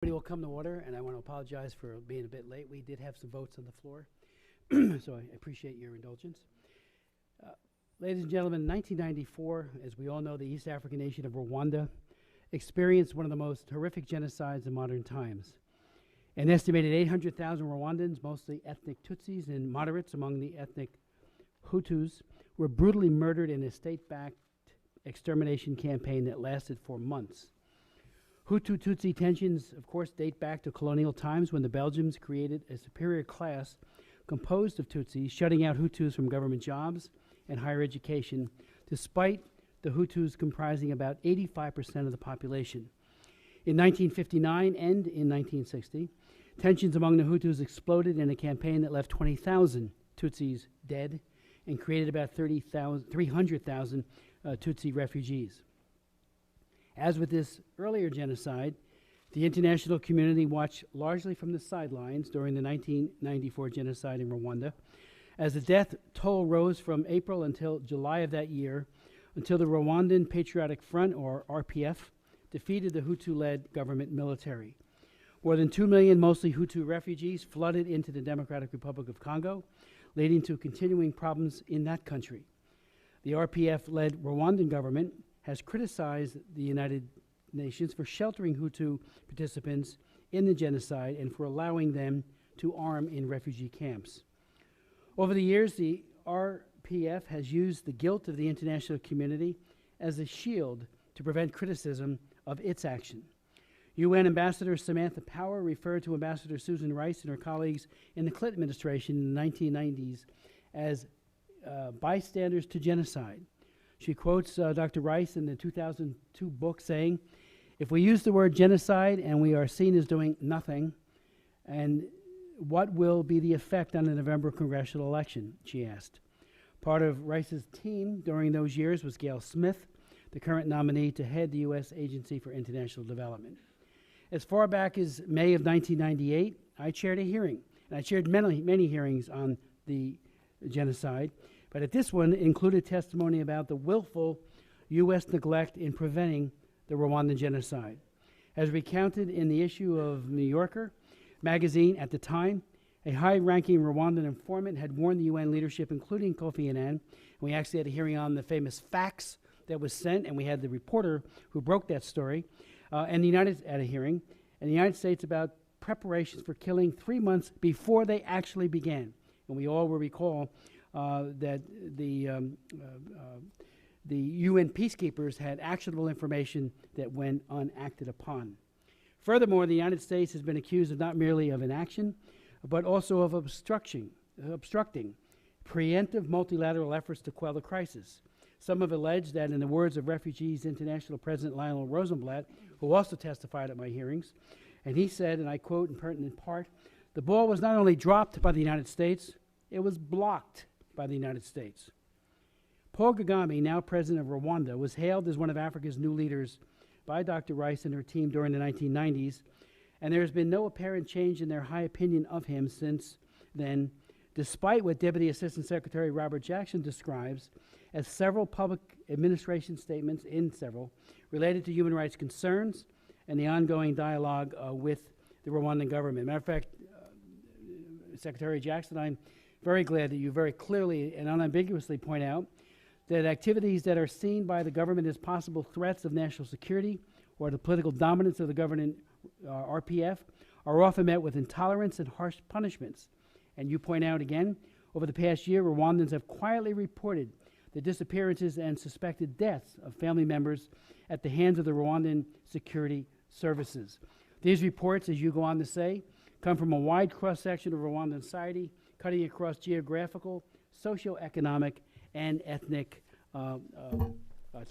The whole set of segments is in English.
Everybody will come to order, and I want to apologize for being a bit late. We did have some votes on the floor, so I appreciate your indulgence. Ladies and gentlemen, in 1994, as we all know, the East African nation of Rwanda experienced one of the most horrific genocides in modern times. An estimated 800,000 Rwandans, mostly ethnic Tutsis and moderates among the ethnic Hutus, were brutally murdered in a state-backed extermination campaign that lasted for months. Hutu-Tutsi tensions, of course, date back to colonial times when the Belgians created a superior class composed of Tutsis, shutting out Hutus from government jobs and higher education, despite the Hutus comprising about 85% of the population. In 1959 and in 1960, tensions among the Hutus exploded in a campaign that left 20,000 Tutsis dead and created about 300,000 Tutsi refugees. As with this earlier genocide, the international community watched largely from the sidelines during the 1994 genocide in Rwanda, as the death toll rose from April until July of that year, until the Rwandan Patriotic Front, or RPF, defeated the Hutu-led government military. More than 2 million mostly Hutu refugees flooded into the Democratic Republic of Congo, leading to continuing problems in that country. The RPF-led Rwandan government has criticized the United Nations for sheltering Hutu participants in the genocide and for allowing them to arm in refugee camps. Over the years, the RPF has used the guilt of the international community as a shield to prevent criticism of its action. UN Ambassador Samantha Power referred to Ambassador Susan Rice and her colleagues in the Clinton administration in the 1990s as bystanders to genocide. She quotes Dr. Rice in the 2002 book saying, "If we use the word genocide and we are seen as doing nothing, and what will be the effect on the November congressional election?" she asked. Part of Rice's team during those years was Gail Smith, the current nominee to head the U.S. Agency for International Development. As far back as May of 1998, I chaired a hearing, and I chaired many hearings on the genocide, but at this one included testimony about the willful U.S. neglect in preventing the Rwandan genocide. As recounted in the issue of New Yorker magazine at the time, a high-ranking Rwandan informant had warned the UN leadership, including Kofi Annan, and we actually had a hearing on the famous fax that was sent, and we had the reporter who broke that story, and the United States about preparations for killing 3 months before they actually began. And we all will recall that the UN peacekeepers had actionable information that went unacted upon. Furthermore, the United States has been accused of not merely of inaction, but also of obstructing preemptive multilateral efforts to quell the crisis. Some have alleged that, in the words of Refugees International President Lionel Rosenblatt, who also testified at my hearings, and he said, and I quote in pertinent part, "The ball was not only dropped by the United States, it was blocked by the United States." Paul Kagame, now president of Rwanda, was hailed as one of Africa's new leaders by Dr. Rice and her team during the 1990s, and there has been no apparent change in their high opinion of him since then, despite what Deputy Assistant Secretary Robert Jackson describes as several public administration statements related to human rights concerns and the ongoing dialogue with the Rwandan government. Matter of fact, Secretary Jackson, I'm very glad that you very clearly and unambiguously point out that activities that are seen by the government as possible threats of national security or the political dominance of the government RPF are often met with intolerance and harsh punishments. And you point out again, over the past year, Rwandans have quietly reported the disappearances and suspected deaths of family members at the hands of the Rwandan security services. These reports, as you go on to say, come from a wide cross-section of Rwandan society, cutting across geographical, socioeconomic, and ethnic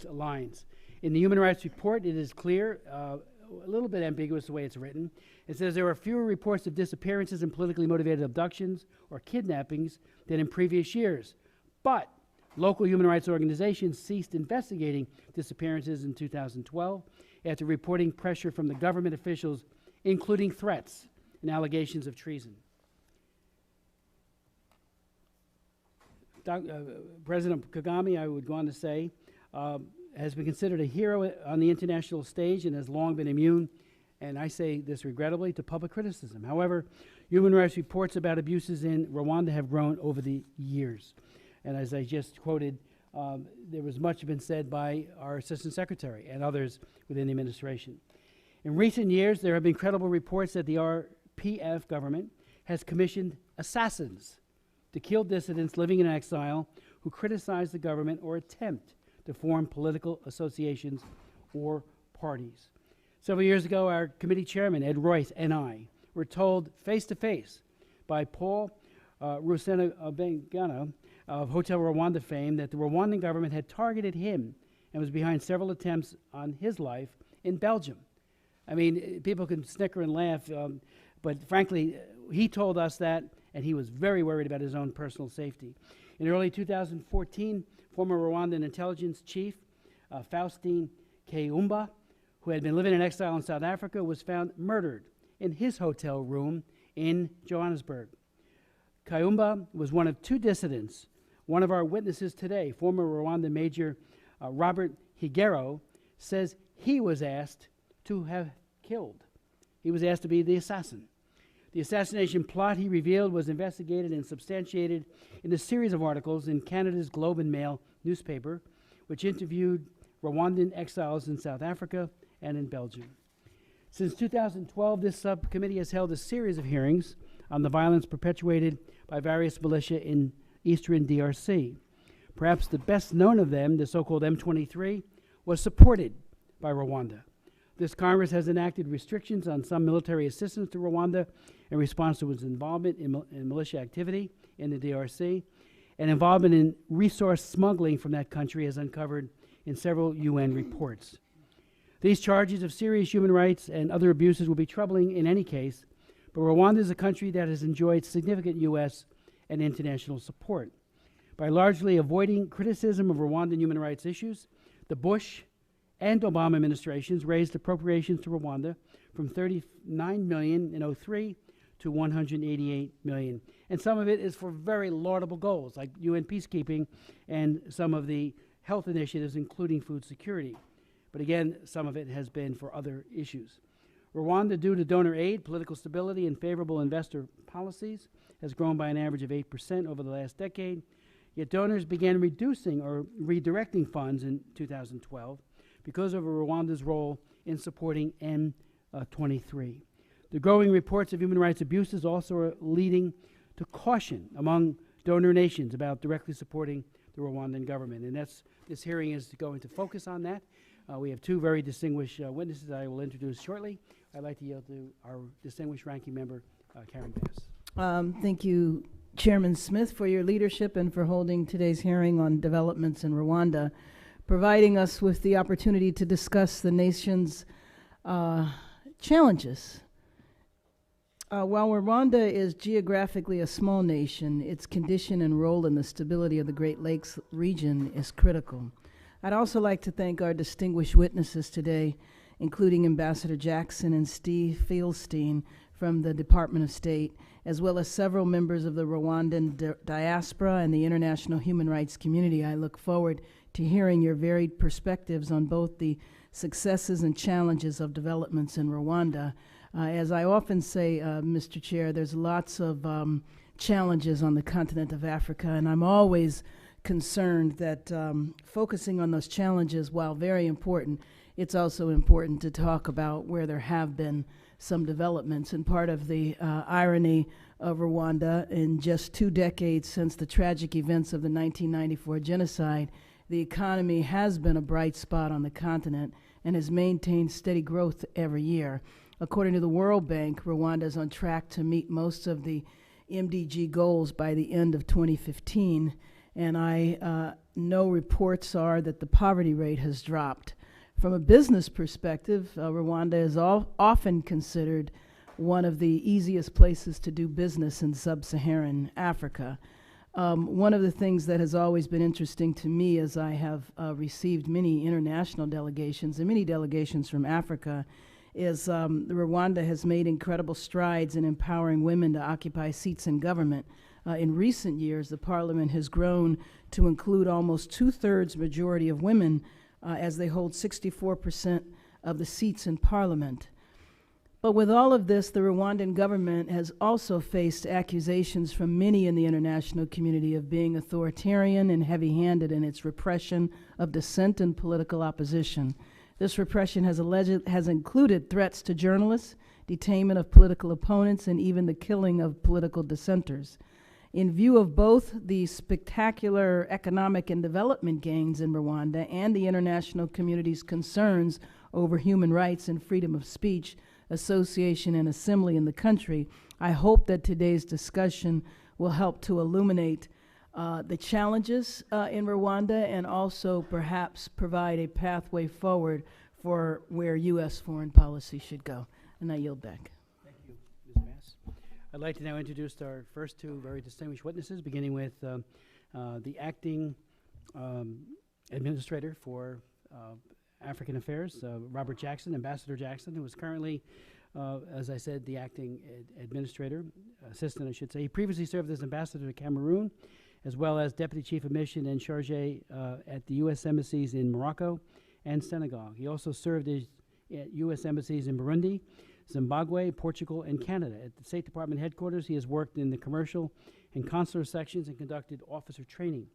lines. In the Human Rights Report, it is clear, a little bit ambiguous the way it's written. It says there are fewer reports of disappearances and politically motivated abductions or kidnappings than in previous years. But local human rights organizations ceased investigating disappearances in 2012 after reporting pressure from the government officials, including threats and allegations of treason. President Kagame, I would go on to say, has been considered a hero on the international stage and has long been immune and I say this regrettably, to public criticism. However, human rights reports about abuses in Rwanda have grown over the years. And as I just quoted, there was much been said by our Assistant Secretary and others within the administration. In recent years, there have been credible reports that the RPF government has commissioned assassins to kill dissidents living in exile who criticize the government or attempt to form political associations or parties. Several years ago, our committee chairman, Ed Royce, and I were told face-to-face by Paul Rusena of Hotel Rwanda fame that the Rwandan government had targeted him and was behind several attempts on his life in Belgium. I mean, people can snicker and laugh, but frankly, he told us that, and he was very worried about his own personal safety. In early 2014, former Rwandan intelligence chief Feldstein, who had been living in exile in South Africa, was found murdered in his hotel room in Johannesburg. Kayumba was one of two dissidents. One of our witnesses today, former Rwandan Major Robert Higero, says he was asked to have killed. He was asked to be the assassin. The assassination plot, he revealed, was investigated and substantiated in a series of articles in Canada's Globe and Mail newspaper, which interviewed Rwandan exiles in South Africa and in Belgium. Since 2012, this subcommittee has held a series of hearings on the violence perpetuated by various militia in eastern DRC. Perhaps the best known of them, the so-called M23, was supported by Rwanda. This Congress has enacted restrictions on some military assistance to Rwanda in response to its involvement in militia activity in the DRC, and involvement in resource smuggling from that country as uncovered in several UN reports. These charges of serious human rights and other abuses will be troubling in any case, but Rwanda is a country that has enjoyed significant U.S. and international support. By largely avoiding criticism of Rwandan human rights issues, the Bush and Obama administrations raised appropriations to Rwanda from $39 million in 2003 to $188 million. And some of it is for very laudable goals, like UN peacekeeping and some of the health initiatives, including food security. But again, some of it has been for other issues. Rwanda, due to donor aid, political stability, and favorable investor policies, has grown by an average of 8% over the last decade. Yet donors began reducing or redirecting funds in 2012 because of Rwanda's role in supporting M23. The growing reports of human rights abuses also are leading to caution among donor nations about directly supporting the Rwandan government. And this hearing is going to focus on that. We have two very distinguished witnesses I will introduce shortly. I'd like to yield to our distinguished ranking member, Karen Bass. Thank you, Chairman Smith, for your leadership and for holding today's hearing on developments in Rwanda, providing us with the opportunity to discuss the nation's challenges. While Rwanda is geographically a small nation, its condition and role in the stability of the Great Lakes region is critical. I'd also like to thank our distinguished witnesses today, including Ambassador Jackson and Steve Feldstein from the Department of State, as well as several members of the Rwandan diaspora and the international human rights community. I look forward to hearing your varied perspectives on both the successes and challenges of developments in Rwanda. As I often say, Mr. Chair, there's lots of challenges on the continent of Africa, and I'm always concerned that focusing on those challenges, while very important, it's also important to talk about where there have been some developments. And part of the irony of Rwanda, in just 2 decades since the tragic events of the 1994 genocide, the economy has been a bright spot on the continent and has maintained steady growth every year. According to the World Bank, Rwanda is on track to meet most of the MDG goals by the end of 2015. And I know reports are that the poverty rate has dropped. From a business perspective, Rwanda is often considered one of the easiest places to do business in sub-Saharan Africa. One of the things that has always been interesting to me, as I have received many international delegations and many delegations from Africa, is Rwanda has made incredible strides in empowering women to occupy seats in government. In recent years, the parliament has grown to include almost 2/3 majority of women as they hold 64% of the seats in parliament. But with all of this, the Rwandan government has also faced accusations from many in the international community of being authoritarian and heavy-handed in its repression of dissent and political opposition. This repression has included threats to journalists, detainment of political opponents, and even the killing of political dissenters. In view of both the spectacular economic and development gains in Rwanda and the international community's concerns over human rights and freedom of speech, association, and assembly in the country, I hope that today's discussion will help to illuminate the challenges in Rwanda and also perhaps provide a pathway forward for where U.S. foreign policy should go. And I yield back. Thank you, Ms. Bass. I'd like to now introduce our first two very distinguished witnesses, beginning with the acting administrator for African Affairs, Robert Jackson, Ambassador Jackson, who is currently, as I said, the acting assistant, I should say. He previously served as ambassador to Cameroon, as well as deputy chief of mission and charge at the U.S. embassies in Morocco and Senegal. He also served at U.S. embassies in Burundi, Zimbabwe, Portugal, and Canada. At the State Department headquarters, he has worked in the commercial and consular sections and conducted officer training.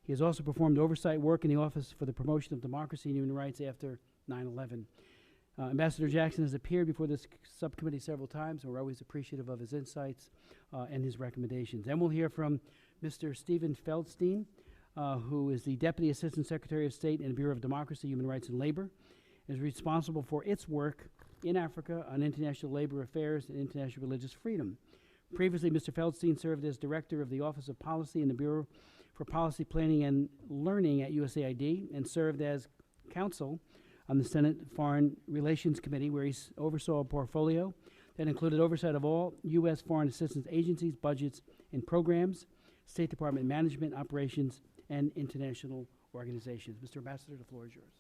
He has also performed oversight work in the Office for the Promotion of Democracy and Human Rights after 9/11. Ambassador Jackson has appeared before this subcommittee several times, and we're always appreciative of his insights and his recommendations. Then we'll hear from Mr. Stephen Feldstein, who is the Deputy Assistant Secretary of State in the Bureau of Democracy, Human Rights, and Labor, is responsible for its work in Africa on international labor affairs and international religious freedom. Previously, Mr. Feldstein served as Director of the Office of Policy in the Bureau for Policy Planning and Learning at USAID, and served as counsel on the Senate Foreign Relations Committee, where he oversaw a portfolio that included oversight of all U.S. foreign assistance agencies, budgets, and programs, State Department management, operations, and international organizations. Mr. Ambassador, the floor is yours.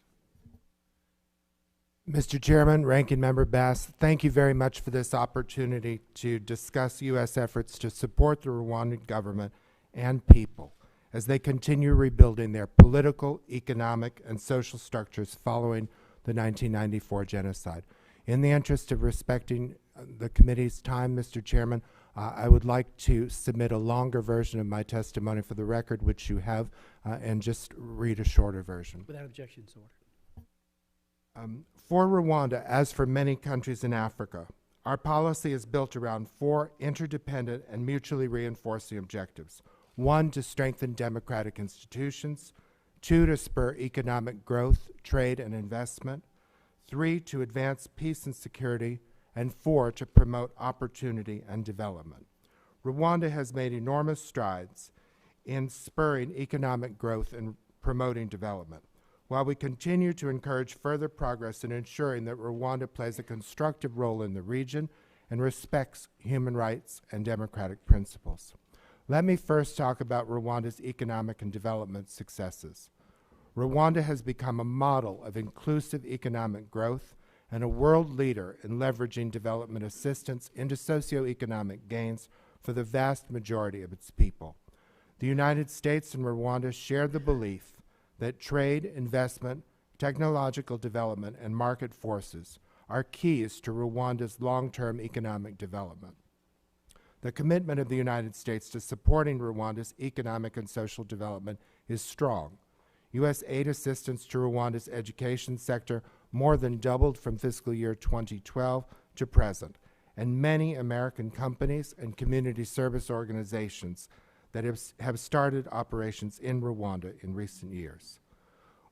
Mr. Chairman, Ranking Member Bass, thank you very much for this opportunity to discuss U.S. efforts to support the Rwandan government and people as they continue rebuilding their political, economic, and social structures following the 1994 genocide. In the interest of respecting the committee's time, Mr. Chairman, I would like to submit a longer version of my testimony for the record, which you have, and just read a shorter version. Without objection, so ordered. For Rwanda, as for many countries in Africa, our policy is built around four interdependent and mutually reinforcing objectives. One, to strengthen democratic institutions. Two, to spur economic growth, trade, and investment. Three, to advance peace and security. And four, to promote opportunity and development. Rwanda has made enormous strides in spurring economic growth and promoting development, while we continue to encourage further progress in ensuring that Rwanda plays a constructive role in the region and respects human rights and democratic principles. Let me first talk about Rwanda's economic and development successes. Rwanda has become a model of inclusive economic growth and a world leader in leveraging development assistance into socioeconomic gains for the vast majority of its people. The United States and Rwanda share the belief that trade, investment, technological development, and market forces are keys to Rwanda's long-term economic development. The commitment of the United States to supporting Rwanda's economic and social development is strong. U.S. aid assistance to Rwanda's education sector more than doubled from fiscal year 2012 to present, and many American companies and community service organizations that have started operations in Rwanda in recent years.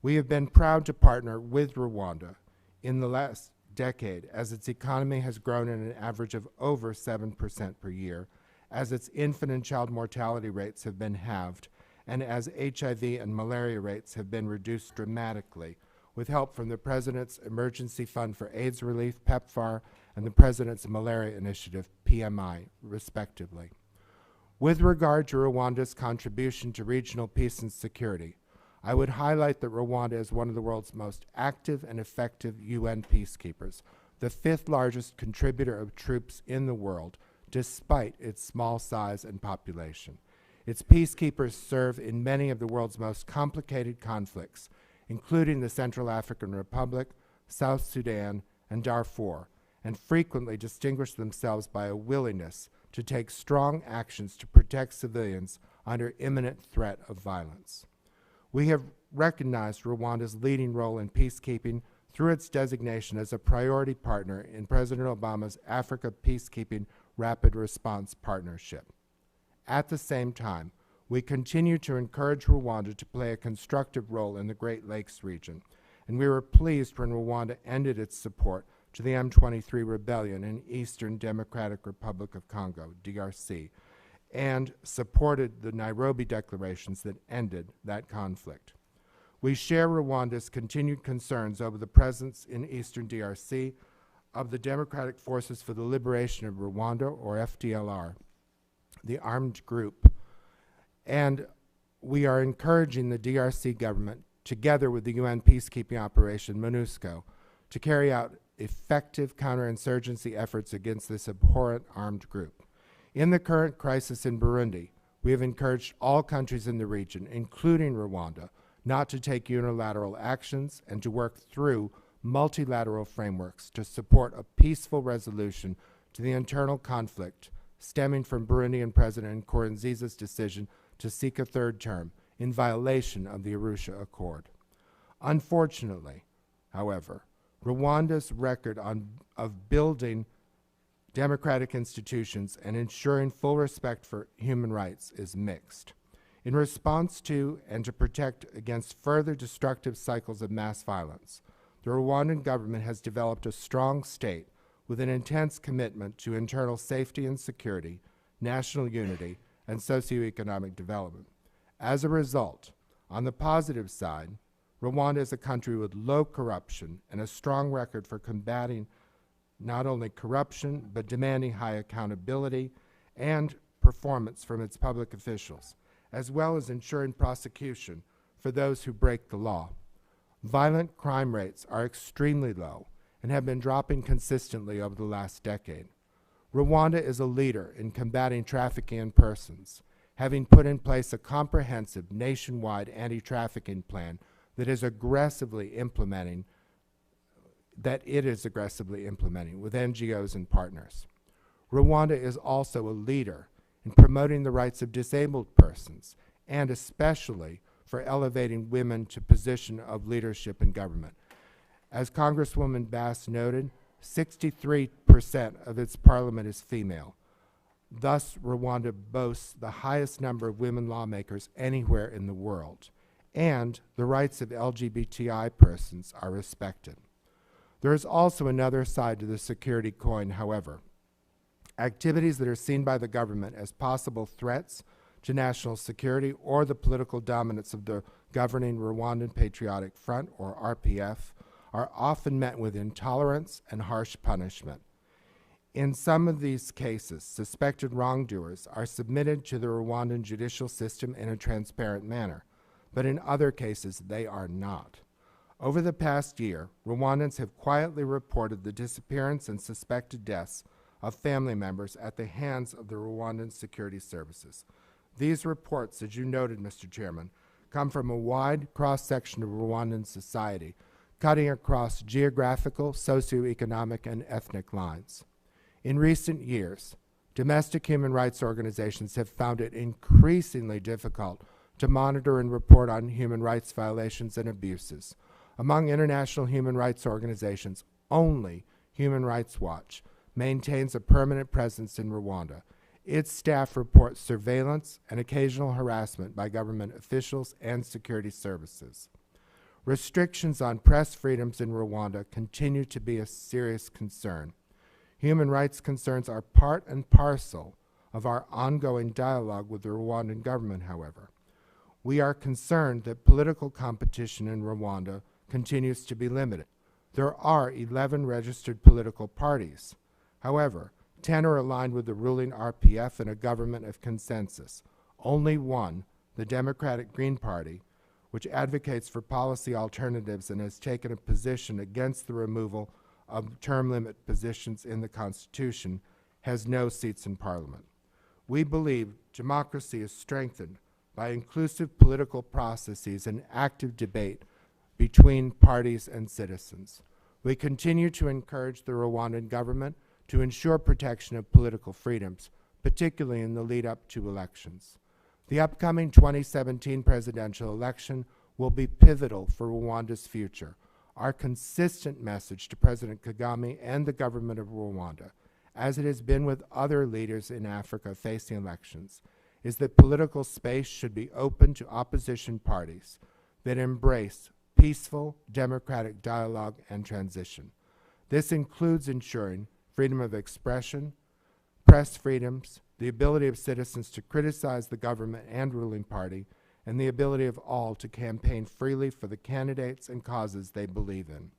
We have been proud to partner with Rwanda in the last decade as its economy has grown at an average of over 7% per year, as its infant and child mortality rates have been halved, and as HIV and malaria rates have been reduced dramatically, with help from the President's Emergency Fund for AIDS Relief, PEPFAR, and the President's Malaria Initiative, PMI, respectively. With regard to Rwanda's contribution to regional peace and security, I would highlight that Rwanda is one of the world's most active and effective UN peacekeepers, the fifth largest contributor of troops in the world, despite its small size and population. Its peacekeepers serve in many of the world's most complicated conflicts, including the Central African Republic, South Sudan, and Darfur, and frequently distinguish themselves by a willingness to take strong actions to protect civilians under imminent threat of violence. We have recognized Rwanda's leading role in peacekeeping through its designation as a priority partner in President Obama's Africa Peacekeeping Rapid Response Partnership. At the same time, we continue to encourage Rwanda to play a constructive role in the Great Lakes region, and we were pleased when Rwanda ended its support to the M23 rebellion in Eastern Democratic Republic of Congo, DRC, and supported the Nairobi declarations that ended that conflict. We share Rwanda's continued concerns over the presence in Eastern DRC of the Democratic Forces for the Liberation of Rwanda, or FDLR, the armed group, and we are encouraging the DRC government, together with the UN peacekeeping operation MONUSCO, to carry out effective counterinsurgency efforts against this abhorrent armed group. In the current crisis in Burundi, we have encouraged all countries in the region, including Rwanda, not to take unilateral actions and to work through multilateral frameworks to support a peaceful resolution to the internal conflict stemming from Burundian President Nkurunziza's decision to seek a third term in violation of the Arusha Accord. Unfortunately, however, Rwanda's record of building democratic institutions and ensuring full respect for human rights is mixed. In response to and to protect against further destructive cycles of mass violence, the Rwandan government has developed a strong state with an intense commitment to internal safety and security, national unity, and socioeconomic development. As a result, on the positive side, Rwanda is a country with low corruption and a strong record for combating not only corruption, but demanding high accountability and performance from its public officials, as well as ensuring prosecution for those who break the law. Violent crime rates are extremely low and have been dropping consistently over the last decade. Rwanda is a leader in combating trafficking in persons, having put in place a comprehensive nationwide anti-trafficking plan that it is aggressively implementing with NGOs and partners. Rwanda is also a leader in promoting the rights of disabled persons, and especially for elevating women to position of leadership in government. As Congresswoman Bass noted, 63% of its parliament is female. Thus, Rwanda boasts the highest number of women lawmakers anywhere in the world, and the rights of LGBTI persons are respected. There is also another side to the security coin, however. Activities that are seen by the government as possible threats to national security or the political dominance of the governing Rwandan Patriotic Front, or RPF, are often met with intolerance and harsh punishment. In some of these cases, suspected wrongdoers are submitted to the Rwandan judicial system in a transparent manner, but in other cases they are not. Over the past year, Rwandans have quietly reported the disappearance and suspected deaths of family members at the hands of the Rwandan security services. These reports, as you noted, Mr. Chairman, come from a wide cross-section of Rwandan society, cutting across geographical, socioeconomic, and ethnic lines. In recent years, domestic human rights organizations have found it increasingly difficult to monitor and report on human rights violations and abuses. Among international human rights organizations, only Human Rights Watch maintains a permanent presence in Rwanda. Its staff reports surveillance and occasional harassment by government officials and security services. Restrictions on press freedoms in Rwanda continue to be a serious concern. Human rights concerns are part and parcel of our ongoing dialogue with the Rwandan government, however. We are concerned that political competition in Rwanda continues to be limited. There are 11 registered political parties. However, 10 are aligned with the ruling RPF and a government of consensus. Only one, the Democratic Green Party, which advocates for policy alternatives and has taken a position against the removal of term limit positions in the Constitution, has no seats in Parliament. We believe democracy is strengthened by inclusive political processes and active debate between parties and citizens. We continue to encourage the Rwandan government to ensure protection of political freedoms, particularly in the lead up to elections. The upcoming 2017 presidential election will be pivotal for Rwanda's future. Our consistent message to President Kagame and the government of Rwanda, as it has been with other leaders in Africa facing elections, is that political space should be open to opposition parties that embrace peaceful, democratic dialogue and transition. This includes ensuring freedom of expression, press freedoms, the ability of citizens to criticize the government and ruling party, and the ability of all to campaign freely for the candidates and causes they believe in.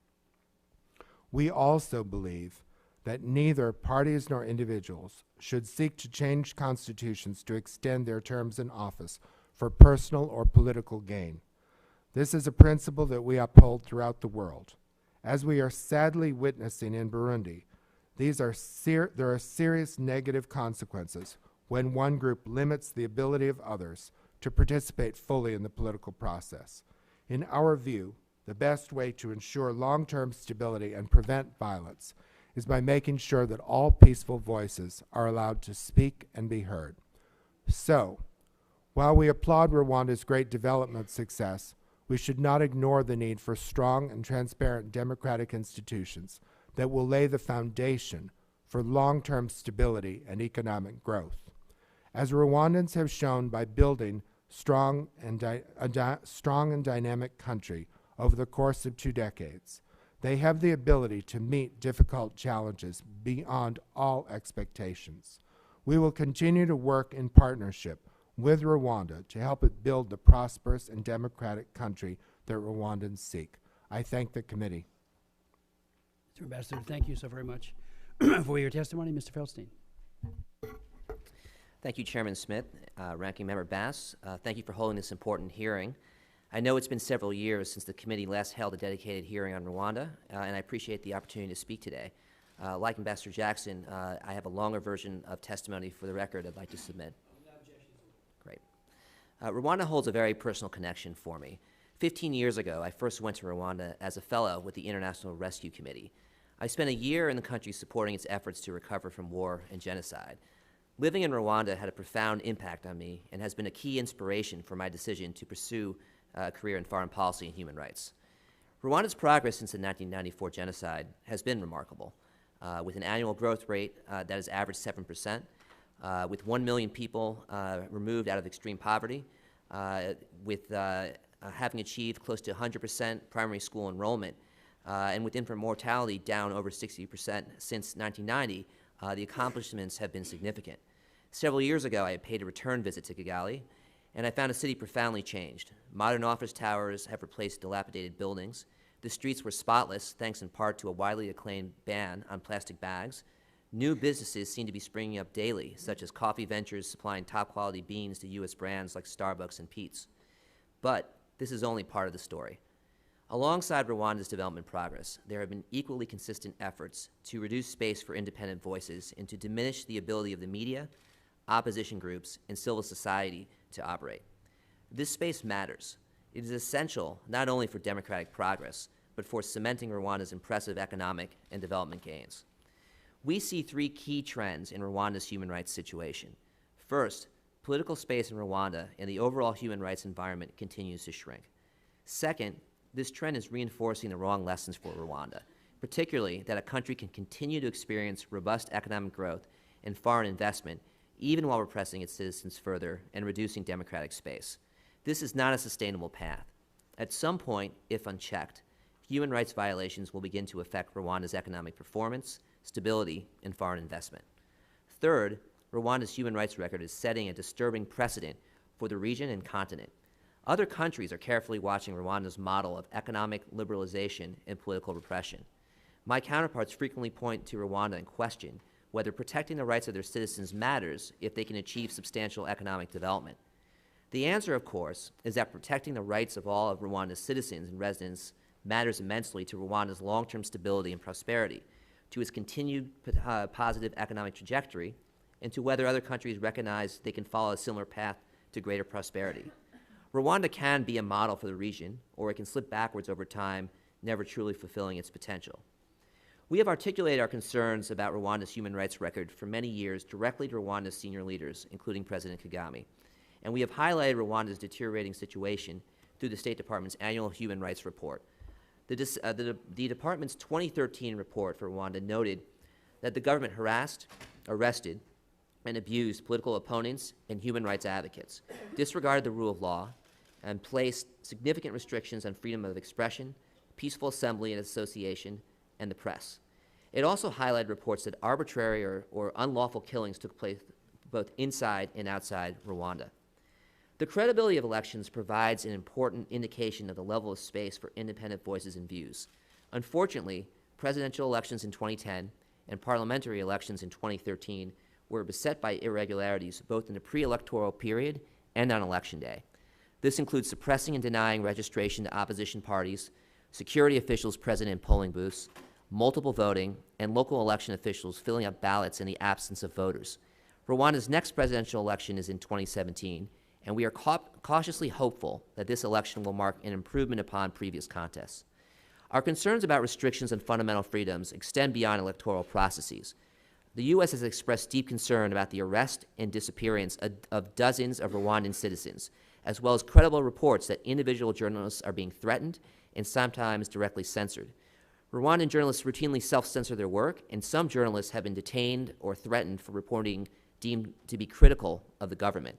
We also believe that neither parties nor individuals should seek to change constitutions to extend their terms in office for personal or political gain. This is a principle that we uphold throughout the world. As we are sadly witnessing in Burundi, there are serious negative consequences when one group limits the ability of others to participate fully in the political process. In our view, the best way to ensure long-term stability and prevent violence is by making sure that all peaceful voices are allowed to speak and be heard. So, while we applaud Rwanda's great development success, we should not ignore the need for strong and transparent democratic institutions that will lay the foundation for long-term stability and economic growth. As Rwandans have shown by building a strong and dynamic country over the course of 2 decades, they have the ability to meet difficult challenges beyond all expectations. We will continue to work in partnership with Rwanda to help it build the prosperous and democratic country that Rwandans seek. I thank the committee. Mr. Ambassador, thank you so very much for your testimony. Mr. Feldstein. Thank you, Chairman Smith, Ranking Member Bass. Thank you for holding this important hearing. I know it's been several years since the committee last held a dedicated hearing on Rwanda, and I appreciate the opportunity to speak today. Like Ambassador Jackson, I have a longer version of testimony for the record I'd like to submit. Great. Rwanda holds a very personal connection for me. 15 years ago, I first went to Rwanda as a fellow with the International Rescue Committee. I spent a year in the country supporting its efforts to recover from war and genocide. Living in Rwanda had a profound impact on me and has been a key inspiration for my decision to pursue a career in foreign policy and human rights. Rwanda's progress since the 1994 genocide has been remarkable, with an annual growth rate that has averaged 7%, with 1 million people removed out of extreme poverty, with having achieved close to 100% primary school enrollment, and with infant mortality down over 60% since 1990, the accomplishments have been significant. Several years ago, I paid a return visit to Kigali, and I found a city profoundly changed. Modern office towers have replaced dilapidated buildings. The streets were spotless, thanks in part to a widely acclaimed ban on plastic bags. New businesses seem to be springing up daily, such as coffee ventures supplying top-quality beans to U.S. brands like Starbucks and Peet's. But this is only part of the story. Alongside Rwanda's development progress, there have been equally consistent efforts to reduce space for independent voices and to diminish the ability of the media, opposition groups, and civil society to operate. This space matters. It is essential not only for democratic progress, but for cementing Rwanda's impressive economic and development gains. We see 3 key trends in Rwanda's human rights situation. First, political space in Rwanda and the overall human rights environment continues to shrink. Second, this trend is reinforcing the wrong lessons for Rwanda, particularly that a country can continue to experience robust economic growth and foreign investment even while repressing its citizens further and reducing democratic space. This is not a sustainable path. At some point, if unchecked, human rights violations will begin to affect Rwanda's economic performance, stability, and foreign investment. Third, Rwanda's human rights record is setting a disturbing precedent for the region and continent. Other countries are carefully watching Rwanda's model of economic liberalization and political repression. My counterparts frequently point to Rwanda and question whether protecting the rights of their citizens matters if they can achieve substantial economic development. The answer, of course, is that protecting the rights of all of Rwanda's citizens and residents matters immensely to Rwanda's long-term stability and prosperity, to its continued positive economic trajectory, and to whether other countries recognize they can follow a similar path to greater prosperity. Rwanda can be a model for the region, or it can slip backwards over time, never truly fulfilling its potential. We have articulated our concerns about Rwanda's human rights record for many years directly to Rwanda's senior leaders, including President Kagame. And we have highlighted Rwanda's deteriorating situation through the State Department's annual human rights report. The department's 2013 report for Rwanda noted that the government harassed, arrested, and abused political opponents and human rights advocates, disregarded the rule of law, and placed significant restrictions on freedom of expression, peaceful assembly and association, and the press. It also highlighted reports that arbitrary or unlawful killings took place both inside and outside Rwanda. The credibility of elections provides an important indication of the level of space for independent voices and views. Unfortunately, presidential elections in 2010 and parliamentary elections in 2013 were beset by irregularities both in the pre-electoral period and on Election Day. This includes suppressing and denying registration to opposition parties, security officials present in polling booths, multiple voting, and local election officials filling up ballots in the absence of voters. Rwanda's next presidential election is in 2017, and we are cautiously hopeful that this election will mark an improvement upon previous contests. Our concerns about restrictions on fundamental freedoms extend beyond electoral processes. The U.S. has expressed deep concern about the arrest and disappearance of dozens of Rwandan citizens, as well as credible reports that individual journalists are being threatened and sometimes directly censored. Rwandan journalists routinely self-censor their work, and some journalists have been detained or threatened for reporting deemed to be critical of the government.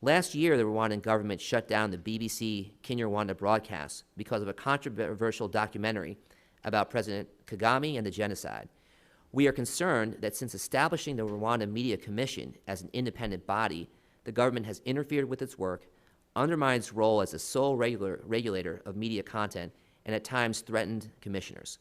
Last year, the Rwandan government shut down the BBC Kinyarwanda broadcast because of a controversial documentary about President Kagame and the genocide. We are concerned that since establishing the Rwanda Media Commission as an independent body, the government has interfered with its work, undermined its role as the sole regulator of media content, and at times threatened commissioners.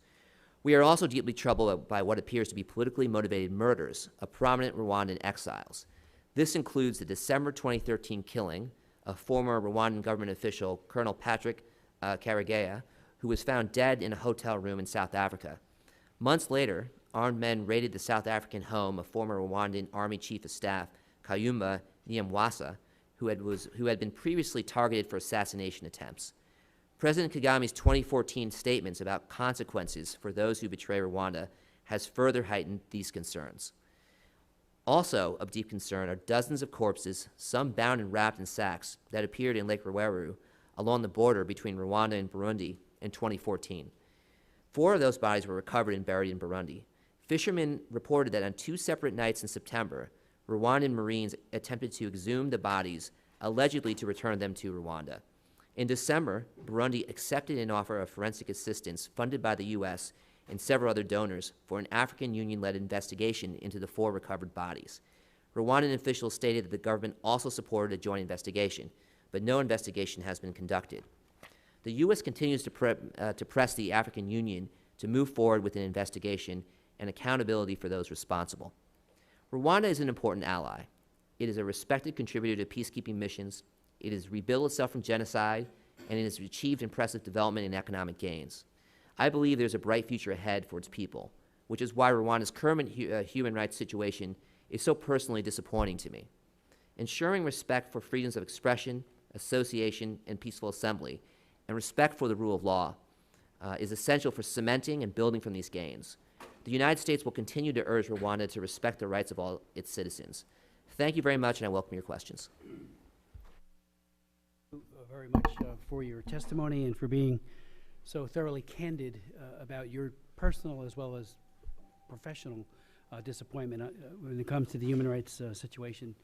We are also deeply troubled by what appears to be politically motivated murders of prominent Rwandan exiles. This includes the December 2013 killing of former Rwandan government official Colonel Patrick Karegeya, who was found dead in a hotel room in South Africa. Months later, armed men raided the South African home of former Rwandan Army Chief of Staff Kayumba Nyamwasa, who had been previously targeted for assassination attempts. President Kagame's 2014 statements about consequences for those who betray Rwanda has further heightened these concerns. Also of deep concern are dozens of corpses, some bound and wrapped in sacks, that appeared in Lake Rweru along the border between Rwanda and Burundi in 2014. 4 of those bodies were recovered and buried in Burundi. Fishermen reported that on 2 separate nights in September, Rwandan Marines attempted to exhume the bodies, allegedly to return them to Rwanda. In December, Burundi accepted an offer of forensic assistance funded by the U.S. and several other donors for an African Union-led investigation into the 4 recovered bodies. Rwandan officials stated that the government also supported a joint investigation, but no investigation has been conducted. The U.S. continues to press the African Union to move forward with an investigation and accountability for those responsible. Rwanda is an important ally. It is a respected contributor to peacekeeping missions. It has rebuilt itself from genocide, and it has achieved impressive development and economic gains. I believe there's a bright future ahead for its people, which is why Rwanda's current human rights situation is so personally disappointing to me. Ensuring respect for freedoms of expression, association, and peaceful assembly, and respect for the rule of law is essential for cementing and building from these gains. The United States will continue to urge Rwanda to respect the rights of all its citizens. Thank you very much, and I welcome your questions. Very much for your testimony and for being so thoroughly candid about your personal as well as professional disappointment when it comes to the human rights situation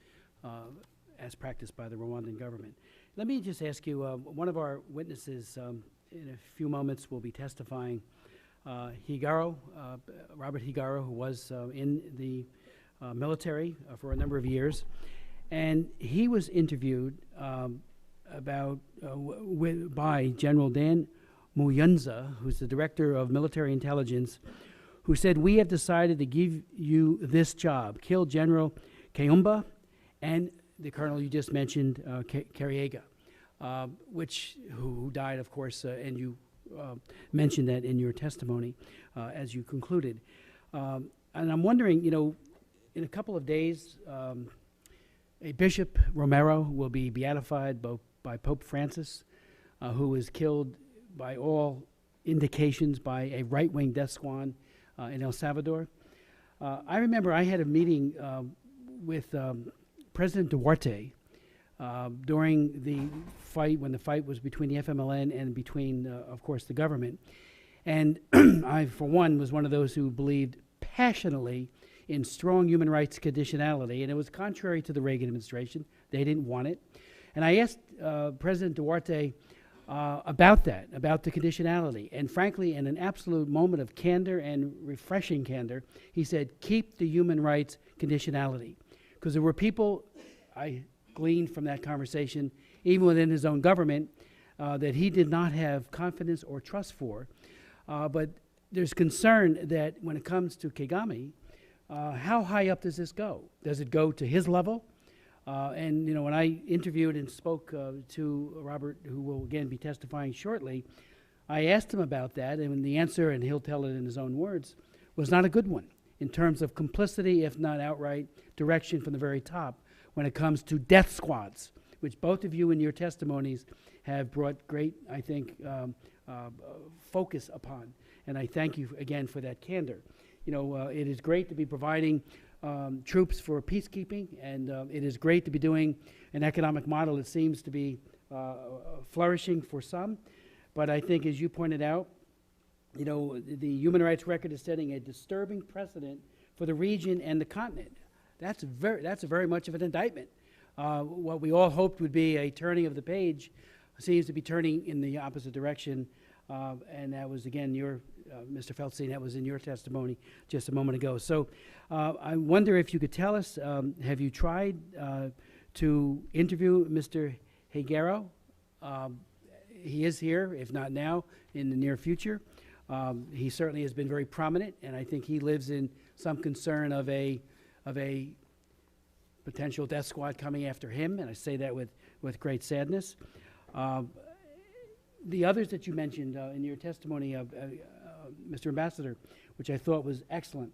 as practiced by the Rwandan government. Let me just ask you, one of our witnesses in a few moments will be testifying, Higaro, Robert Higaro, who was in the military for a number of years, and he was interviewed by General Dan Muyanza, who's the director of military intelligence, who said, "We have decided to give you this job: kill General Kayumba and the colonel you just mentioned, Karegeya, who died, of course, and you mentioned that in your testimony as you concluded. And I'm wondering, in a couple of days, a Bishop Romero will be beatified by Pope Francis, who was killed by all indications by a right-wing death squad in El Salvador. I remember I had a meeting with President Duarte during the fight, when the fight was between the FMLN and between, of course, the government. And I, for one, was one of those who believed passionately in strong human rights conditionality, and it was contrary to the Reagan administration. They didn't want it. And I asked President Duarte about that, about the conditionality. And frankly, in an absolute moment of candor and refreshing candor, he said, keep the human rights conditionality. Because there were people, I gleaned from that conversation, even within his own government, that he did not have confidence or trust for. But there's concern that when it comes to Kagame, how high up does this go? Does it go to his level? And, you know, when I interviewed and spoke to Robert, who will again be testifying shortly, I asked him about that, and the answer, and he'll tell it in his own words, was not a good one in terms of complicity, if not outright direction from the very top when it comes to death squads, which both of you in your testimonies have brought great, I think, focus upon. And I thank you again for that candor. You know, it is great to be providing troops for peacekeeping, and it is great to be doing an economic model that seems to be flourishing for some. But I think, as you pointed out, you know, the human rights record is setting a disturbing precedent for the region and the continent. That's very much of an indictment. What we all hoped would be a turning of the page seems to be turning in the opposite direction. And that was, again, your, Mr. Feldstein, that was in your testimony just a moment ago. So I wonder if you could tell us, have you tried to interview Mr. Higuero? He is here, if not now, in the near future. He certainly has been very prominent, and I think he lives in some concern of a potential death squad coming after him, and I say that with great sadness. The others that you mentioned in your testimony, Mr. Ambassador, which I thought was excellent.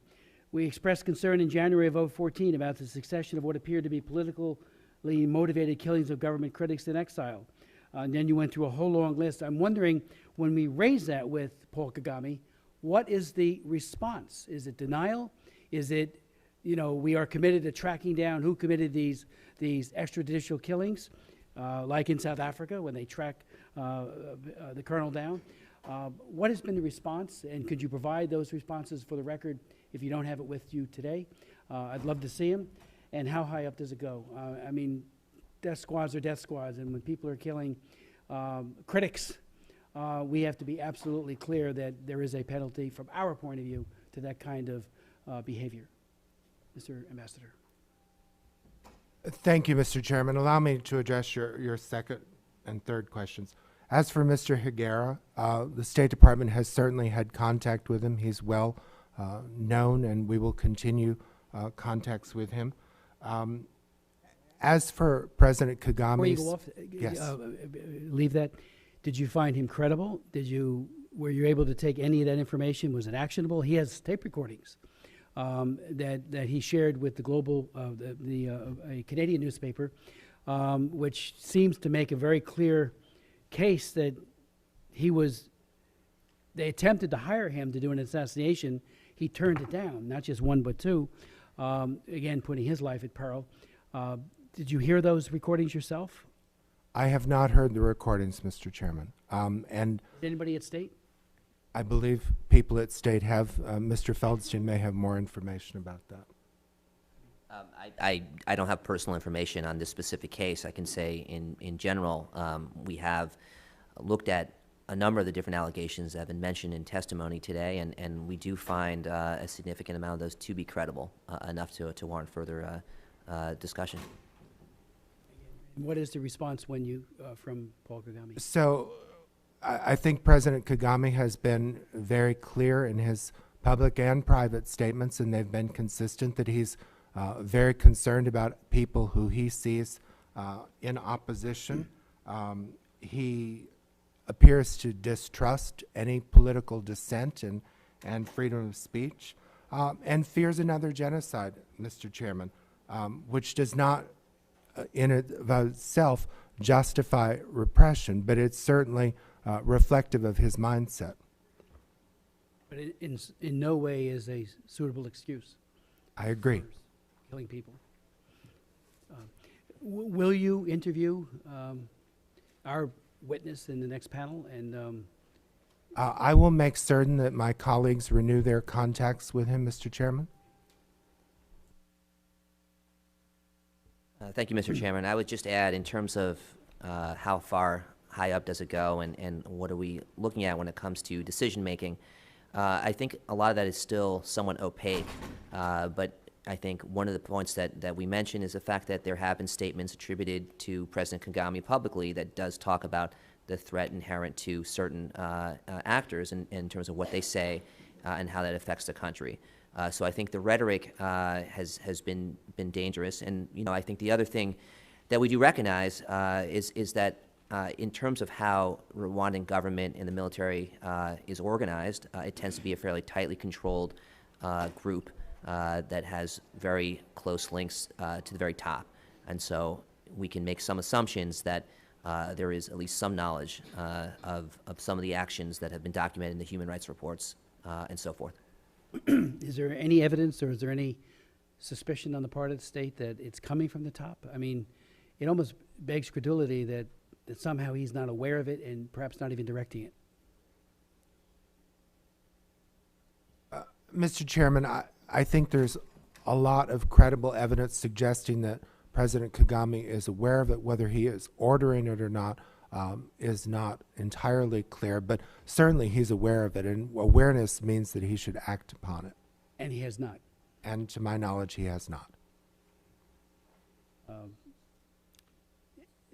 We expressed concern in January of 2014 about the succession of what appeared to be politically motivated killings of government critics in exile. And then you went through a whole long list. I'm wondering, when we raise that with Paul Kagame, what is the response? Is it denial? Is it, you know, we are committed to tracking down who committed these extrajudicial killings, like in South Africa when they track the colonel down? What has been the response, and could you provide those responses for the record if you don't have it with you today? I'd love to see them. And how high up does it go? I mean, death squads are death squads, and when people are killing critics, we have to be absolutely clear that there is a penalty from our point of view to that kind of behavior. Mr. Ambassador. Thank you, Mr. Chairman. Allow me to address your second and third questions. As for Mr. Higuera, the State Department has certainly had contact with him. He's well known, and we will continue contacts with him. As for President Kagame's... Before you go off, yes. Leave that. Did you find him credible? Were you able to take any of that information? Was it actionable? He has tape recordings that he shared with the global, a Canadian newspaper, which seems to make a very clear case that they attempted to hire him to do an assassination. He turned it down, not just one but two, again, putting his life at peril. Did you hear those recordings yourself? I have not heard the recordings, Mr. Chairman. And Is anybody at State? I believe people at State have. Mr. Feldstein may have more information about that. I don't have personal information on this specific case. I can say in general, we have looked at a number of the different allegations that have been mentioned in testimony today, and we do find a significant amount of those to be credible, enough to warrant further discussion. What is the response when you from Paul Kagame? So I think President Kagame has been very clear in his public and private statements, and they've been consistent that he's very concerned about people who he sees in opposition. He appears to distrust any political dissent and freedom of speech, and fears another genocide, Mr. Chairman, which does not in and of itself justify repression, but it's certainly reflective of his mindset. But in no way is a suitable excuse I agree. for killing people. Will you interview our witness in the next panel? And I will make certain that my colleagues renew their contacts with him, Mr. Chairman. Thank you, Mr. Chairman. I would just add, in terms of how far high up does it go and what are we looking at when it comes to decision-making, I think a lot of that is still somewhat opaque, but I think one of the points that we mentioned is the fact that there have been statements attributed to President Kagame publicly that does talk about the threat inherent to certain actors in terms of what they say and how that affects the country. So I think the rhetoric has been dangerous, and I think the other thing that we do recognize is that in terms of how Rwandan government and the military is organized, it tends to be a fairly tightly controlled group that has very close links to the very top, and so we can make some assumptions that there is at least some knowledge of some of the actions that have been documented in the human rights reports and so forth. is there any evidence or is there any suspicion on the part of the state that it's coming from the top? I mean, it almost begs credulity that somehow he's not aware of it and perhaps not even directing it. Mr. Chairman, I think there's a lot of credible evidence suggesting that President Kagame is aware of it. Whether he is ordering it or not is not entirely clear, but certainly he's aware of it, and awareness means that he should act upon it. And he has not. And to my knowledge, he has not.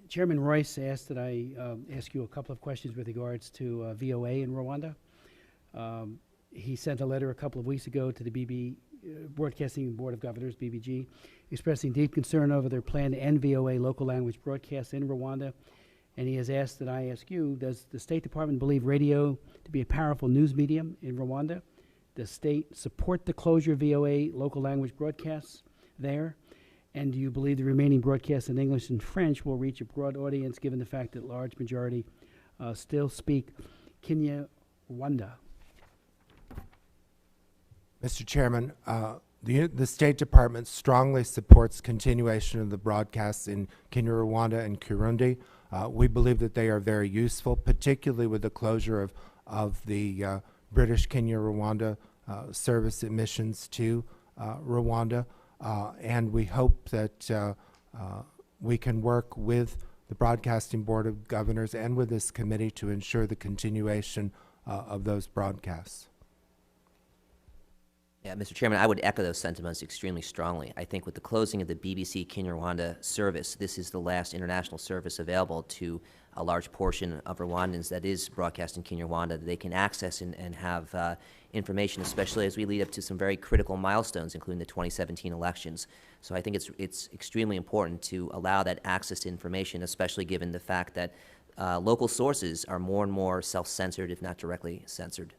Chairman Royce asked that I ask you a couple of questions with regards to VOA in Rwanda. He sent a letter a couple of weeks ago to the Broadcasting Board of Governors, BBG, expressing deep concern over their plan to end VOA local language broadcasts in Rwanda. And he has asked that I ask you, does the State Department believe radio to be a powerful news medium in Rwanda? Does state support the closure of VOA local language broadcasts there? And do you believe the remaining broadcasts in English and French will reach a broad audience given the fact that large majority still speak Kinyarwanda? Mr. Chairman, the State Department strongly supports continuation of the broadcasts in Kinyarwanda and Kirundi. We believe that they are very useful, particularly with the closure of the British Kinyarwanda service emissions to Rwanda. And we hope that we can work with the Broadcasting Board of Governors and with this committee to ensure the continuation of those broadcasts. Yeah, Mr. Chairman, I would echo those sentiments extremely strongly. I think with the closing of the BBC Kinyarwanda service, this is the last international service available to a large portion of Rwandans that is broadcast in Kinyarwanda that they can access and have information, especially as we lead up to some very critical milestones, including the 2017 elections. So I think it's extremely important to allow that access to information, especially given the fact that local sources are more and more self-censored, if not directly censored.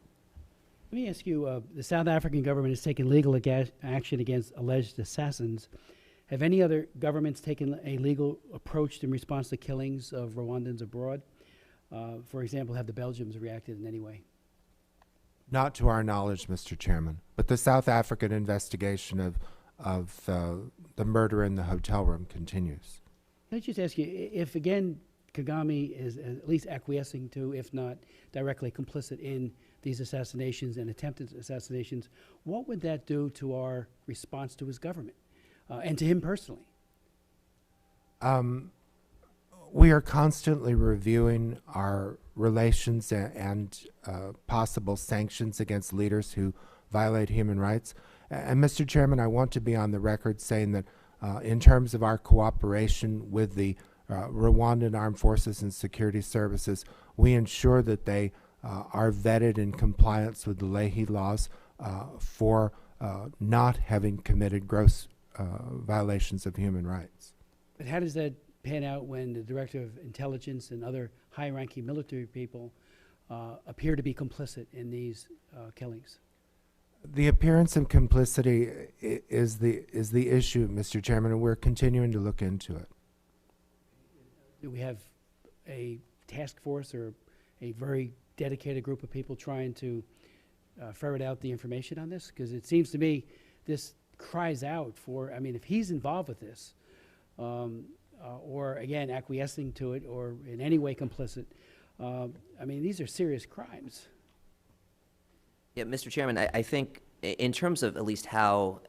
Let me ask you, the South African government has taken legal action against alleged assassins. Have any other governments taken a legal approach in response to killings of Rwandans abroad? For example, have the Belgians reacted in any way? Not to our knowledge, Mr. Chairman, but the South African investigation of the murder in the hotel room continues. Can I just ask you, if again Kagame is at least acquiescing to, if not directly complicit in these assassinations and attempted assassinations, what would that do to our response to his government and to him personally? We are constantly reviewing our relations and possible sanctions against leaders who violate human rights. And Mr. Chairman, I want to be on the record saying that in terms of our cooperation with the Rwandan Armed Forces and Security Services, we ensure that they are vetted in compliance with the Leahy laws for not having committed gross violations of human rights. But how does that pan out when the Director of Intelligence and other high-ranking military people appear to be complicit in these killings? The appearance of complicity is the issue, Mr. Chairman, and we're continuing to look into it. Do we have a task force or a very dedicated group of people trying to ferret out the information on this? Because it seems to me this cries out for, I mean, if he's involved with this, or again, acquiescing to it, or in any way complicit, I mean, these are serious crimes. Yeah, Mr. Chairman, I think in terms of at least how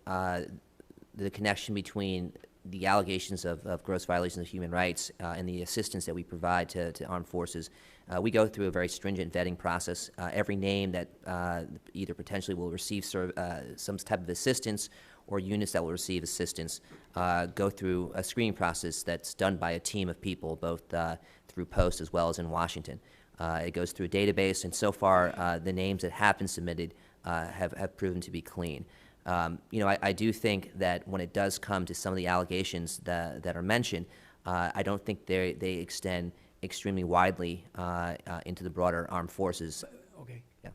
the connection between the allegations of gross violations of human rights and the assistance that we provide to armed forces, we go through a very stringent vetting process. Every name that either potentially will receive some type of assistance or units that will receive assistance go through a screening process that's done by a team of people, both through Post as well as in Washington. It goes through a database, and so far the names that have been submitted have proven to be clean. I do think that when it does come to some of the allegations that are mentioned, I don't think they extend extremely widely into the broader armed forces. Okay. Yeah.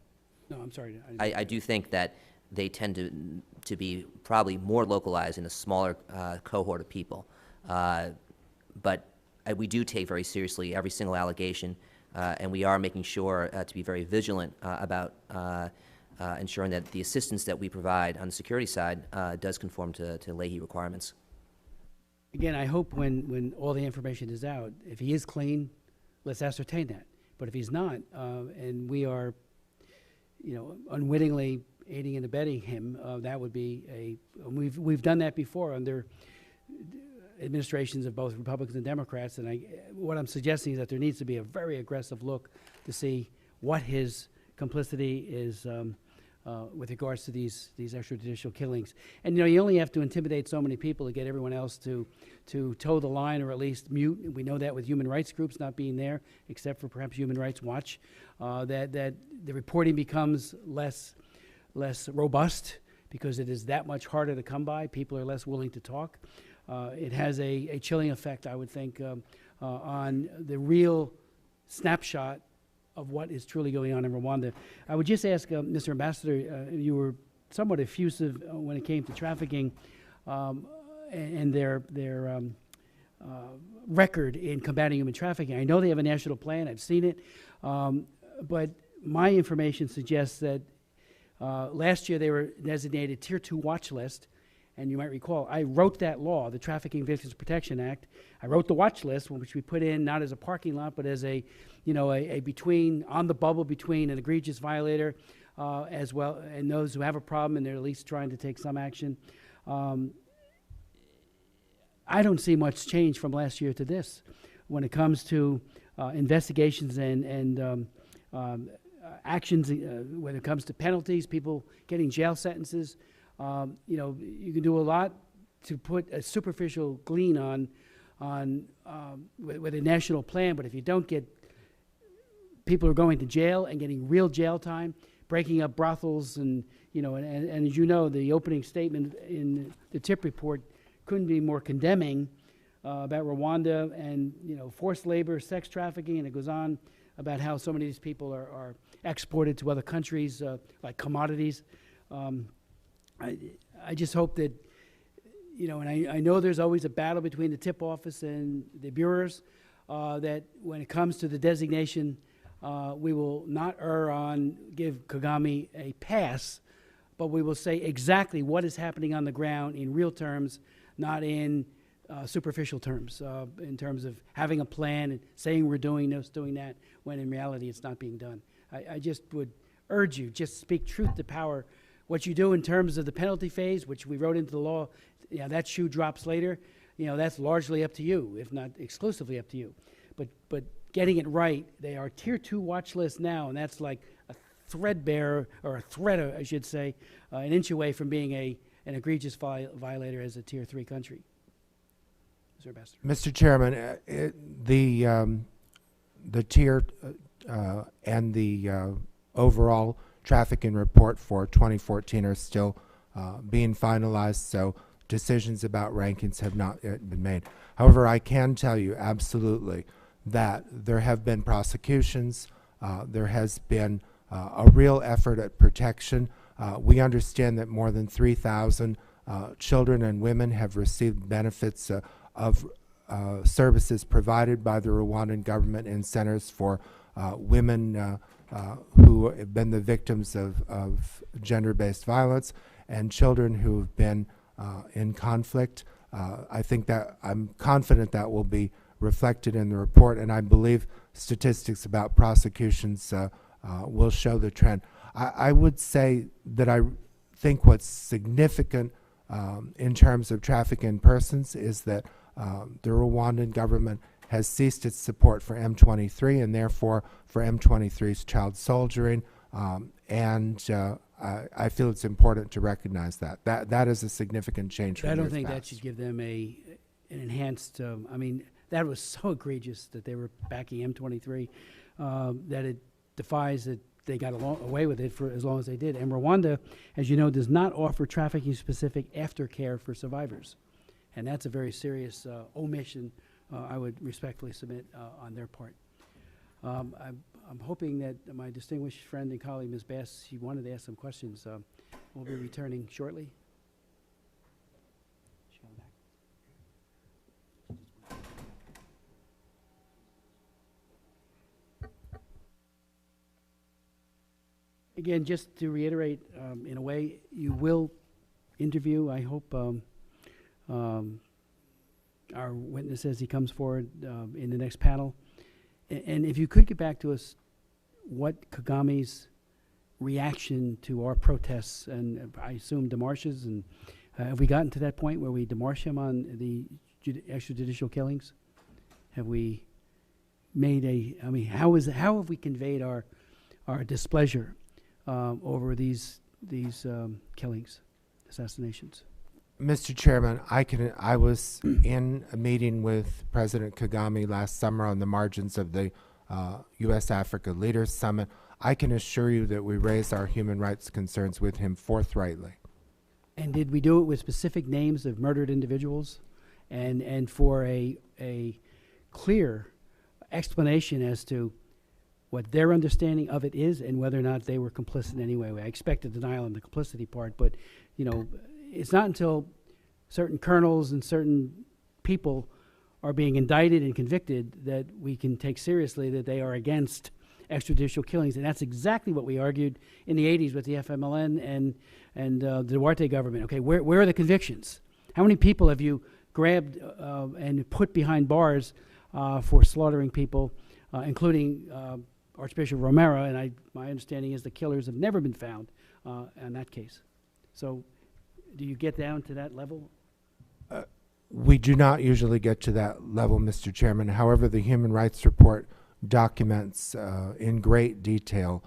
No, I'm sorry. I do think that they tend to be probably more localized in a smaller cohort of people. But we do take very seriously every single allegation, and we are making sure to be very vigilant about ensuring that the assistance that we provide on the security side does conform to Leahy requirements. Again, I hope when all the information is out, if he is clean, let's ascertain that. But if he's not, and we are, unwittingly aiding and abetting him, that would be we've done that before under administrations of both Republicans and Democrats. And what I'm suggesting is that there needs to be a very aggressive look to see what his complicity is with regards to these extrajudicial killings. And you only have to intimidate so many people to get everyone else to toe the line, or at least mute. We know that with human rights groups not being there, except for perhaps Human Rights Watch, that the reporting becomes less robust because it is that much harder to come by. People are less willing to talk. It has a chilling effect, I would think, on the real snapshot of what is truly going on in Rwanda. I would just ask, Mr. Ambassador, you were somewhat effusive when it came to trafficking and their record in combating human trafficking. I know they have a national plan. I've seen it. But my information suggests that last year they were designated Tier 2 watch list. And you might recall, I wrote that law, the Trafficking Victims Protection Act. I wrote the watch list, which we put in not as a parking lot, but as a between, on the bubble between an egregious violator as well, and those who have a problem and they're at least trying to take some action. I don't see much change from last year to this when it comes to investigations and actions, when it comes to penalties, people getting jail sentences. You can do a lot to put a superficial glean on with a national plan, but if you don't get people who are going to jail and getting real jail time, breaking up brothels, and as you know, the opening statement in the TIP report couldn't be more condemning about Rwanda and forced labor, sex trafficking, and it goes on about how so many of these people are exported to other countries like commodities. I just hope that, and I know there's always a battle between the TIP office and the bureaus, that when it comes to the designation, we will not err on give Kagame a pass, but we will say exactly what is happening on the ground in real terms, not in superficial terms, in terms of having a plan and saying we're doing this, doing that, when in reality it's not being done. I just would urge you, just speak truth to power. What you do in terms of the penalty phase, which we wrote into the law, that shoe drops later. That's largely up to you, if not exclusively up to you. But getting it right, they are Tier 2 watch list now, and that's like a threadbare, or a thread, I should say, an inch away from being an egregious violator as a Tier 3 country. Mr. Ambassador. Mr. Chairman, the tier and the overall trafficking report for 2014 are still being finalized, so decisions about rankings have not yet been made. However, I can tell you absolutely that there have been prosecutions, there has been a real effort at protection. We understand that more than 3,000 children and women have received benefits of services provided by the Rwandan government in centers for women who have been the victims of gender-based violence, and children who have been in conflict. I think that I'm confident that will be reflected in the report, and I believe statistics about prosecutions will show the trend. I would say that I think what's significant in terms of trafficking in persons is that the Rwandan government has ceased its support for M23 and therefore for M23's child soldiering, and I feel it's important to recognize that. That is a significant change from I don't years think that past. should give them an enhanced, I mean, that was so egregious that they were backing M23 that it defies that they got away with it for as long as they did. And Rwanda, as you know, does not offer trafficking-specific aftercare for survivors. And that's a very serious omission, I would respectfully submit, on their part. I'm hoping that my distinguished friend and colleague, Ms. Bass, she wanted to ask some questions. Will be returning shortly. She coming back? Again, just to reiterate, in a way, you will interview, I hope, our witness as he comes forward in the next panel. And if you could get back to us what Kagame's reaction to our protests, and I assume demarches, and have we gotten to that point where we demarche him on the extrajudicial killings? Have we made I mean, how have we conveyed our displeasure over these killings, assassinations? Mr. Chairman, I was in a meeting with President Kagame last summer on the margins of the U.S.-Africa Leaders Summit. I can assure you that we raised our human rights concerns with him forthrightly. And did we do it with specific names of murdered individuals, and for a clear explanation as to what their understanding of it is and whether or not they were complicit in any way? I expect a denial on the complicity part, but you know, it's not until certain colonels and certain people are being indicted and convicted that we can take seriously that they are against extrajudicial killings. And that's exactly what we argued in the 80s with the FMLN and the Duarte government. Okay, where are the convictions? How many people have you grabbed and put behind bars for slaughtering people, including Archbishop Romero? And my understanding is the killers have never been found in that case. So do you get down to that level? We do not usually get to that level, Mr. Chairman. However, the Human Rights Report documents in great detail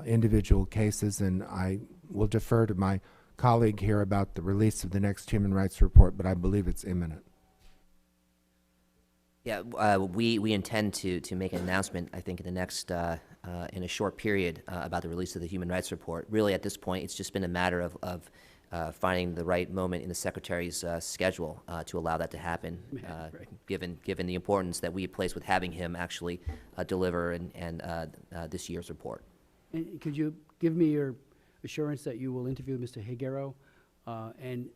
individual cases, and I will defer to my colleague here about the release of the next Human Rights Report, but I believe it's imminent. Yeah, we intend to make an announcement, I think, in the next, in a short period about the release of the Human Rights Report. Really, at this point, it's just been a matter of finding the right moment in the Secretary's schedule to allow that to happen, Right. given the importance that we place with having him actually deliver this year's report. And could you give me your assurance that you will interview Mr. Higuero and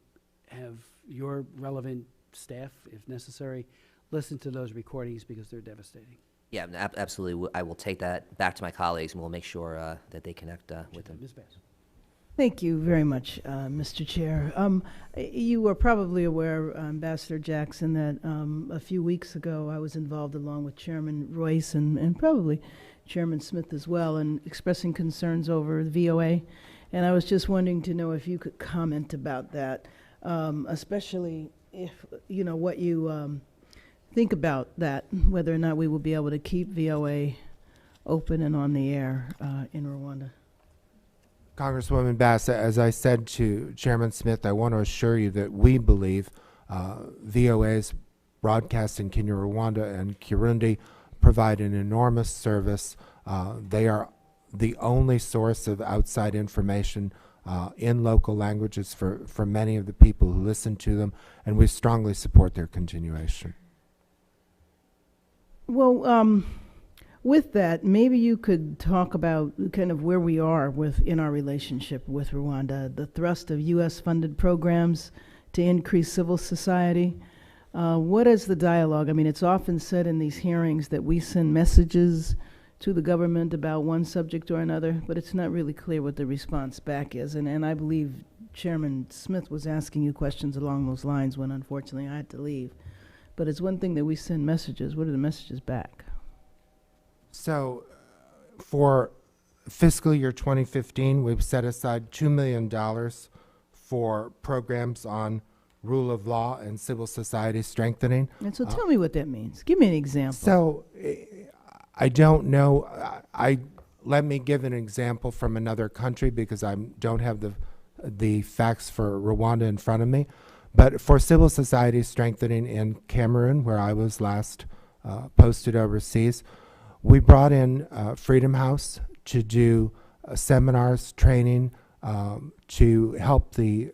have your relevant staff, if necessary, listen to those recordings because they're devastating? Yeah, absolutely. I will take that back to my colleagues, and we'll make sure that they connect with them. Ms. Bass. Thank you very much, Mr. Chair. You are probably aware, Ambassador Jackson, that a few weeks ago I was involved along with Chairman Royce and probably Chairman Smith as well in expressing concerns over the VOA. And I was just wanting to know if you could comment about that, especially if, you know, what you think about that, whether or not we will be able to keep VOA open and on the air in Rwanda. Congresswoman Bass, as I said to Chairman Smith, I want to assure you that we believe VOA's broadcast in Kinyarwanda and Kirundi provide an enormous service. They are the only source of outside information in local languages for many of the people who listen to them, and we strongly support their continuation. Well, with that, maybe you could talk about kind of where we are in our relationship with Rwanda, the thrust of U.S.-funded programs to increase civil society. What is the dialogue? I mean, it's often said in these hearings that we send messages to the government about one subject or another, but it's not really clear what the response back is. And I believe Chairman Smith was asking you questions along those lines when unfortunately I had to leave. But it's one thing that we send messages. What are the messages back? So for fiscal year 2015, we've set aside $2 million for programs on rule of law and civil society strengthening. And so tell me what that means. Give me an example. So I don't know. Let me give an example from another country because I don't have the facts for Rwanda in front of me. But for civil society strengthening in Cameroon, where I was last posted overseas, we brought in Freedom House to do seminars, training, to help the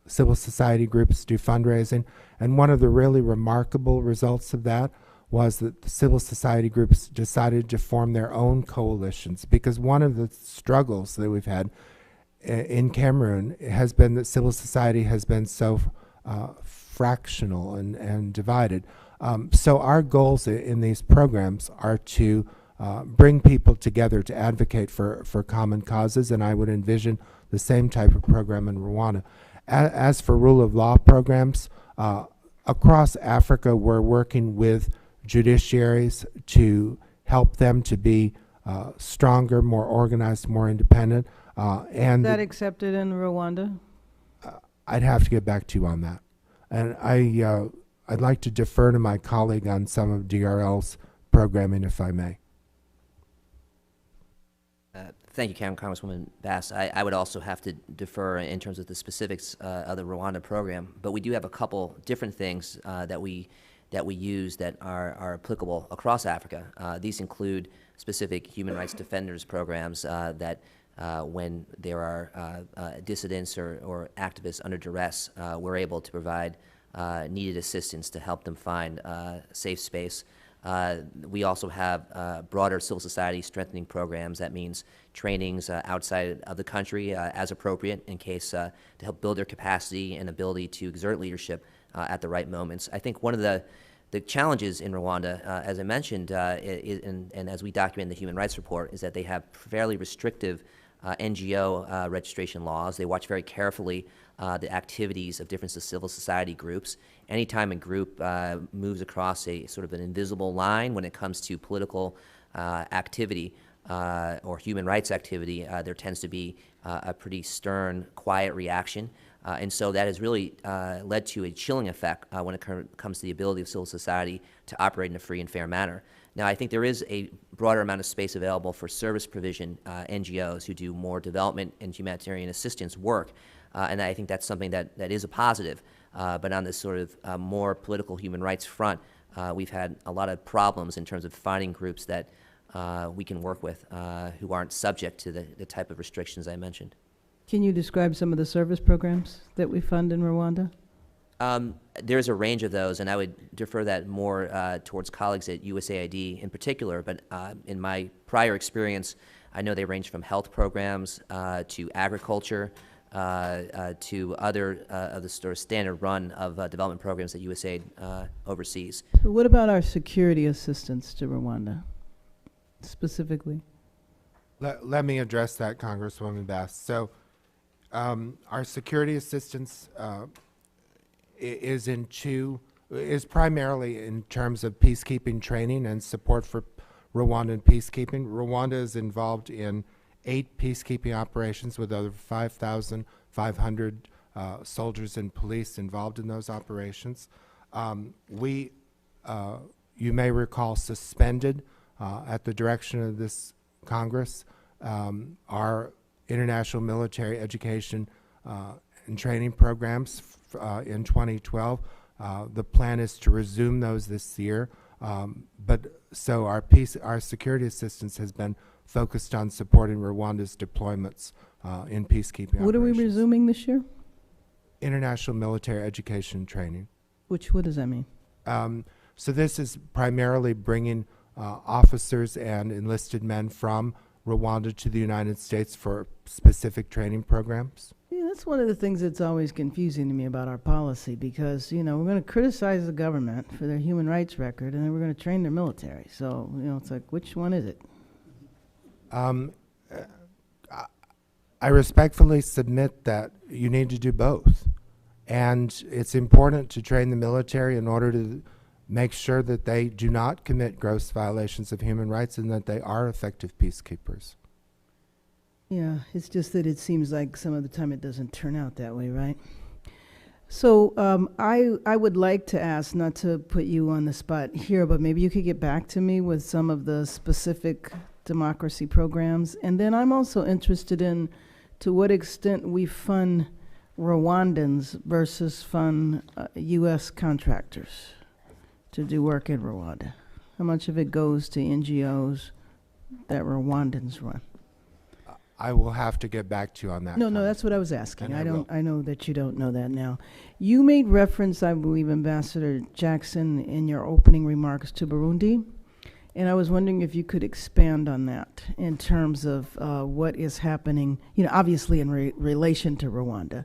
civil society groups do fundraising. And one of the really remarkable results of that was that the civil society groups decided to form their own coalitions, because one of the struggles that we've had in Cameroon has been that civil society has been so fractional and divided. So our goals in these programs are to bring people together to advocate for common causes, and I would envision the same type of program in Rwanda. As for rule of law programs, across Africa, we're working with judiciaries to help them to be stronger, more organized, more independent. And Is that accepted in Rwanda? I'd have to get back to you on that. And I'd like to defer to my colleague on some of DRL's programming, if I may. Thank you, Congresswoman Bass. I would also have to defer in terms of the specifics of the Rwanda program, but we do have a couple different things that we use that are applicable across Africa. These include specific human rights defenders programs that when there are dissidents or activists under duress, we're able to provide needed assistance to help them find safe space. We also have broader civil society strengthening programs. That means trainings outside of the country as appropriate in case to help build their capacity and ability to exert leadership at the right moments. I think one of the challenges in Rwanda, as I mentioned, and as we document in the Human Rights Report, is that they have fairly restrictive NGO registration laws. They watch very carefully the activities of different civil society groups. Anytime a group moves across a sort of an invisible line when it comes to political activity or human rights activity, there tends to be a pretty stern, quiet reaction. And so that has really led to a chilling effect when it comes to the ability of civil society to operate in a free and fair manner. Now, I think there is a broader amount of space available for service provision NGOs who do more development and humanitarian assistance work, and I think that's something that is a positive. But on this sort of more political human rights front, we've had a lot of problems in terms of finding groups that we can work with who aren't subject to the type of restrictions I mentioned. Can you describe some of the service programs that we fund in Rwanda? There's a range of those, and I would defer that more towards colleagues at USAID in particular, but in my prior experience, I know they range from health programs to agriculture to other of the sort of standard run of development programs that USAID oversees. So what about our security assistance to Rwanda, specifically? Let me address that, Congresswoman Bass. So our security assistance is primarily in terms of peacekeeping training and support for Rwandan peacekeeping. Rwanda is involved in 8 peacekeeping operations with over 5,500 soldiers and police involved in those operations. We, you may recall, suspended at the direction of this Congress our international military education and training programs in 2012. The plan is to resume those this year, but so our security assistance has been focused on supporting Rwanda's deployments in peacekeeping What operations. are we resuming this year? International military education and training. What does that mean? So this is primarily bringing officers and enlisted men from Rwanda to the United States for specific training programs. Yeah, that's one of the things that's always confusing to me about our policy, because, you know, we're going to criticize the government for their human rights record, and then we're going to train their military. So, you know, it's like, which one is it? I respectfully submit that you need to do both. And it's important to train the military in order to make sure that they do not commit gross violations of human rights and that they are effective peacekeepers. Yeah, it's just that it seems like some of the time it doesn't turn out that way, right? So I would like to ask, not to put you on the spot here, but maybe you could get back to me with some of the specific democracy programs. And then I'm also interested in to what extent we fund Rwandans versus fund U.S. contractors to do work in Rwanda. How much of it goes to NGOs that Rwandans run? I will have to get back to you on that. No, that's what I was asking. And I know that you don't know that now. You made reference, I believe, Ambassador Jackson, in your opening remarks to Burundi, and I was wondering if you could expand on that in terms of what is happening, obviously in relation to Rwanda.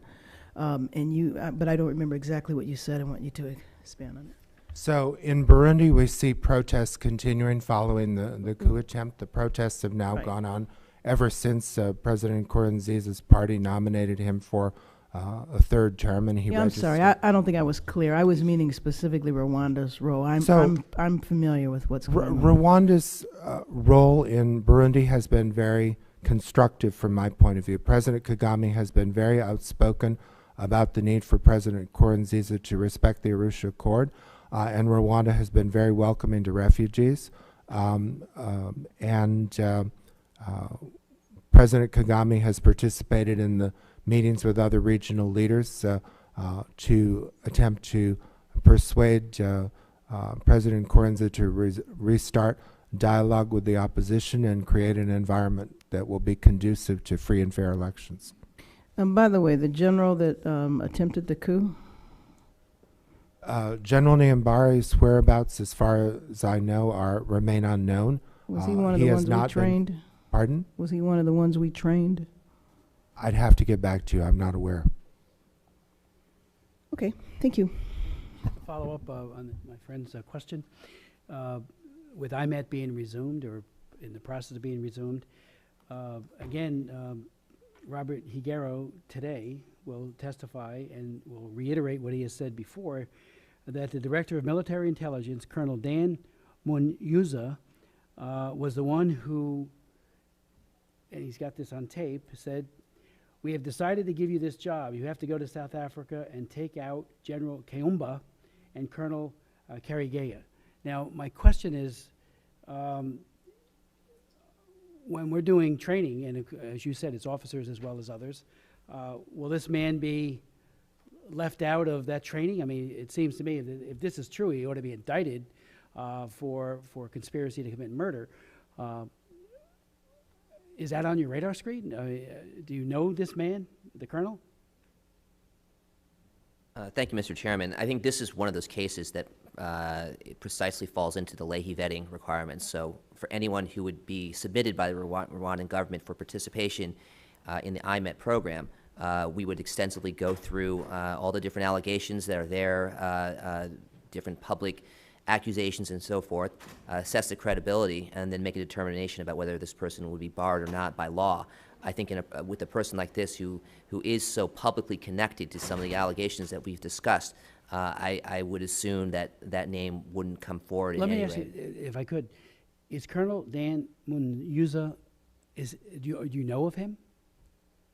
But I don't remember exactly what you said. I want you to expand on it. So in Burundi, we see protests continuing following the coup attempt. The protests have now gone on ever since President Nkurunziza's party nominated him for a third term, and he I'm sorry, I don't think I was clear. I was meaning specifically Rwanda's role. I'm familiar with what's going on. Rwanda's role in Burundi has been very constructive from my point of view. President Kagame has been very outspoken about the need for President Nkurunziza to respect the Arusha Accord, and Rwanda has been very welcoming to refugees. President Kagame has participated in the meetings with other regional leaders to attempt to persuade President Nkurunziza to restart dialogue with the opposition and create an environment that will be conducive to free and fair elections. And by the way, the general that attempted the coup? General Niambari's whereabouts, as far as I know, remain unknown. Was he one of the ones we trained? Pardon? Was he one of the ones we trained? I'd have to get back to you. I'm not aware. Okay, thank you. Follow up on my friend's question. With IMET being resumed or in the process of being resumed, again, Robert Higero today will testify and will reiterate what he has said before, that the Director of Military Intelligence, Colonel Dan Munyuza, was the one who, and he's got this on tape, said, "We have decided to give you this job. You have to go to South Africa and take out General Kayumba and Colonel Karegeya." Now, my question is, when we're doing training, and as you said, it's officers as well as others, will this man be left out of that training? I mean, it seems to me that if this is true, he ought to be indicted for conspiracy to commit murder. Is that on your radar screen? Do you know this man, the colonel? Thank you, Mr. Chairman. I think this is one of those cases that it precisely falls into the Leahy vetting requirements. So for anyone who would be submitted by the Rwandan government for participation in the IMET program, we would extensively go through all the different allegations that are there, different public accusations and so forth, assess the credibility, and then make a determination about whether this person would be barred or not by law. I think with a person like this who is so publicly connected to some of the allegations that we've discussed, I would assume that that name wouldn't come forward in any way. Let me ask you, if I could, is Colonel Dan Munyuza, do you know of him?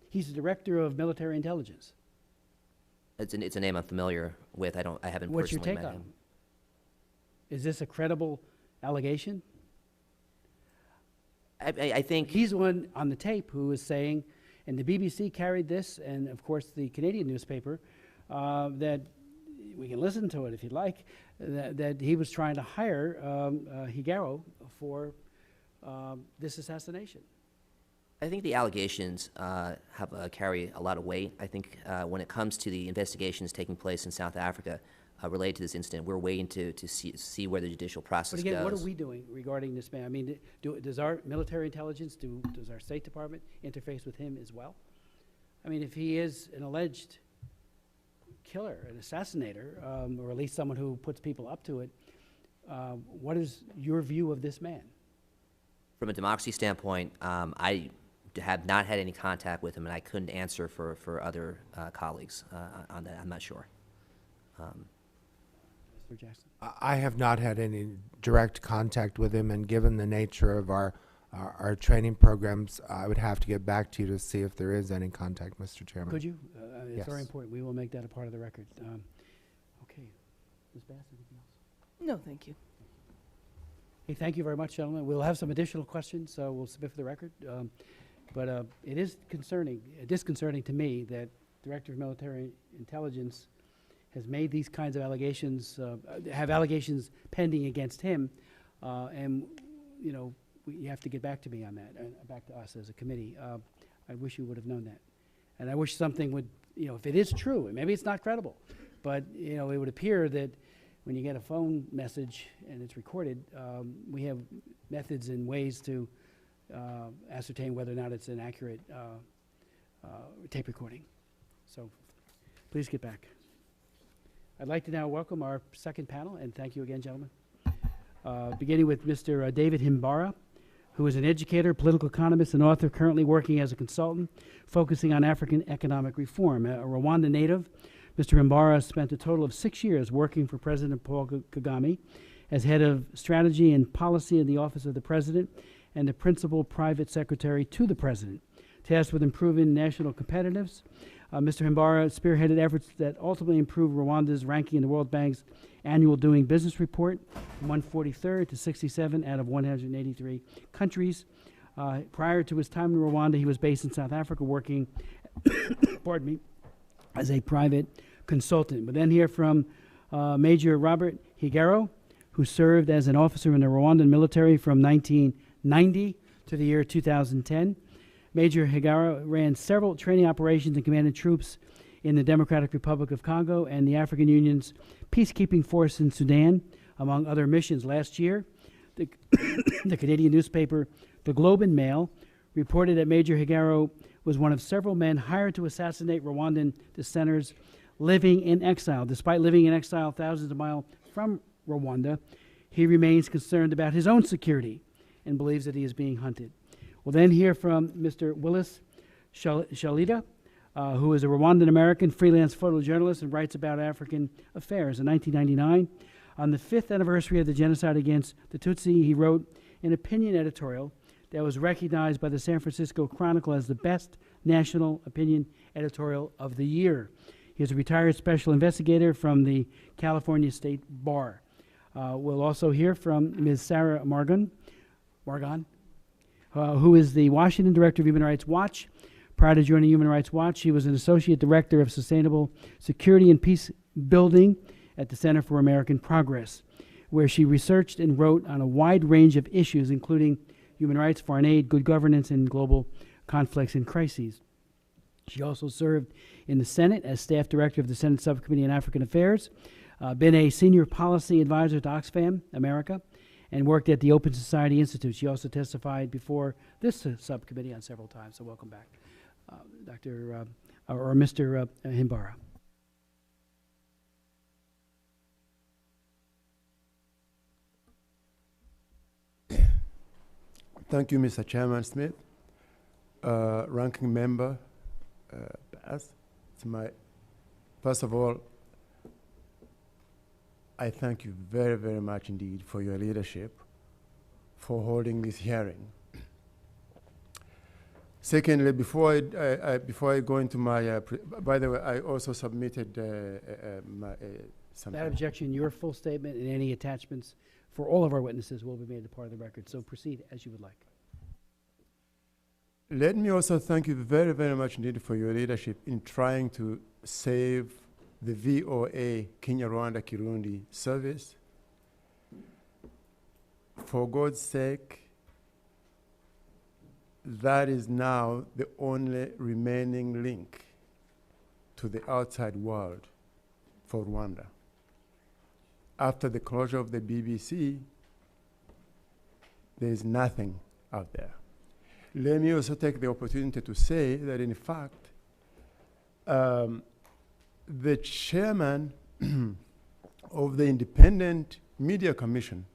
He's the Director of Military Intelligence. It's a name I'm familiar with. I haven't What's your personally take met on him. him? Is this a credible allegation? I think He's the one on the tape who is saying, and the BBC carried this, and of course the Canadian newspaper, that we can listen to it if you'd like, that he was trying to hire Higero for this assassination. I think the allegations carry a lot of weight. I think when it comes to the investigations taking place in South Africa related to this incident, we're waiting to see where the judicial process But again, goes. what are we doing regarding this man? I mean, does our military intelligence, does our State Department interface with him as well? I mean, if he is an alleged killer, an assassinator, or at least someone who puts people up to it, what is your view of this man? From a democracy standpoint, I have not had any contact with him, and I couldn't answer for other colleagues on that. I'm not sure. Mr. Jackson? I have not had any direct contact with him, and given the nature of our training programs, I would have to get back to you to see if there is any contact, Mr. Chairman. Could you? It's very Yes. important. We will make that a part of the record. Okay. Ms. Bass, anything else? No, thank you. Hey, thank you very much, gentlemen. We'll have some additional questions, so we'll submit for the record. But it is disconcerting to me that Director of Military Intelligence has made these kinds of allegations, have allegations pending against him, and, you know, you have to get back to me on that, back to us as a committee. I wish you would have known that. And I wish something would, you know, if it is true, and maybe it's not credible, but, you know, it would appear that when you get a phone message and it's recorded, we have methods and ways to ascertain whether or not it's an accurate tape recording. So please get back. I'd like to now welcome our second panel, and thank you again, gentlemen. Beginning with Mr. David Himbara, who is an educator, political economist, and author currently working as a consultant, focusing on African economic reform. A Rwanda native, Mr. Himbara spent a total of 6 years working for President Paul Kagame as head of strategy and policy in the Office of the President and the principal private secretary to the President. Tasked with improving national competitiveness, Mr. Himbara spearheaded efforts that ultimately improved Rwanda's ranking in the World Bank's annual Doing Business report, from 143rd to 67 out of 183 countries. Prior to his time in Rwanda, he was based in South Africa working pardon me, as a private consultant. But then hear from Major Robert Higaro, who served as an officer in the Rwandan military from 1990 to the year 2010. Major Higaro ran several training operations and commanded troops in the Democratic Republic of Congo and the African Union's peacekeeping force in Sudan, among other missions. Last year, the, the Canadian newspaper The Globe and Mail reported that Major Higaro was one of several men hired to assassinate Rwandan dissenters living in exile. Despite living in exile thousands of miles from Rwanda, he remains concerned about his own security and believes that he is being hunted. We'll then hear from Mr. Willis Shalida, who is a Rwandan-American freelance photojournalist and writes about African affairs. In 1999, on the 5th anniversary of the genocide against the Tutsi, he wrote an opinion editorial that was recognized by the San Francisco Chronicle as the best national opinion editorial of the year. He is a retired special investigator from the California State Bar. We'll also hear from Ms. Sarah Margon, who is the Washington Director of Human Rights Watch. Prior to joining Human Rights Watch, she was an Associate Director of Sustainable Security and Peace Building at the Center for American Progress, where she researched and wrote on a wide range of issues, including human rights, foreign aid, good governance, and global conflicts and crises. She also served in the Senate as Staff Director of the Senate Subcommittee on African Affairs, been a Senior Policy Advisor to Oxfam America, and worked at the Open Society Institute. She also testified before this subcommittee on several times, so welcome back. Mr. Himbara. Thank you, Mr. Chairman Smith. Ranking Member Bass, first of all, I thank you very, very much indeed for your leadership, for holding this hearing. Secondly, before I go into my, by the way, I also submitted something. Without objection, your full statement and any attachments for all of our witnesses will be made a part of the record. So proceed as you would like. Let me also thank you very, very much indeed for your leadership in trying to save the VOA Kenya Rwanda Kirundi service. For God's sake, that is now the only remaining link to the outside world for Rwanda. After the closure of the BBC, there is nothing out there. Let me also take the opportunity to say that, in fact, the chairman of the Independent Media Commission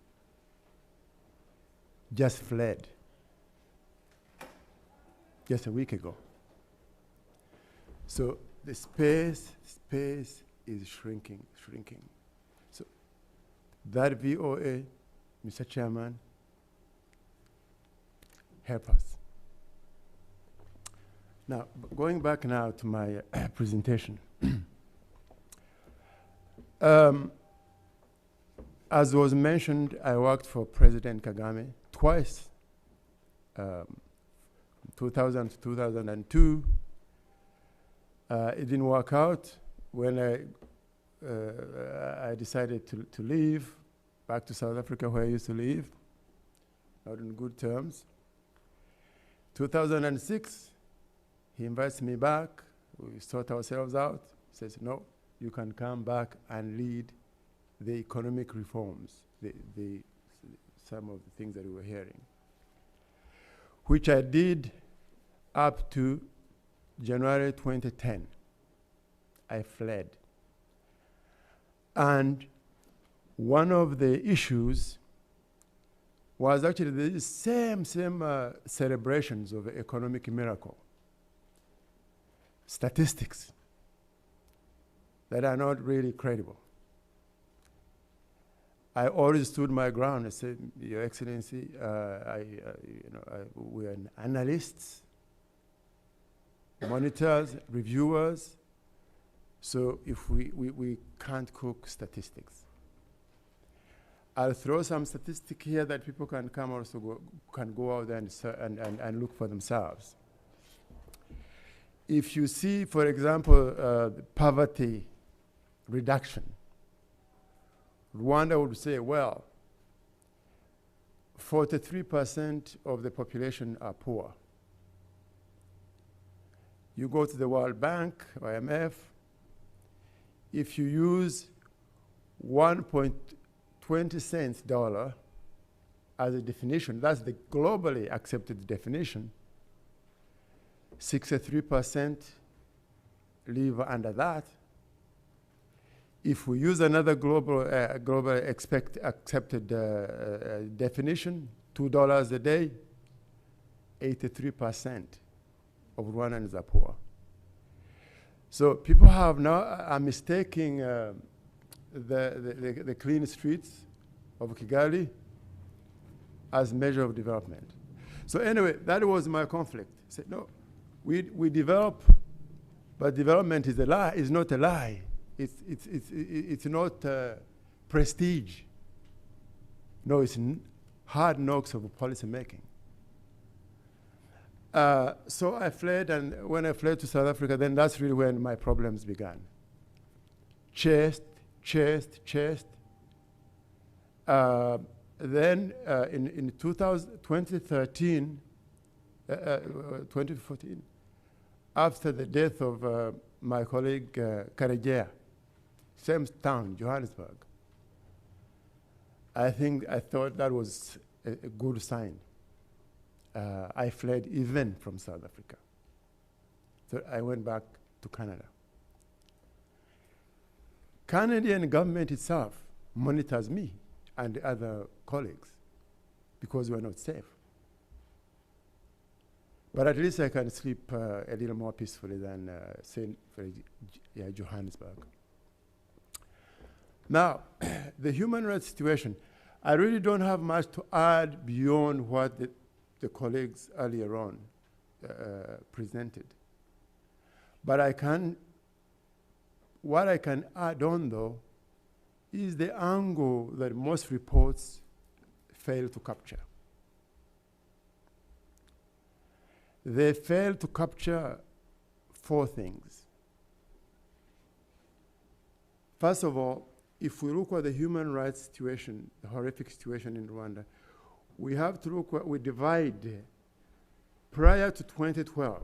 just fled just a week ago. So the space is shrinking. So that VOA, Mr. Chairman, help us. Now, going back now to my presentation. As was mentioned, I worked for President Kagame twice, 2000 to 2002. It didn't work out. When I decided to leave, back to South Africa where I used to live, not in good terms. 2006, he invites me back. We sort ourselves out. He says, no, you can come back and lead the economic reforms, some of the things that we were hearing, which I did up to January 2010. I fled. And one of the issues was actually the same celebrations of economic miracle, statistics that are not really credible. I always stood my ground and said, Your Excellency, we are analysts, monitors, reviewers, so if we can't cook statistics. I'll throw some statistic here that people can come also can go out there and look for themselves. If you see, for example, poverty reduction, Rwanda would say, well, 43% of the population are poor. You go to the World Bank, IMF, if you use 1.20 cents dollar as a definition, that's the globally accepted definition, 63% live under that. If we use another global accepted definition, $2 a day, 83% of Rwandans are poor. So people are mistaking the clean streets of Kigali as measure of development. So anyway, that was my conflict. I said, no, we develop, but development is a lie. Is not a lie. It's not prestige. No, it's hard knocks of policy making. So I fled, and when I fled to South Africa, then that's really when my problems began. Chest. Then in 2014, after the death of my colleague Karegeya, same town, Johannesburg, I thought that was a good sign. I fled even from South Africa. So I went back to Canada. Canadian government itself monitors me and the other colleagues because we're not safe. But at least I can sleep a little more peacefully than, say, Johannesburg. Now, the human rights situation, I really don't have much to add beyond what the colleagues earlier on presented. But what I can add on, though, is the angle that most reports fail to capture. They fail to capture four things. First of all, if we look at the human rights situation, the horrific situation in Rwanda, we have to look we divide prior to 2012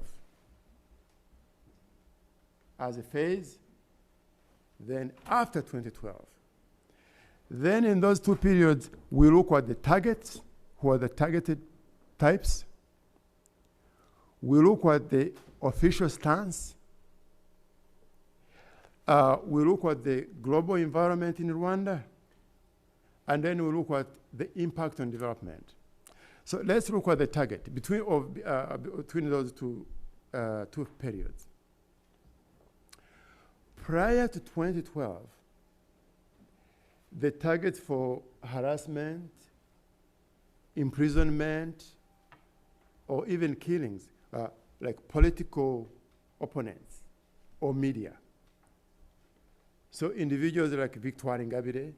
as a phase, then after 2012. Then in those two periods, we look at the targets, who are the targeted types. We look at the official stance. We look at the global environment in Rwanda. And then we look at the impact on development. So let's look at the target between those two periods. Prior to 2012, the targets for harassment, imprisonment, or even killings, like political opponents or media. So individuals like Victoire Ingabire,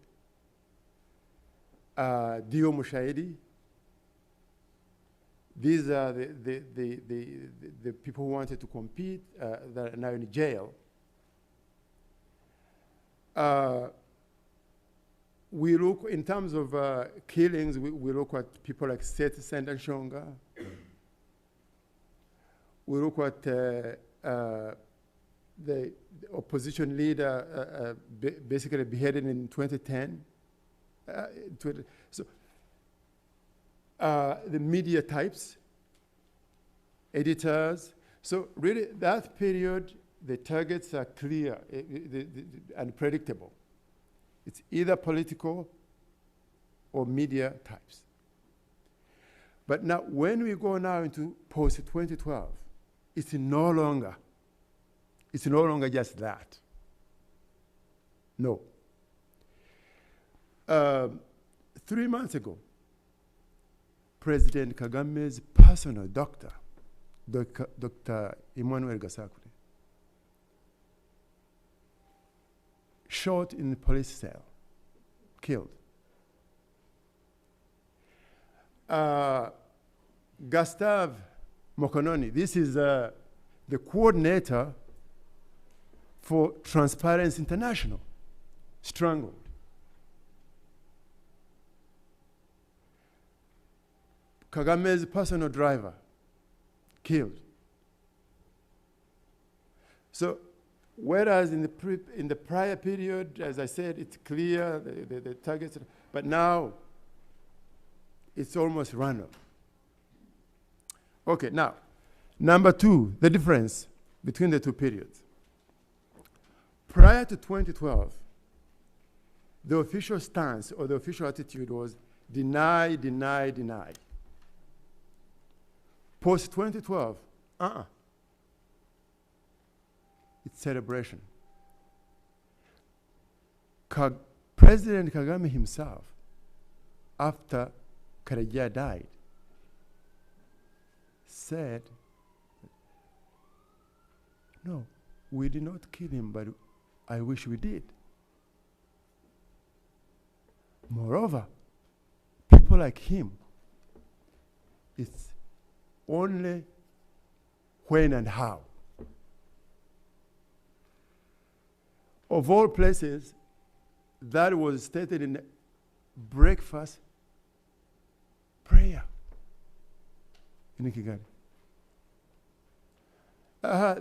Dio Mushahidi, these are the people who wanted to compete that are now in jail. We look, in terms of killings, we look at people like Seth Sendashonga. We look at the opposition leader basically beheaded in 2010. The media types, editors. So really, that period, the targets are clear and predictable. It's either political or media types. But now, when we go now into post-2012, it's no longer just that. No. 3 months ago, President Kagame's personal doctor, Dr. Emmanuel Gasakure, shot in the police cell, killed. Gustave Mokononi, this is the coordinator for Transparency International, strangled. Kagame's personal driver, killed. So, whereas in the prior period, as I said, it's clear, the targets, but now it's almost random. Okay, now, number two, the difference between the two periods. Prior to 2012, the official stance or the official attitude was deny, deny, deny. Post-2012, it's celebration. President Kagame himself, after Karegeya died, said, no, we did not kill him, but I wish we did. Moreover, people like him, it's only when and how. Of all places, that was stated in breakfast prayer in Kigali.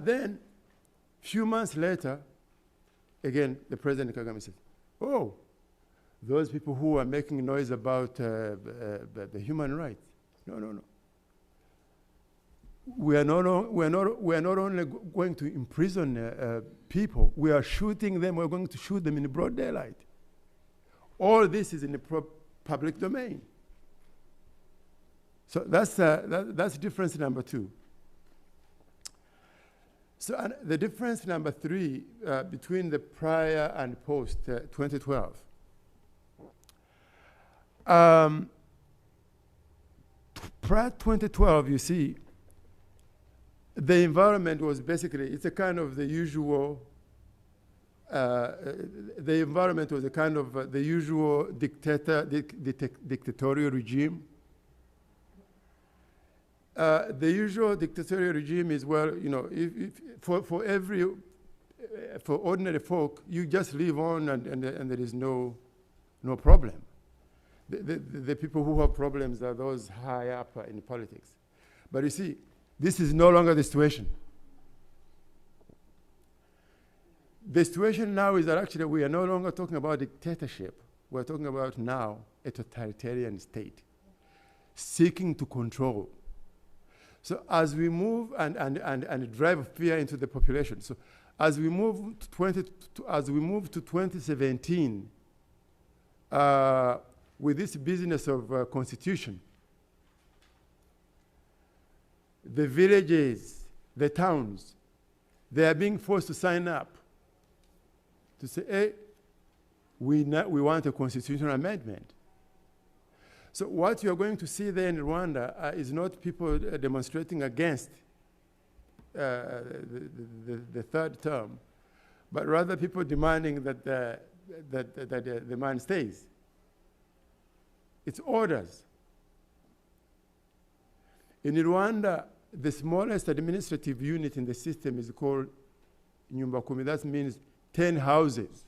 Then, few months later, again, the President Kagame said, oh, those people who are making noise about the human rights. No. We are not only going to imprison people, we are shooting them, we're going to shoot them in broad daylight. All this is in the public domain. So that's difference number two. So the difference number three between the prior and post 2012. Prior 2012, you see, the environment was basically, it's a kind of the usual, the environment was a kind of the usual dictatorial regime. The usual dictatorial regime is, well, you know, for ordinary folk, you just live on and there is no problem. The people who have problems are those high up in politics. But you see, this is no longer the situation. The situation now is that actually we are no longer talking about dictatorship. We're talking about now a totalitarian state seeking to control. So as we move and drive fear into the population, so as we move to 2017, with this business of constitution, the villages, the towns, they are being forced to sign up to say, hey, we want a constitutional amendment. So what you're going to see there in Rwanda is not people demonstrating against the third term, but rather people demanding that the man stays. It's orders. In Rwanda, the smallest administrative unit in the system is called Nyumba Kumi. That means 10 houses.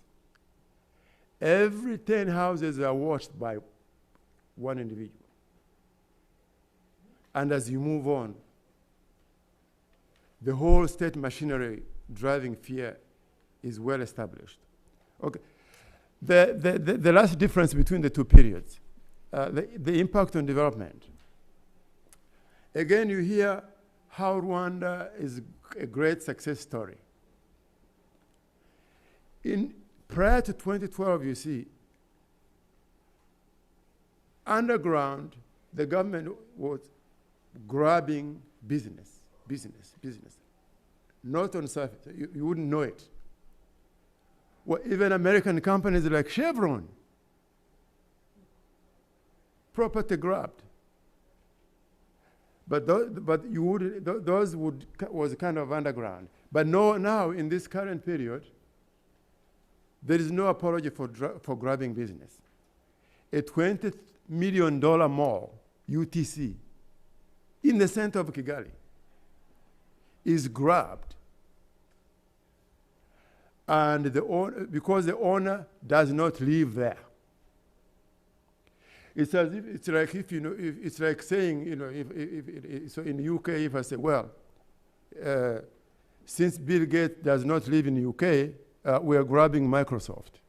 Every 10 houses are watched by one individual. And as you move on, the whole state machinery driving fear is well established. Okay. The last difference between the two periods, the impact on development. Again, you hear how Rwanda is a great success story. Prior to 2012, you see, underground, the government was grabbing business. Not on surface. You wouldn't know it. Well, even American companies like Chevron, property grabbed. But those was kind of underground. But no, now in this current period, there is no apology for grabbing business. A $20 million mall, UTC, in the center of Kigali, is grabbed. And because the owner does not live there. It's as if it's like it's like saying, so in the UK, if I say, well, since Bill Gates does not live in the UK, we are grabbing Microsoft.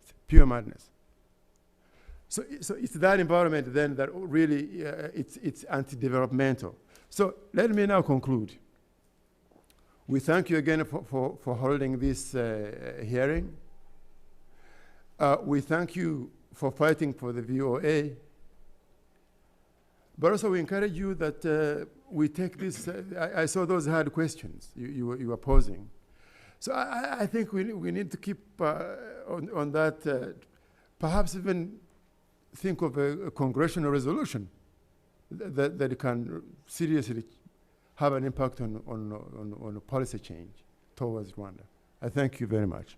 It's pure madness. So it's that environment then that really it's anti-developmental. So let me now conclude. We thank you again for holding this hearing. We thank you for fighting for the VOA. But also we encourage you that we take this, I saw those hard questions you were posing. So I think we need to keep on that, perhaps even think of a congressional resolution that can seriously have an impact on policy change towards Rwanda. I thank you very much.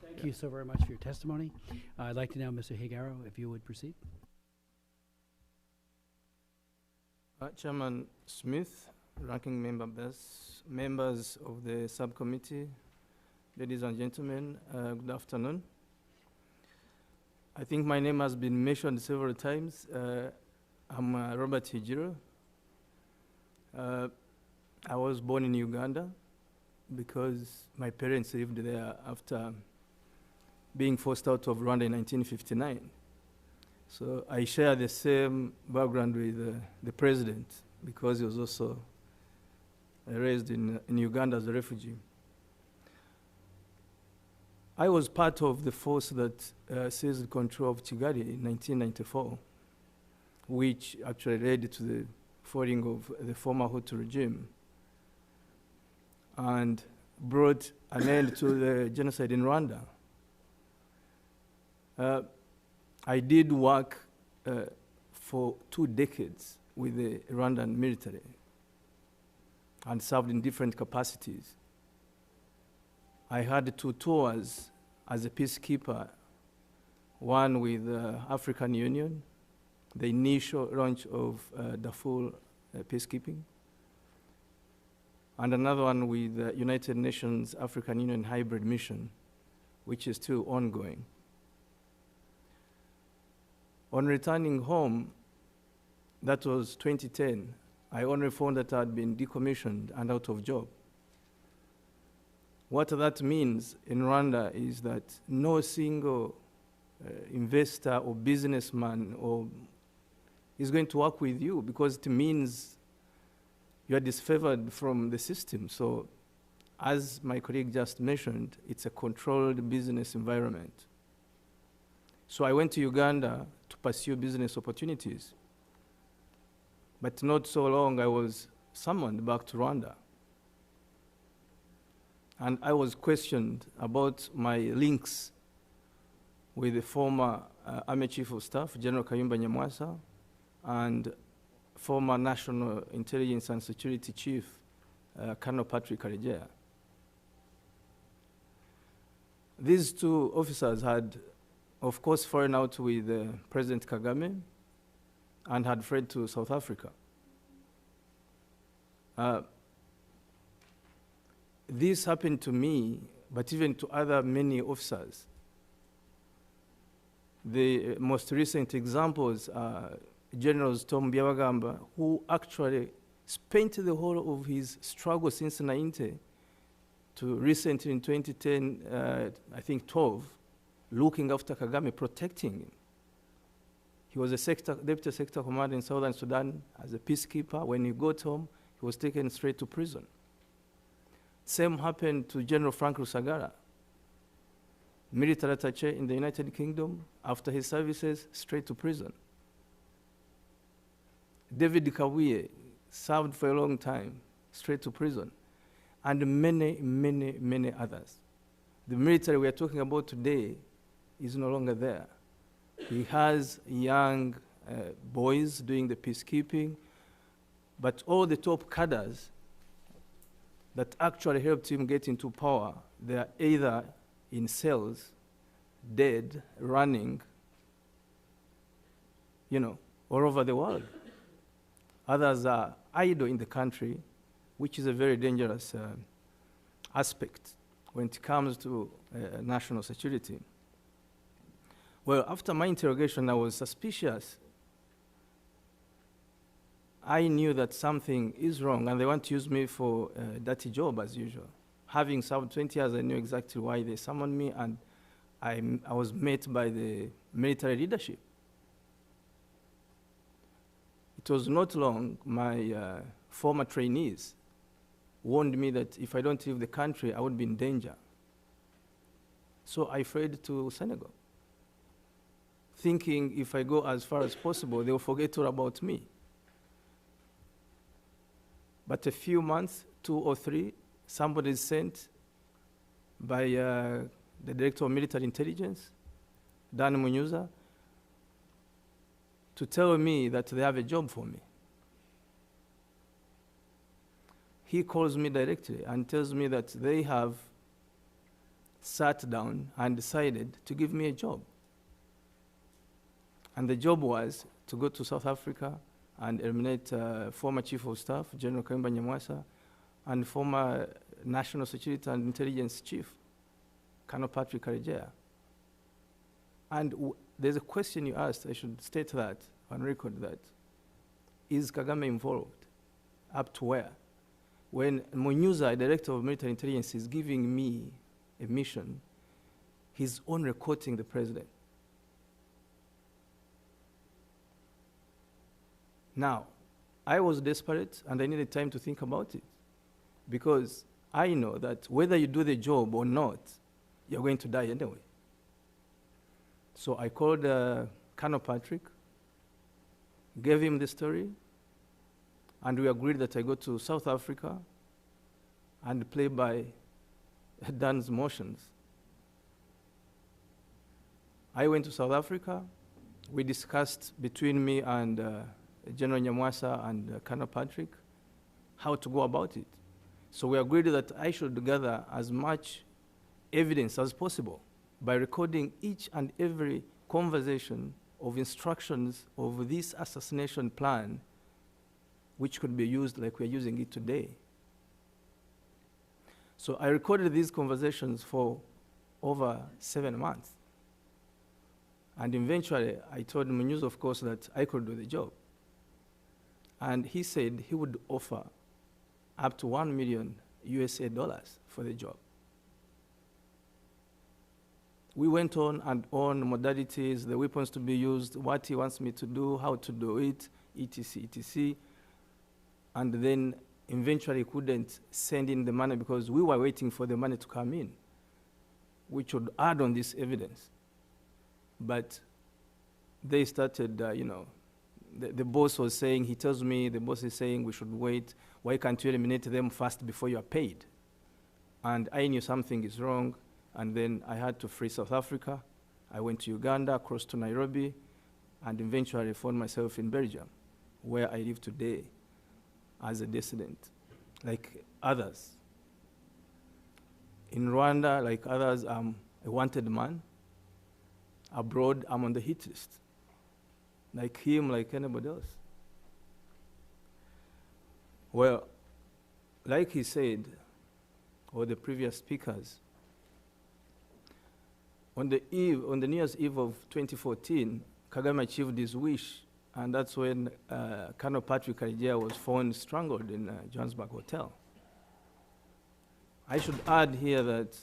Thank you so very much for your testimony. I'd like to now, Mr. Higaro, if you would proceed. Chairman Smith, Ranking Member Bess, members of the subcommittee, ladies and gentlemen, good afternoon. I think my name has been mentioned several times. I'm Robert Higiro. I was born in Uganda because my parents lived there after being forced out of Rwanda in 1959. So I share the same background with the president because he was also raised in Uganda as a refugee. I was part of the force that seized control of Kigali in 1994, which actually led to the falling of the former Hutu regime and brought an end to the genocide in Rwanda. I did work for 2 decades with the Rwandan military and served in different capacities. I had 2 tours as a peacekeeper, one with the African Union, the initial launch of Darfur peacekeeping, and another one with the United Nations African Union hybrid mission, which is still ongoing. On returning home, that was 2010, I only found that I had been decommissioned and out of job. What that means in Rwanda is that no single investor or businessman is going to work with you because it means you are disfavored from the system. So as my colleague just mentioned, it's a controlled business environment. So I went to Uganda to pursue business opportunities. But not so long, I was summoned back to Rwanda. And I was questioned about my links with the former Army Chief of Staff, General Kayumba Nyamwasa, and former National Intelligence and Security Chief, Colonel Patrick Karegeya. These two officers had, of course, fallen out with President Kagame and had fled to South Africa. This happened to me, but even to other many officers. The most recent examples are Generals Tom Byabagamba, who actually spent the whole of his struggle since 90 to recently in 2010, I think 12, looking after Kagame, protecting him. He was a deputy sector commander in Southern Sudan as a peacekeeper. When he got home, he was taken straight to prison. Same happened to General Frank Rusagara, military attaché in the United Kingdom. After his services, straight to prison. David Kabuye served for a long time, straight to prison. And many, many, many others. The military we are talking about today is no longer there. He has young boys doing the peacekeeping, but all the top cadres that actually helped him get into power, they are either in cells, dead, running, all over the world. Others are idle in the country, which is a very dangerous aspect when it comes to national security. Well, after my interrogation, I was suspicious. I knew that something is wrong, and they want to use me for a dirty job, as usual. Having served 20 years, I knew exactly why they summoned me, and I was met by the military leadership. It was not long, my former trainees warned me that if I don't leave the country, I would be in danger. So I fled to Senegal, thinking if I go as far as possible, they'll forget all about me. But a few months, 2 or 3, somebody is sent by the Director of Military Intelligence, Dan Munyuza, to tell me that they have a job for me. He calls me directly and tells me that they have sat down and decided to give me a job. And the job was to go to South Africa and eliminate former Chief of Staff, General Kayumba Nyamwasa, and former National Security and Intelligence Chief, Colonel Patrick Karegeya. And there's a question you asked, I should state that on record, that is Kagame involved? Up to where? When Munyuza, Director of Military Intelligence, is giving me a mission, he's on recording the president. Now, I was desperate and I needed time to think about it, because I know that whether you do the job or not, you're going to die anyway. So I called Colonel Patrick, gave him the story, and we agreed that I go to South Africa and play by Dan's motions. I went to South Africa. We discussed between me and General Nyamwasa and Colonel Patrick how to go about it. So we agreed that I should gather as much evidence as possible by recording each and every conversation of instructions of this assassination plan, which could be used like we're using it today. So I recorded these conversations for over 7 months. And eventually, I told Munyuza, of course, that I could do the job. And he said he would offer up to $1 million USA for the job. We went on and on, modalities, the weapons to be used, what he wants me to do, how to do it, etc., etc. And then eventually couldn't send in the money because we were waiting for the money to come in, which would add on this evidence. But they started, the boss was saying, he tells me, the boss is saying we should wait. Why can't you eliminate them first before you are paid? And I knew something is wrong, and then I had to flee South Africa. I went to Uganda, crossed to Nairobi, and eventually found myself in Belgium, where I live today as a dissident, like others. In Rwanda, like others, I'm a wanted man. Abroad, I'm on the hit list. Like him, like anybody else. Well, like he said, or the previous speakers, on the New Year's Eve of 2014, Kagame achieved his wish, and that's when Colonel Patrick Karegeya was found strangled in Johannesburg Hotel. I should add here that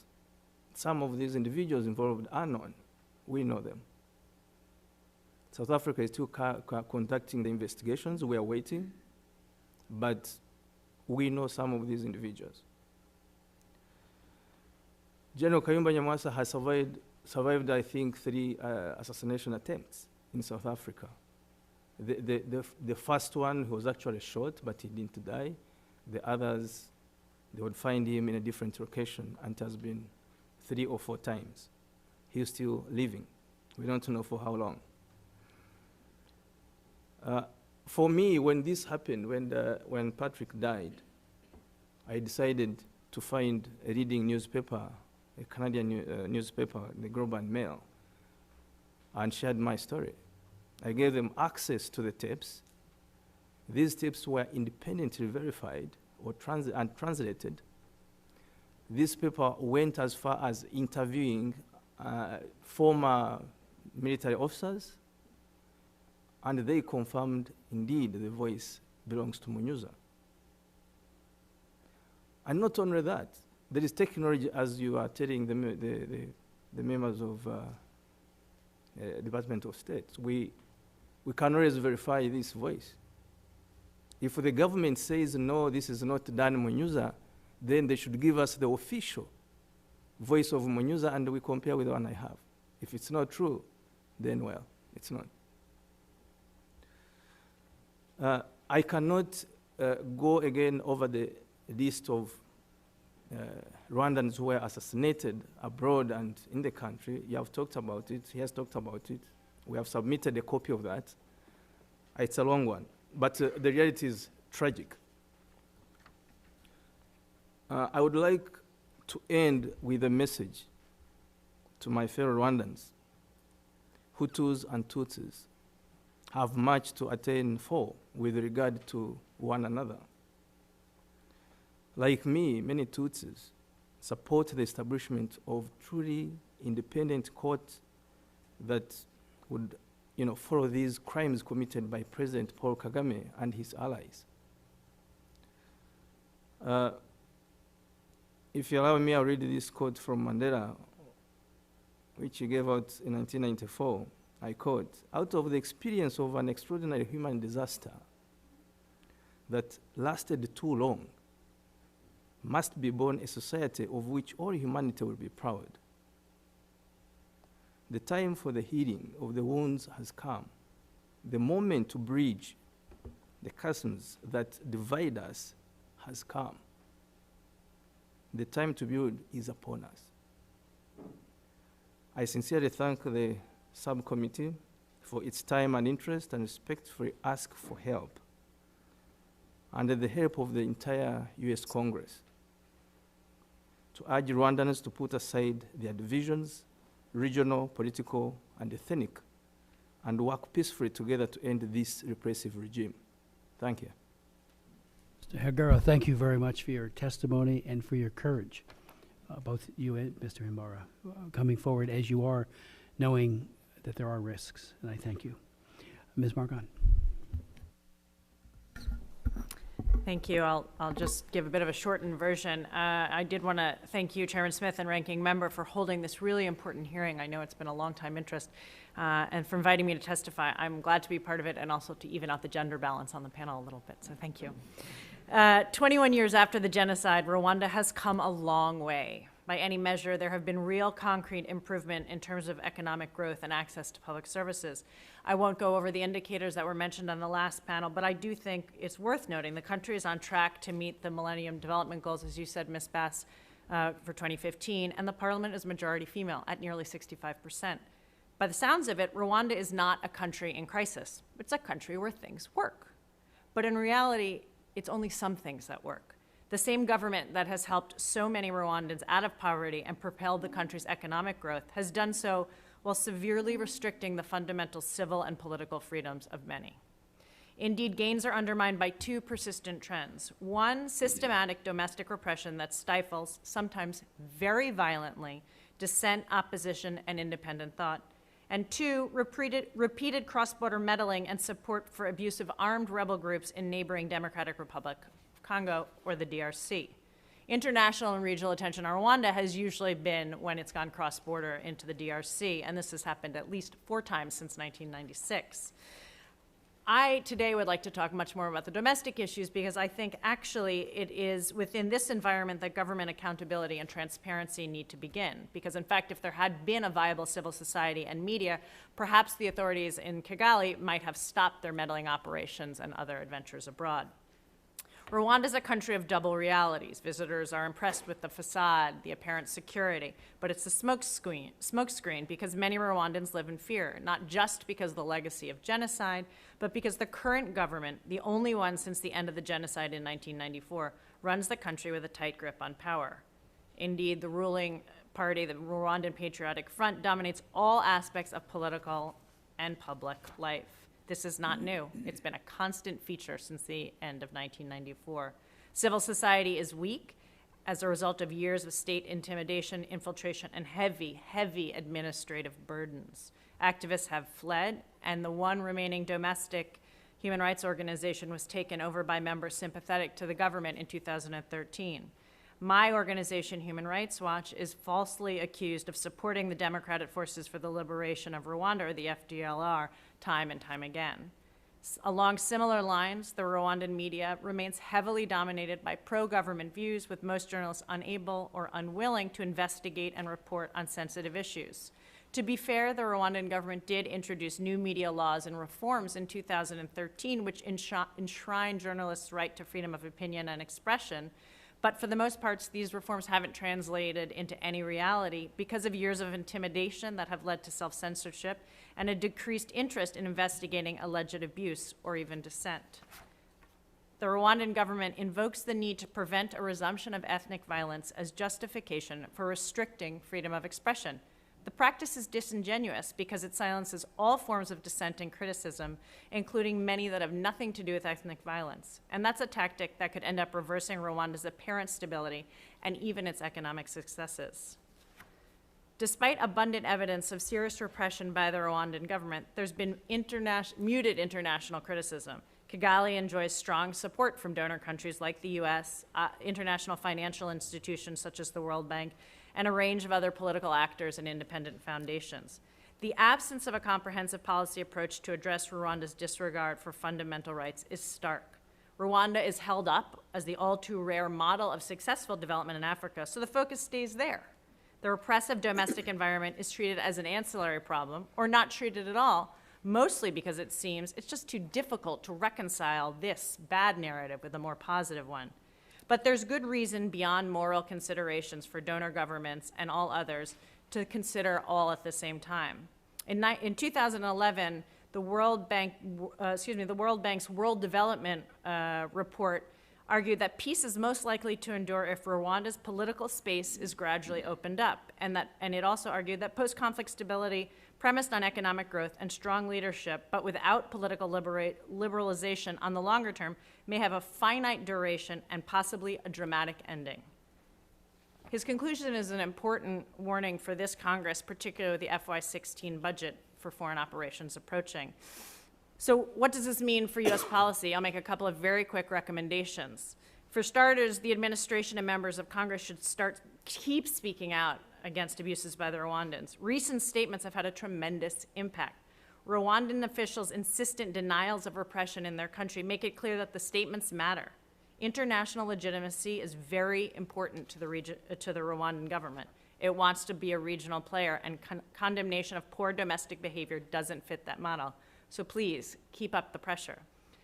some of these individuals involved are known. We know them. South Africa is still conducting the investigations. We are waiting, but we know some of these individuals. General Kayumba Nyamwasa has survived, I think, 3 assassination attempts in South Africa. The first one, he was actually shot, but he didn't die. The others, they would find him in a different location, and it has been 3 or 4 times. He's still living. We don't know for how long. For me, when this happened, when Patrick died, I decided to find a reading newspaper, a Canadian newspaper, the Global Mail, and shared my story. I gave them access to the tapes. These tapes were independently verified or and translated. This paper went as far as interviewing former military officers, and they confirmed indeed the voice belongs to Munyuza. And not only that, there is technology, as you are telling the members of Department of State. We can always verify this voice. If the government says, no, this is not Dan Munyuza, then they should give us the official voice of Munyuza, and we compare with the one I have. If it's not true, then, well, it's not. I cannot go again over the list of Rwandans who were assassinated abroad and in the country. You have talked about it. He has talked about it. We have submitted a copy of that. It's a long one, but the reality is tragic. I would like to end with a message to my fellow Rwandans. Hutus and Tutsis have much to attain for with regard to one another. Like me, many Tutsis support the establishment of truly independent court that would, follow these crimes committed by President Paul Kagame and his allies. If you allow me, I'll read this quote from Mandela, which he gave out in 1994. I quote, "Out of the experience of an extraordinary human disaster that lasted too long, must be born a society of which all humanity will be proud. The time for the healing of the wounds has come. The moment to bridge the chasms that divide us has come. The time to build is upon us." I sincerely thank the Subcommittee for its time and interest, and respectfully ask for help, and the help of the entire US Congress, to urge Rwandans to put aside their divisions, regional, political, and ethnic, and work peacefully together to end this repressive regime. Thank you. Mr. Hagara, thank you very much for your testimony and for your courage, both you and Mr. Himbara, coming forward as you are, knowing that there are risks, and I thank you. Ms. Margon. Thank you. I'll just give a bit of a shortened version. I did want to thank you, Chairman Smith and Ranking Member, for holding this really important hearing. I know it's been a long time interest, and for inviting me to testify. I'm glad to be part of it, and also to even out the gender balance on the panel a little bit, so thank you. 21 years after the genocide, Rwanda has come a long way. by any measure, there have been real concrete improvement in terms of economic growth and access to public services. I won't go over the indicators that were mentioned on the last panel, but I do think it's worth noting the country is on track to meet the Millennium Development Goals, as you said, Ms. Bass, for 2015, and the parliament is majority female at nearly 65%. By the sounds of it, Rwanda is not a country in crisis. It's a country where things work. But in reality, it's only some things that work. The same government that has helped so many Rwandans out of poverty and propelled the country's economic growth has done so while severely restricting the fundamental civil and political freedoms of many. Indeed, gains are undermined by two persistent trends. One, systematic domestic repression that stifles, sometimes very violently, dissent, opposition, and independent thought. And two, repeated cross-border meddling and support for abusive armed rebel groups in neighboring Democratic Republic of Congo or the DRC. International and regional attention on Rwanda has usually been when it's gone cross-border into the DRC, and this has happened at least 4 times since 1996. I today would like to talk much more about the domestic issues because I think actually it is within this environment that government accountability and transparency need to begin. Because in fact, if there had been a viable civil society and media, perhaps the authorities in Kigali might have stopped their meddling operations and other adventures abroad. Rwanda is a country of double realities. Visitors are impressed with the facade, the apparent security, but it's a smokescreen because many Rwandans live in fear, not just because of the legacy of genocide, but because the current government, the only one since the end of the genocide in 1994, runs the country with a tight grip on power. Indeed, the ruling party, the Rwandan Patriotic Front, dominates all aspects of political and public life. This is not new. It's been a constant feature since the end of 1994. Civil society is weak as a result of years of state intimidation, infiltration, and heavy, heavy administrative burdens. Activists have fled, and the one remaining domestic human rights organization was taken over by members sympathetic to the government in 2013. My organization, Human Rights Watch, is falsely accused of supporting the Democratic Forces for the Liberation of Rwanda, or the FDLR, time and time again. Along similar lines, the Rwandan media remains heavily dominated by pro-government views, with most journalists unable or unwilling to investigate and report on sensitive issues. To be fair, the Rwandan government did introduce new media laws and reforms in 2013, which enshrine journalists' right to freedom of opinion and expression. But for the most part, these reforms haven't translated into any reality because of years of intimidation that have led to self-censorship and a decreased interest in investigating alleged abuse or even dissent. The Rwandan government invokes the need to prevent a resumption of ethnic violence as justification for restricting freedom of expression. The practice is disingenuous because it silences all forms of dissent and criticism, including many that have nothing to do with ethnic violence. And that's a tactic that could end up reversing Rwanda's apparent stability and even its economic successes. Despite abundant evidence of serious repression by the Rwandan government, there's been muted international criticism. Kigali enjoys strong support from donor countries like the US, international financial institutions such as the World Bank, and a range of other political actors and independent foundations. The absence of a comprehensive policy approach to address Rwanda's disregard for fundamental rights is stark. Rwanda is held up as the all-too-rare model of successful development in Africa, so the focus stays there. The repressive domestic environment is treated as an ancillary problem, or not treated at all, mostly because it seems it's just too difficult to reconcile this bad narrative with a more positive one. But there's good reason beyond moral considerations for donor governments and all others to consider all at the same time. In 2011, the World Bank's World Development Report argued that peace is most likely to endure if Rwanda's political space is gradually opened up, and it also argued that post-conflict stability premised on economic growth and strong leadership, but without political liberalization on the longer term, may have a finite duration and possibly a dramatic ending. His conclusion is an important warning for this Congress, particularly with the FY16 budget for foreign operations approaching. So what does this mean for U.S. policy? I'll make a couple of very quick recommendations. For starters, the administration and members of Congress should keep speaking out against abuses by the Rwandans. Recent statements have had a tremendous impact. Rwandan officials' insistent denials of repression in their country make it clear that the statements matter. International legitimacy is very important to the region, to the Rwandan government. It wants to be a regional player, and condemnation of poor domestic behavior doesn't fit that model. So please, keep up the pressure.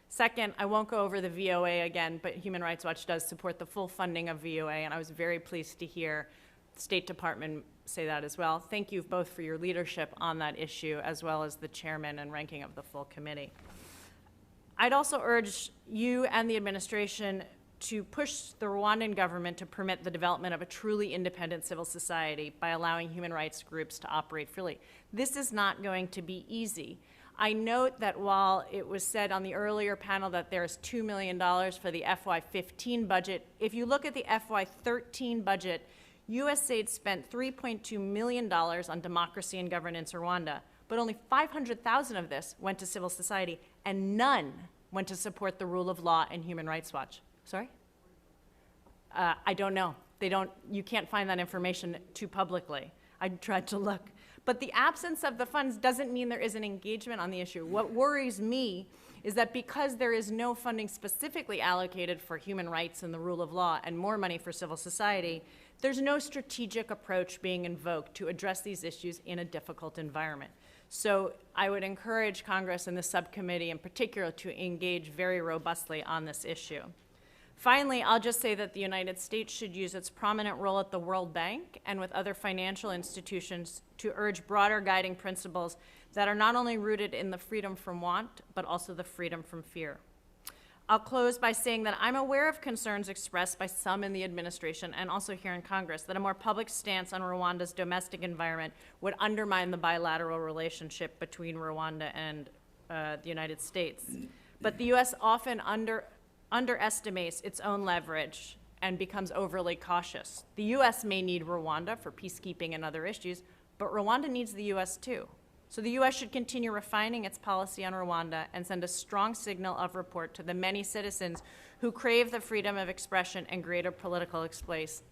Second, I won't go over the VOA again, but Human Rights Watch does support the full funding of VOA, and I was very pleased to hear the State Department say that as well. Thank you both for your leadership on that issue, as well as the chairman and ranking of the full committee. I'd also urge you and the administration to push the Rwandan government to permit the development of a truly independent civil society by allowing human rights groups to operate freely. This is not going to be easy. I note that while it was said on the earlier panel that there's $2 million for the FY15 budget, if you look at the FY13 budget, USAID spent $3.2 million on democracy and governance in Rwanda, but only 500,000 of this went to civil society, and none went to support the rule of law and Human Rights Watch. Sorry? I don't know. You can't find that information too publicly. I tried to look. But the absence of the funds doesn't mean there isn't engagement on the issue. What worries me is that because there is no funding specifically allocated for human rights and the rule of law and more money for civil society, there's no strategic approach being invoked to address these issues in a difficult environment. So I would encourage Congress and the subcommittee in particular to engage very robustly on this issue. Finally, I'll just say that the United States should use its prominent role at the World Bank and with other financial institutions to urge broader guiding principles that are not only rooted in the freedom from want, but also the freedom from fear. I'll close by saying that I'm aware of concerns expressed by some in the administration and also here in Congress that a more public stance on Rwanda's domestic environment would undermine the bilateral relationship between Rwanda and the United States. But the U.S. often underestimates its own leverage and becomes overly cautious. The U.S. may need Rwanda for peacekeeping and other issues, but Rwanda needs the U.S. too. So the U.S. should continue refining its policy on Rwanda and send a strong signal of report to the many citizens who crave the freedom of expression and greater political space,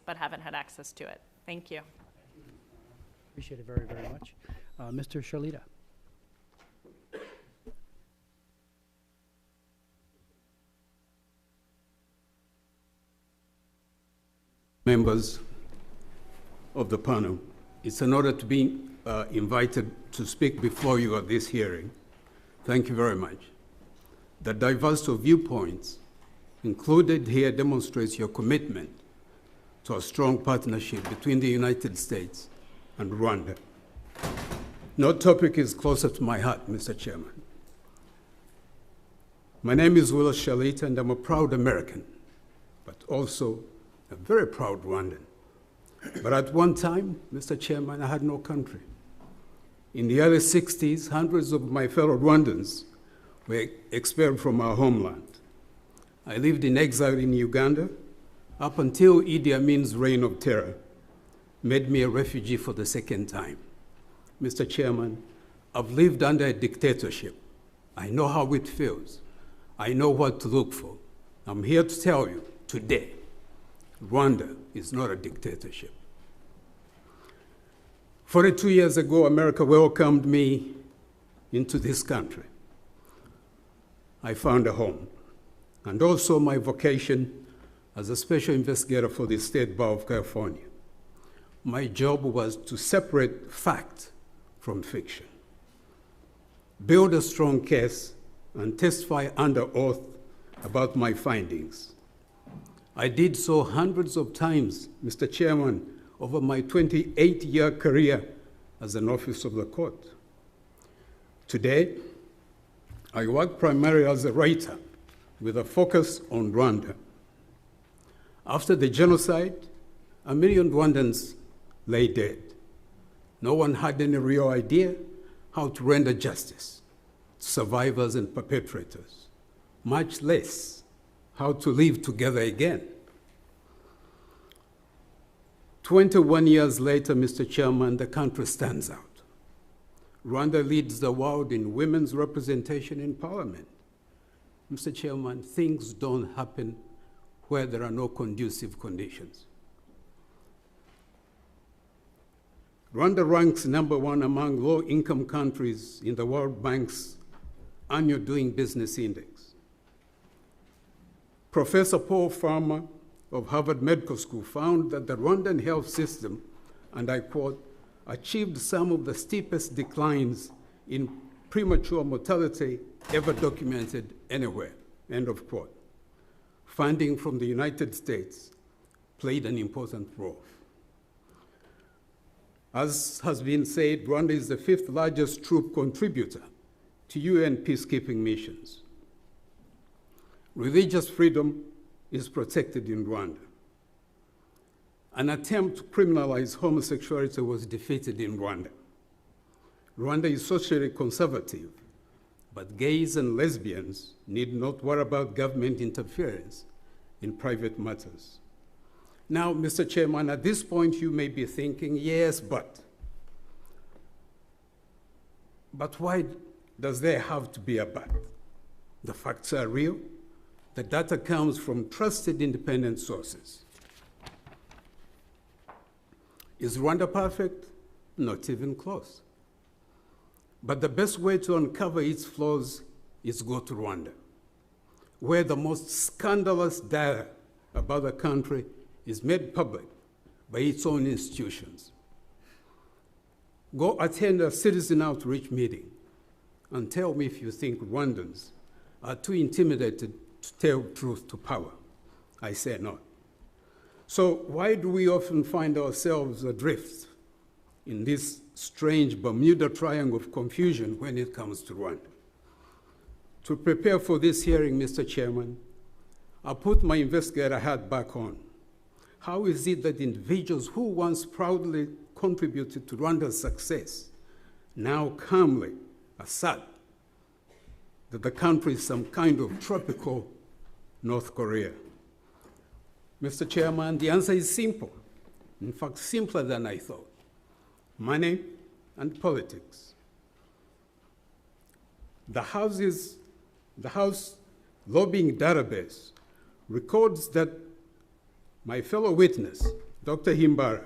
but haven't had access to it. Thank you. Appreciate it very, very much. Mr. Shalita. Members of the panel, it's an honor to be invited to speak before you at this hearing. Thank you very much. The diversity of viewpoints included here demonstrates your commitment to a strong partnership between the United States and Rwanda. No topic is closer to my heart, Mr. Chairman. My name is Willis Shalita, and I'm a proud American, but also a very proud Rwandan. But at one time, Mr. Chairman, I had no country. In the early 60s, hundreds of my fellow Rwandans were expelled from our homeland. I lived in exile in Uganda up until Idi Amin's reign of terror made me a refugee for the second time. Mr. Chairman, I've lived under a dictatorship. I know how it feels. I know what to look for. I'm here to tell you today, Rwanda is not a dictatorship. 42 years ago, America welcomed me into this country. I found a home, and also my vocation as a special investigator for the State Bar of California. My job was to separate fact from fiction, build a strong case, and testify under oath about my findings. I did so hundreds of times, Mr. Chairman, over my 28-year career as an officer of the court. Today, I work primarily as a writer with a focus on Rwanda. After the genocide, 1 million Rwandans lay dead. No one had any real idea how to render justice to survivors and perpetrators, much less how to live together again. 21 years later, Mr. Chairman, the country stands out. Rwanda leads the world in women's representation in parliament. Mr. Chairman, things don't happen where there are no conducive conditions. Rwanda ranks #1 among low-income countries in the World Bank's annual Doing Business Index. Professor Paul Farmer of Harvard Medical School found that the Rwandan health system, and I quote, achieved some of the steepest declines in premature mortality ever documented anywhere, end of quote. Funding from the United States played an important role. As has been said, Rwanda is the 5th largest troop contributor to UN peacekeeping missions. Religious freedom is protected in Rwanda. An attempt to criminalize homosexuality was defeated in Rwanda. Rwanda is socially conservative, but gays and lesbians need not worry about government interference in private matters. Now, Mr. Chairman, at this point you may be thinking, yes, but why does there have to be a but? The facts are real. The data comes from trusted independent sources. Is Rwanda perfect? Not even close. But the best way to uncover its flaws is go to Rwanda, where the most scandalous data about the country is made public by its own institutions. Go attend a citizen outreach meeting and tell me if you think Rwandans are too intimidated to tell truth to power. I say not. So why do we often find ourselves adrift in this strange Bermuda Triangle of confusion when it comes to Rwanda? To prepare for this hearing, Mr. Chairman, I put my investigator hat back on. How is it that individuals who once proudly contributed to Rwanda's success now calmly assert that the country is some kind of tropical North Korea? Mr. Chairman, the answer is simple. In fact, simpler than I thought. Money and politics. The House lobbying database records that my fellow witness, Dr. Himbara,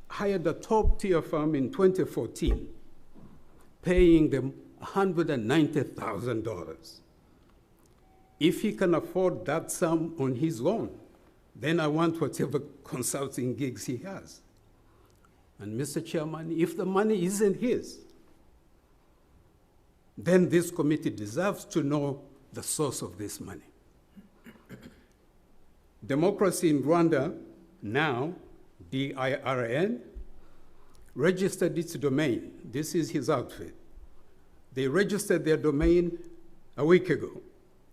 hired a top-tier firm in 2014, paying them $190,000. If he can afford that sum on his own, then I want whatever consulting gigs he has. And Mr. Chairman, if the money isn't his, then this committee deserves to know the source of this money. Democracy in Rwanda, now, DIRN, registered its domain. This is his outfit. They registered their domain a week ago,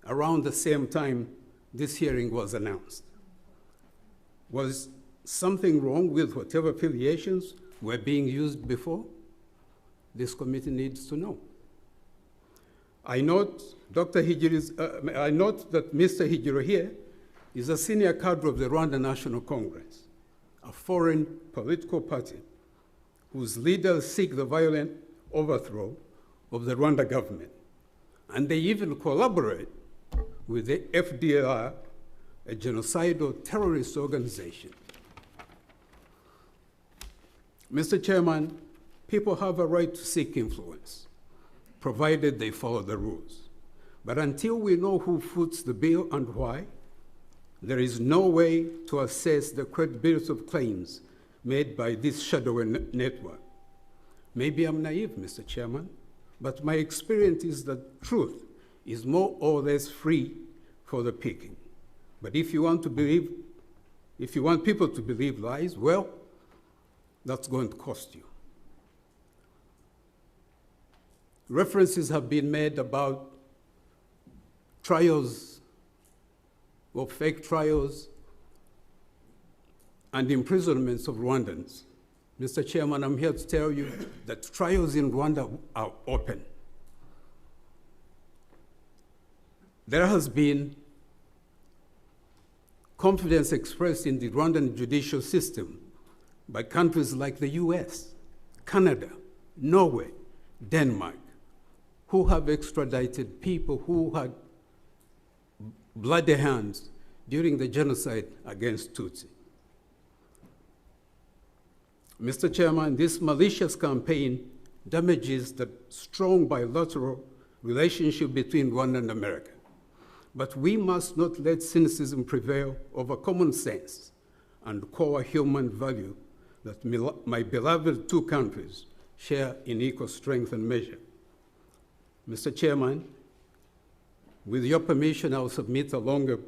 around the same time this hearing was announced. Was something wrong with whatever affiliations were being used before? This committee needs to know. I note that Mr. Higiro here is a senior cadre of the Rwanda National Congress, a foreign political party whose leaders seek the violent overthrow of the Rwanda government. And they even collaborate with the FDLR, a genocidal terrorist organization. Mr. Chairman, people have a right to seek influence, provided they follow the rules. But until we know who foots the bill and why, there is no way to assess the credibility of claims made by this shadowy network. Maybe I'm naive, Mr. Chairman, but my experience is that truth is more or less free for the picking. But if you want people to believe lies, well, that's going to cost you. References have been made about trials or fake trials and imprisonments of Rwandans. Mr. Chairman, I'm here to tell you that trials in Rwanda are open. There has been confidence expressed in the Rwandan judicial system by countries like the US, Canada, Norway, Denmark, who have extradited people who had bloody hands during the genocide against Tutsi. Mr. Chairman, this malicious campaign damages the strong bilateral relationship between Rwanda and America. But we must not let cynicism prevail over common sense and core human value that my beloved two countries share in equal strength and measure. Mr. Chairman, with your permission, I'll submit a longer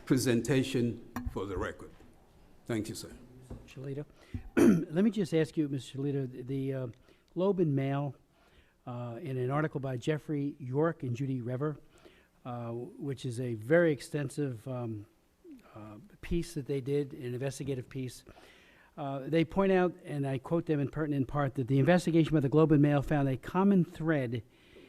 presentation for the record. Thank you, sir. Shalita. Let me just ask you, Mr. Shalita, the Globe and Mail, in an article by Jeffrey York and Judy Rever, which is a very extensive piece that they did, an investigative piece. They point out, and I quote them in pertinent part, that the investigation by the Globe and Mail found a common thread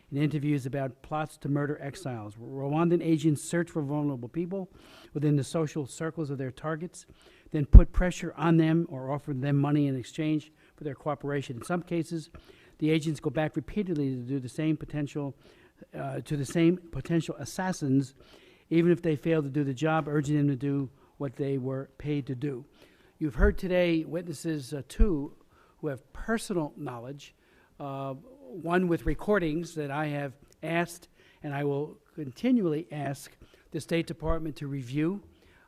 in interviews about plots to murder exiles. Rwandan agents search for vulnerable people within the social circles of their targets, then put pressure on them or offer them money in exchange for their cooperation. In some cases, the agents go back repeatedly to do the same potential assassins, even if they fail to do the job, urging them to do what they were paid to do. You've heard today witnesses, two, who have personal knowledge, one with recordings that I have asked, and I will continually ask the State Department to review.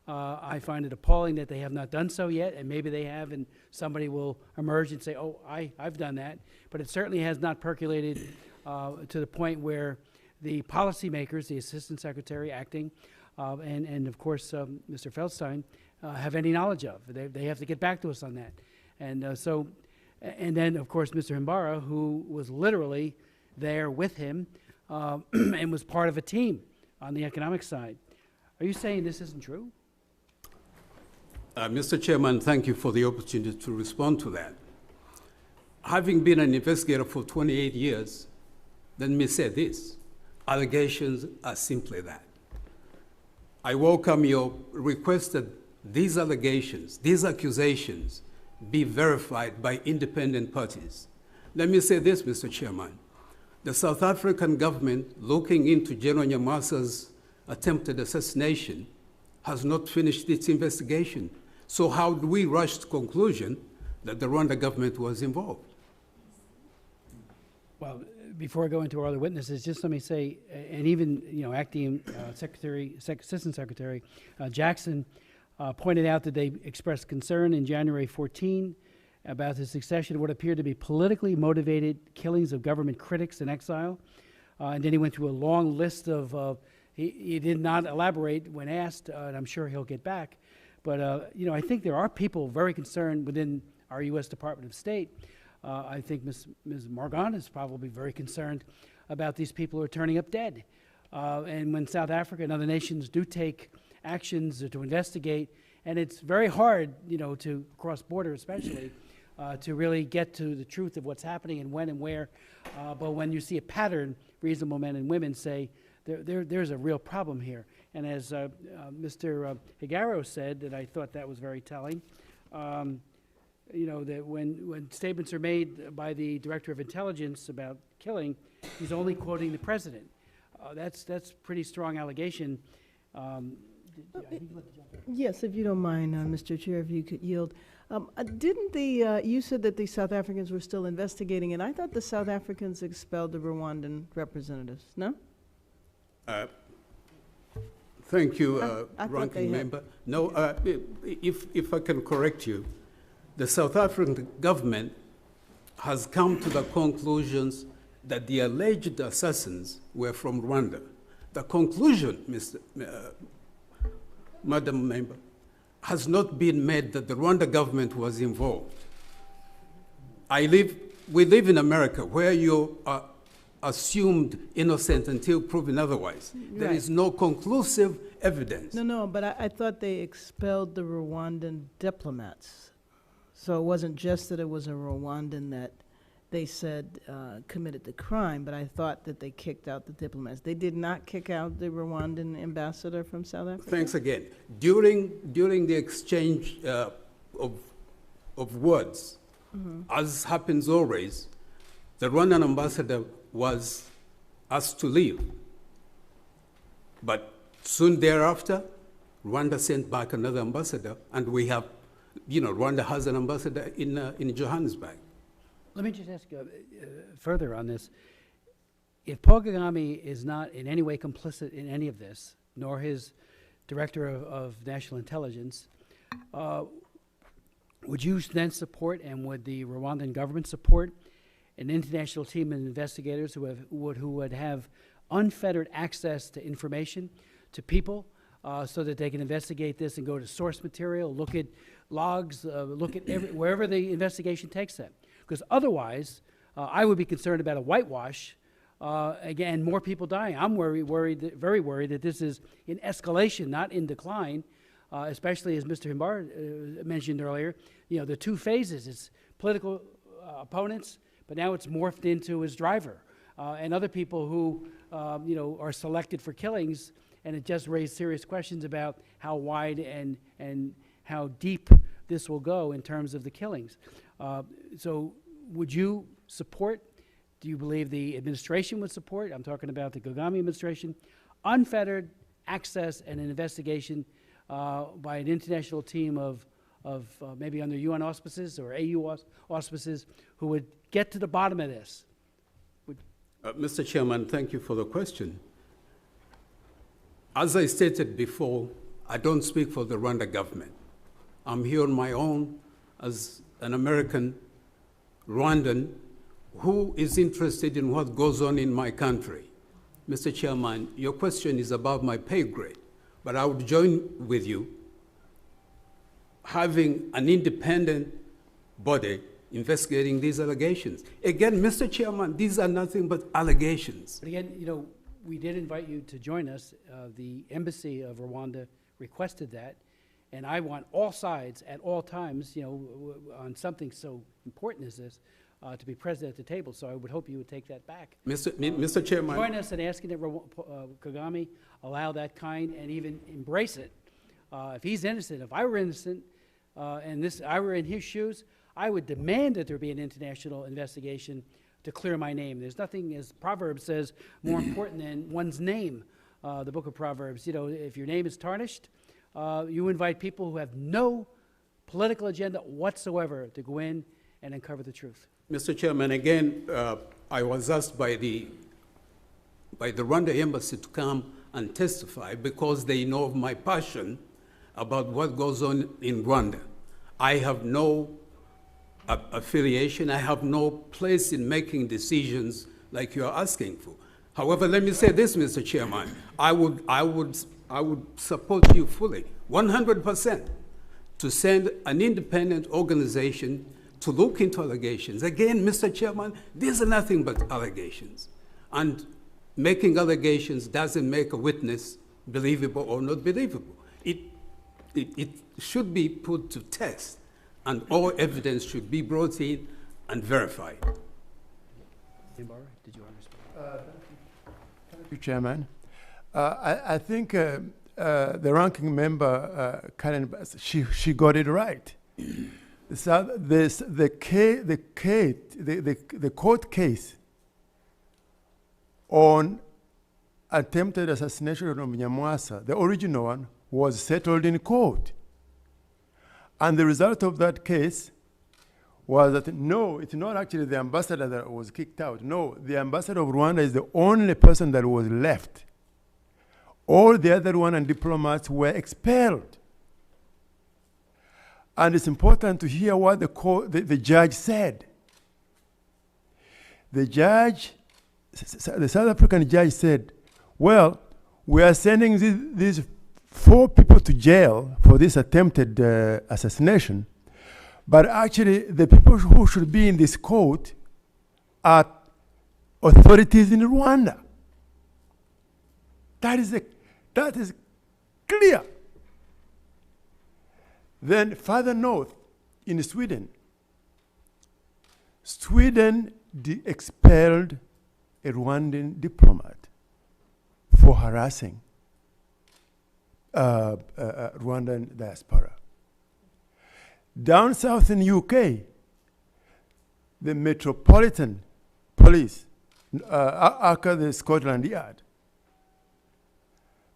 I find it appalling that they have not done so yet, and maybe they have, and somebody will emerge and say, oh, I've done that. But it certainly has not percolated to the point where the policymakers, the Assistant Secretary acting, and of course, Mr. Feldstein, have any knowledge of. They have to get back to us on that. And then, of course, Mr. Himbara, who was literally there with him and was part of a team on the economic side. Are you saying this isn't true? Mr. Chairman, thank you for the opportunity to respond to that. Having been an investigator for 28 years, let me say this. Allegations are simply that. I welcome your request that these allegations, these accusations, be verified by independent parties. Let me say this, Mr. Chairman. The South African government, looking into General Nyamasa's attempted assassination, has not finished its investigation. So how do we rush to conclusion that the Rwanda government was involved? Well, before I go into our other witnesses, just let me say, and even acting Assistant Secretary Jackson pointed out that they expressed concern in January 14 about the succession of what appeared to be politically motivated killings of government critics in exile. And then he went through a long list of, he did not elaborate when asked, and I'm sure he'll get back. But, I think there are people very concerned within our U.S. Department of State. I think Ms. Morgan is probably very concerned about these people who are turning up dead. And when South Africa and other nations do take actions to investigate, and it's very hard, to cross border especially, to really get to the truth of what's happening and when and where. But when you see a pattern, reasonable men and women say there's a real problem here. And as Mr. Higaro said, and I thought that was very telling, that when statements are made by the Director of Intelligence about killing, he's only quoting the president. That's pretty strong allegation. Yes, if you don't mind, Mr. Chair, if you could yield. Didn't you said that the South Africans were still investigating, and I thought the South Africans expelled the Rwandan representatives, no? Thank you, I Ranking Member. No, if I can correct you, the South African government has come to the conclusions that the alleged assassins were from Rwanda. The conclusion, Madam Member, has not been made that the Rwanda government was involved. We live in America where you are assumed innocent until proven otherwise. Right. There is no conclusive evidence. No, but I thought they expelled the Rwandan diplomats. So it wasn't just that it was a Rwandan that they said committed the crime, but I thought that they kicked out the diplomats. They did not kick out the Rwandan ambassador from South Africa? Thanks again. During the exchange of words, as happens always, the Rwandan ambassador was asked to leave. But soon thereafter, Rwanda sent back another ambassador, and we have, Rwanda has an ambassador in Johannesburg. Let me just ask further on this. if Paul Kagame is not in any way complicit in any of this, nor his director of national intelligence, would you then support, and would the Rwandan government support, an international team of investigators who would have unfettered access to information, to people, so that they can investigate this and go to source material, look at logs, look at wherever the investigation takes them? Because otherwise, I would be concerned about a whitewash. Again, more people dying. I'm very worried that this is in escalation, not in decline, especially as Mr. Himbar mentioned earlier. You know, the two phases, it's political opponents, but now it's morphed into his driver and other people who, you know, are selected for killings, and it just raised serious questions about how wide and how deep this will go in terms of the killings. So would you support, do you believe the administration would support, I'm talking about the Kagame administration, unfettered access and an investigation by an international team of maybe under UN auspices or AU auspices who would get to the bottom of this? Mr. Chairman, thank you for the question. As I stated before, I don't speak for the Rwanda government. I'm here on my own as an American Rwandan who is interested in what goes on in my country. Mr. Chairman, your question is above my pay grade, but I would join with you having an independent body investigating these allegations. Again, Mr. Chairman, these are nothing but allegations. But again, you know, we did invite you to join us. The embassy of Rwanda requested that, and I want all sides at all times, you know, on something so important as this, to be present at the table. So I would hope you would take that back. Mr. Chairman. Join us in asking that Kagame allow that kind and even embrace it. If he's innocent, if I were innocent, and I were in his shoes, I would demand that there be an international investigation to clear my name. There's nothing, as Proverbs says, more important than one's name. The book of Proverbs, you know, if your name is tarnished, you invite people who have no political agenda whatsoever to go in and uncover the truth. Mr. Chairman, again, I was asked by the Rwanda embassy to come and testify because they know of my passion about what goes on in Rwanda. I have no affiliation. I have no place in making decisions like you're asking for. However, let me say this, Mr. Chairman. I would support you fully, 100%, to send an independent organization to look into allegations. Again, Mr. Chairman, these are nothing but allegations. And making allegations doesn't make a witness believable or not believable. It should be put to test, and all evidence should be brought in and verified. Did you understand? Thank you, Chairman. I think the ranking member, Karen Bass, she got it right. So the court case on attempted assassination of Nyamwasa, the original one, was settled in court. And the result of that case was that, no, it's not actually the ambassador that was kicked out. No, the ambassador of Rwanda is the only person that was left. All the other Rwandan diplomats were expelled. And it's important to hear what the judge said. The South African judge said, well, we are sending these 4 people to jail for this attempted assassination, but actually the people who should be in this court are authorities in Rwanda. That is clear. Then further north, in Sweden expelled a Rwandan diplomat for harassing Rwandan diaspora. Down south in UK, the Metropolitan Police, aka the Scotland Yard,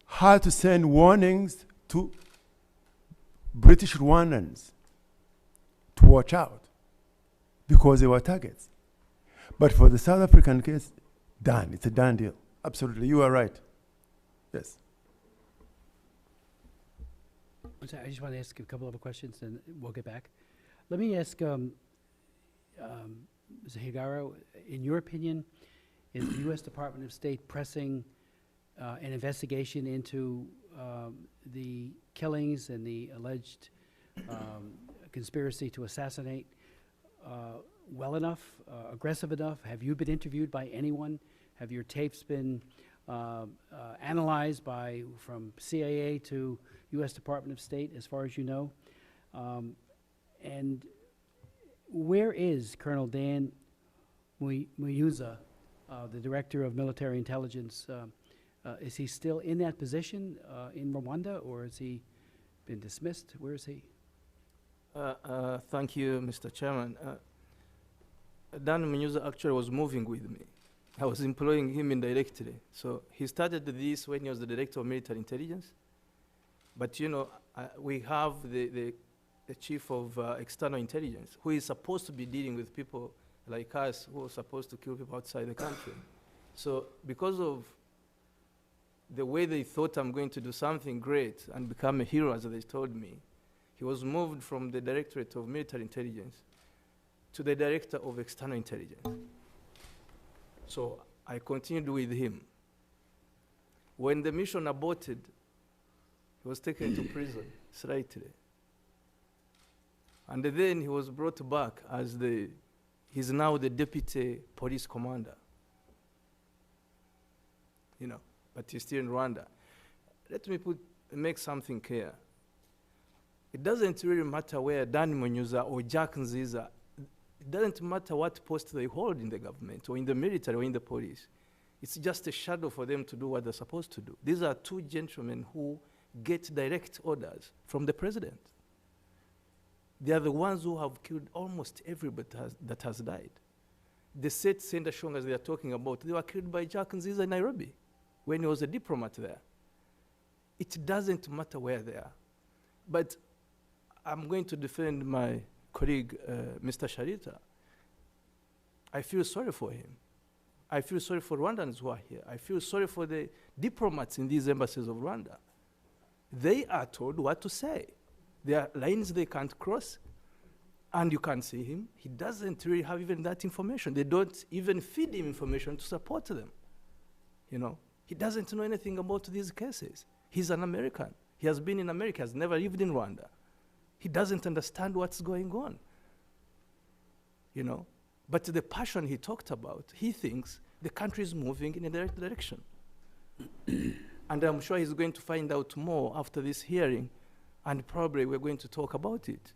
had to send warnings to British Rwandans to watch out because they were targets. But for the South African case, done. It's a done deal. Absolutely, you are right. Yes. I just want to ask a couple of questions, and we'll get back. Let me ask, Mr. Higaro, in your opinion, is the U.S. Department of State pressing an investigation into the killings and the alleged conspiracy to assassinate well enough, aggressive enough? Have you been interviewed by anyone? Have your tapes been analyzed from CIA to U.S. Department of State, as far as you know? And where is Colonel Dan Muyuza, the Director of Military Intelligence? Is he still in that position in Rwanda, or has he been dismissed? Where is he? Thank you, Mr. Chairman. Dan Muyuza actually was moving with me. I was employing him indirectly. So he started this when he was the Director of Military Intelligence. But you know, we have the Chief of External Intelligence, who is supposed to be dealing with people like us who are supposed to kill people outside the country. So because of the way they thought I'm going to do something great and become a hero, as they told me, he was moved from the Directorate of Military Intelligence to the Director of External Intelligence. So I continued with him. When the mission aborted, he was taken to prison slightly. And then he was brought back as he's now the Deputy Police Commander. You know, but he's still in Rwanda. Let me make something clear. It doesn't really matter where Dan Muyuza or Jack Nziza, it doesn't matter what post they hold in the government or in the military or in the police. It's just a shadow for them to do what they're supposed to do. These are two gentlemen who get direct orders from the president. They are the ones who have killed almost everybody that has died. The set Senda Shongas they are talking about, they were killed by Jack Nziza in Nairobi when he was a diplomat there. It doesn't matter where they are. But I'm going to defend my colleague, Mr. Sharita. I feel sorry for him. I feel sorry for Rwandans who are here. I feel sorry for the diplomats in these embassies of Rwanda. They are told what to say. There are lines they can't cross, and you can't see him. He doesn't really have even that information. They don't even feed him information to support them. You know, he doesn't know anything about these cases. He's an American. He has been in America, has never lived in Rwanda. He doesn't understand what's going on. You know, but the passion he talked about, he thinks the country is moving in a direct direction. And I'm sure he's going to find out more after this hearing, and probably we're going to talk about it.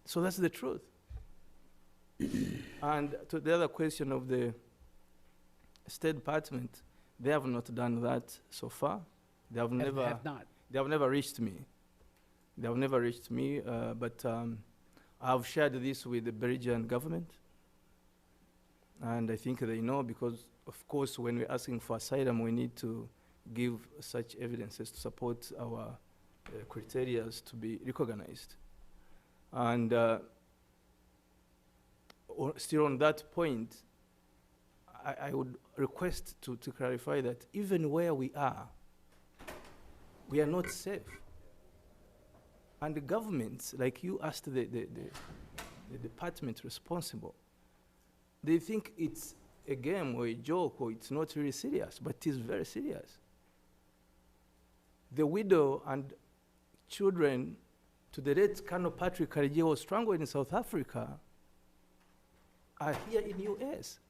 So that's the truth. And to the other question of the State Department, they have not done that so far. They have never reached me. They have never reached me, but I've shared this with the Belgian government. And I think they know because, of course, when we're asking for asylum, we need to give such evidences to support our criteria to be recognized. And still on that point, I would request to clarify that even where we are not safe. And the governments, like you asked the department responsible, they think it's a game or a joke or it's not really serious, but it is very serious. The widow and children to the late Colonel Patrick Karegeya was strangled in South Africa are here in US.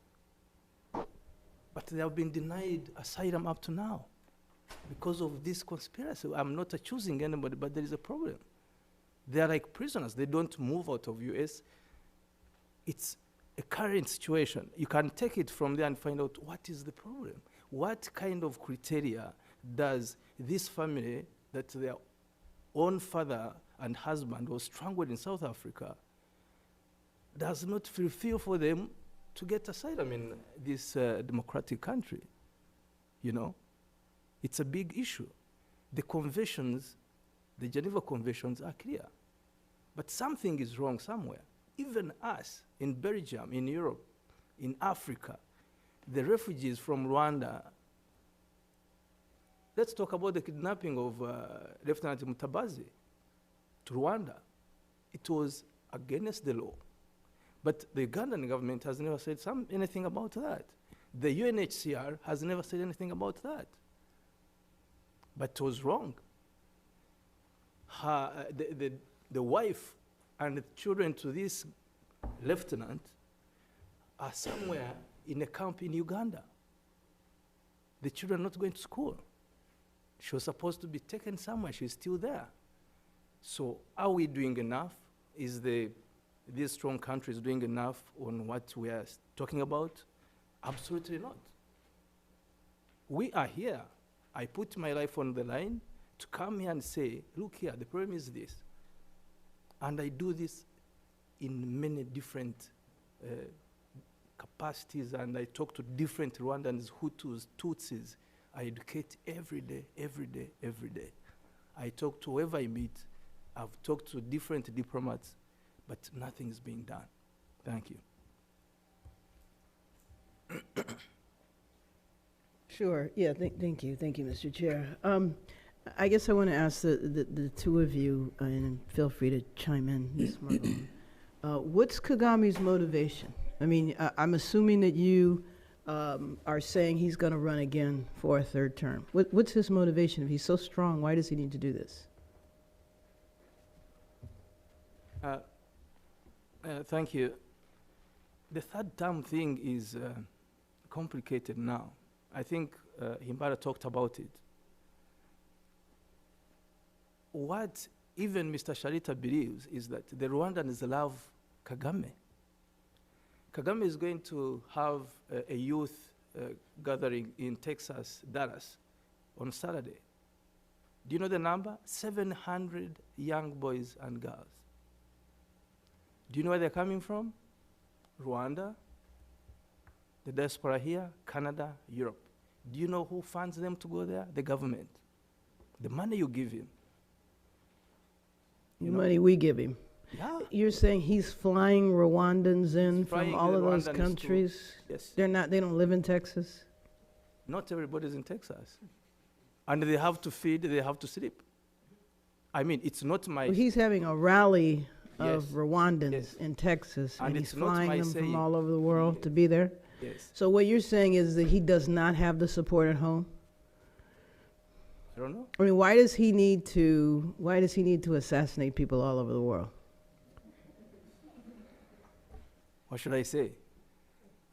But they have been denied asylum up to now because of this conspiracy. I'm not accusing anybody, but there is a problem. They are like prisoners. They don't move out of US. It's a current situation. You can take it from there and find out what is the problem. What kind of criteria does this family that their own father and husband was strangled in South Africa does not fulfill for them to get asylum in this democratic country? You know, it's a big issue. The conventions, the Geneva Conventions are clear. But something is wrong somewhere. Even us, in Belgium, in Europe, in Africa, the refugees from Rwanda. Let's talk about the kidnapping of Lieutenant Mutabazi to Rwanda. It was against the law. But the Ugandan government has never said anything about that. The UNHCR has never said anything about that. But it was wrong. The wife and the children to this lieutenant are somewhere in a camp in Uganda. The children are not going to school. She was supposed to be taken somewhere. She's still there. So are we doing enough? Is these strong countries doing enough on what we are talking about? Absolutely not. We are here. I put my life on the line to come here and say, look here, the problem is this. And I do this in many different capacities, and I talk to different Rwandans, Hutus, Tutsis. I educate every day, every day, every day. I talk to whoever I meet. I've talked to different diplomats, but nothing is being done. Thank you. Sure. Yeah. Thank you. Thank you, Mr. Chair. I guess I want to ask the two of you, and feel free to chime in, Ms. Marlon. What's Kagame's motivation? I mean, I'm assuming that you are saying he's going to run again for a third term. What's his motivation? If he's so strong, why does he need to do this? Thank you. The third term thing is complicated now. I think Himbara talked about it. What even Mr. Sharita believes is that the Rwandans love Kagame. Kagame is going to have a youth gathering in Texas, Dallas, on Saturday. Do you know the number? 700 young boys and girls. Do you know where they're coming from? Rwanda, the diaspora here, Canada, Europe. Do you know who funds them to go there? The government. The money you give him. The money we give him. Yeah. You're saying he's flying Rwandans in from all of those countries? Yes. They don't live in Texas? Not everybody's in Texas. And they have to feed, they have to sleep. I mean, it's not my... Well, he's having a rally of Yes. Rwandans Yes. in Texas, and he's it's not my flying them from saying. all over the world to be there? Yes. So what you're saying is that he does not have the support at home? I don't know. I mean, why does he need to assassinate people all over the world? What should I say?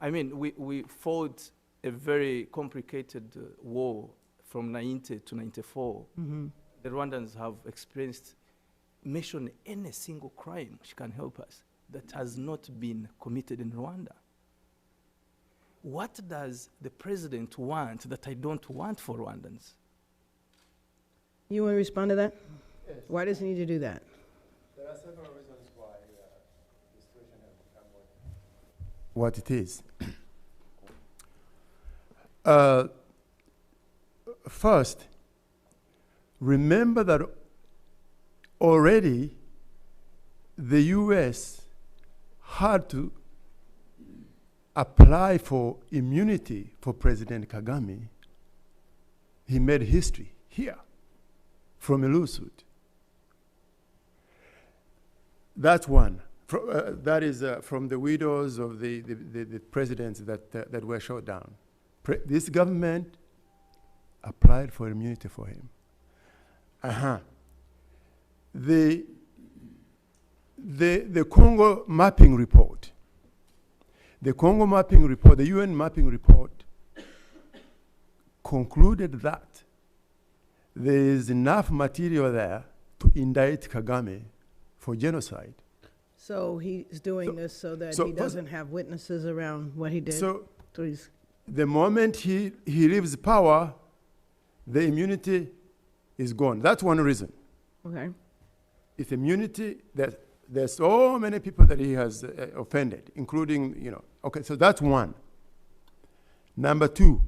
I mean, we fought a very complicated war from 90 to 94. Mm-hmm. The Rwandans have experienced, mention any single crime which can help us that has not been committed in Rwanda. What does the president want that I don't want for Rwandans? You want to respond to that? Yes. Why does he need to do that? There are several reasons why the situation has become what it is. First, remember that already the U.S. had to apply for immunity for President Kagame. He made history here from a lawsuit. That's one. That is from the widows of the presidents that were shot down. This government applied for immunity for him. The Congo mapping report, the UN mapping report concluded that there is enough material there to indict Kagame for genocide. So he's doing this so that he doesn't have witnesses around what he did? So he's the moment he leaves power, the immunity is gone. That's one reason. okay. It's immunity. There's so many people that he has offended, including, Okay, so that's one. Number two,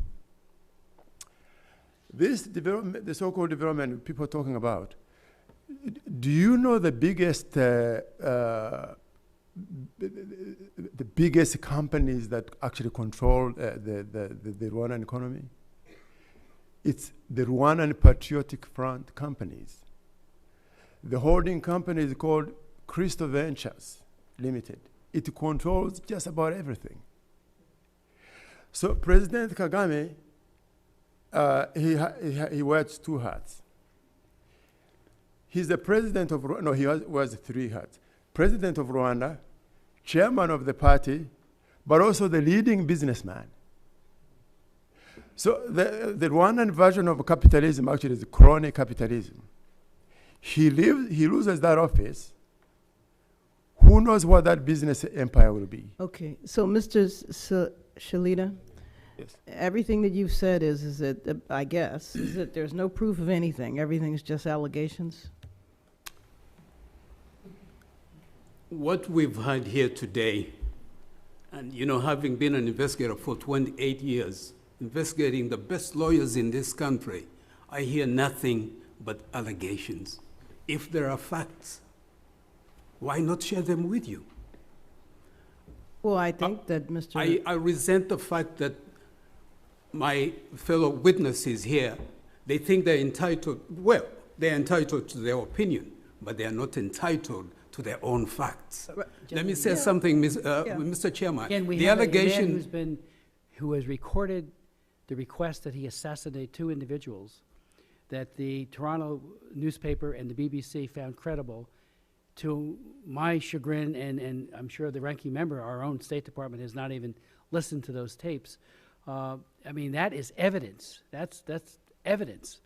this development, the so-called development people are talking about, do you know the biggest the biggest companies that actually control the Rwandan economy. It's the Rwandan Patriotic Front companies. The holding company is called Crystal Ventures Limited. It controls just about everything. So President Kagame, he wears two hats. He's the president of, no, he wears three hats. President of Rwanda, chairman of the party, but also the leading businessman. So the Rwandan version of capitalism actually is crony capitalism. He loses that office. Who knows what that business empire will be? Okay, so Mr. Shalita, Yes. everything that you've said is that, I guess, is that there's no proof of anything. Everything's just allegations? What we've had here today, and you know, having been an investigator for 28 years, investigating the best lawyers in this country, I hear nothing but allegations. If there are facts, why not share them with you? Well, I think that Mr. I resent the fact that my fellow witnesses here, they think they're entitled, well, they're entitled to their opinion, but they are not entitled to their own facts. Let me say something, Mr. Chairman. Again, we the have allegation a man who has recorded the request that he assassinate two individuals that the Toronto newspaper and the BBC found credible. To my chagrin, and I'm sure the ranking member, our own State Department has not even listened to those tapes. I mean, that is evidence. That's evidence.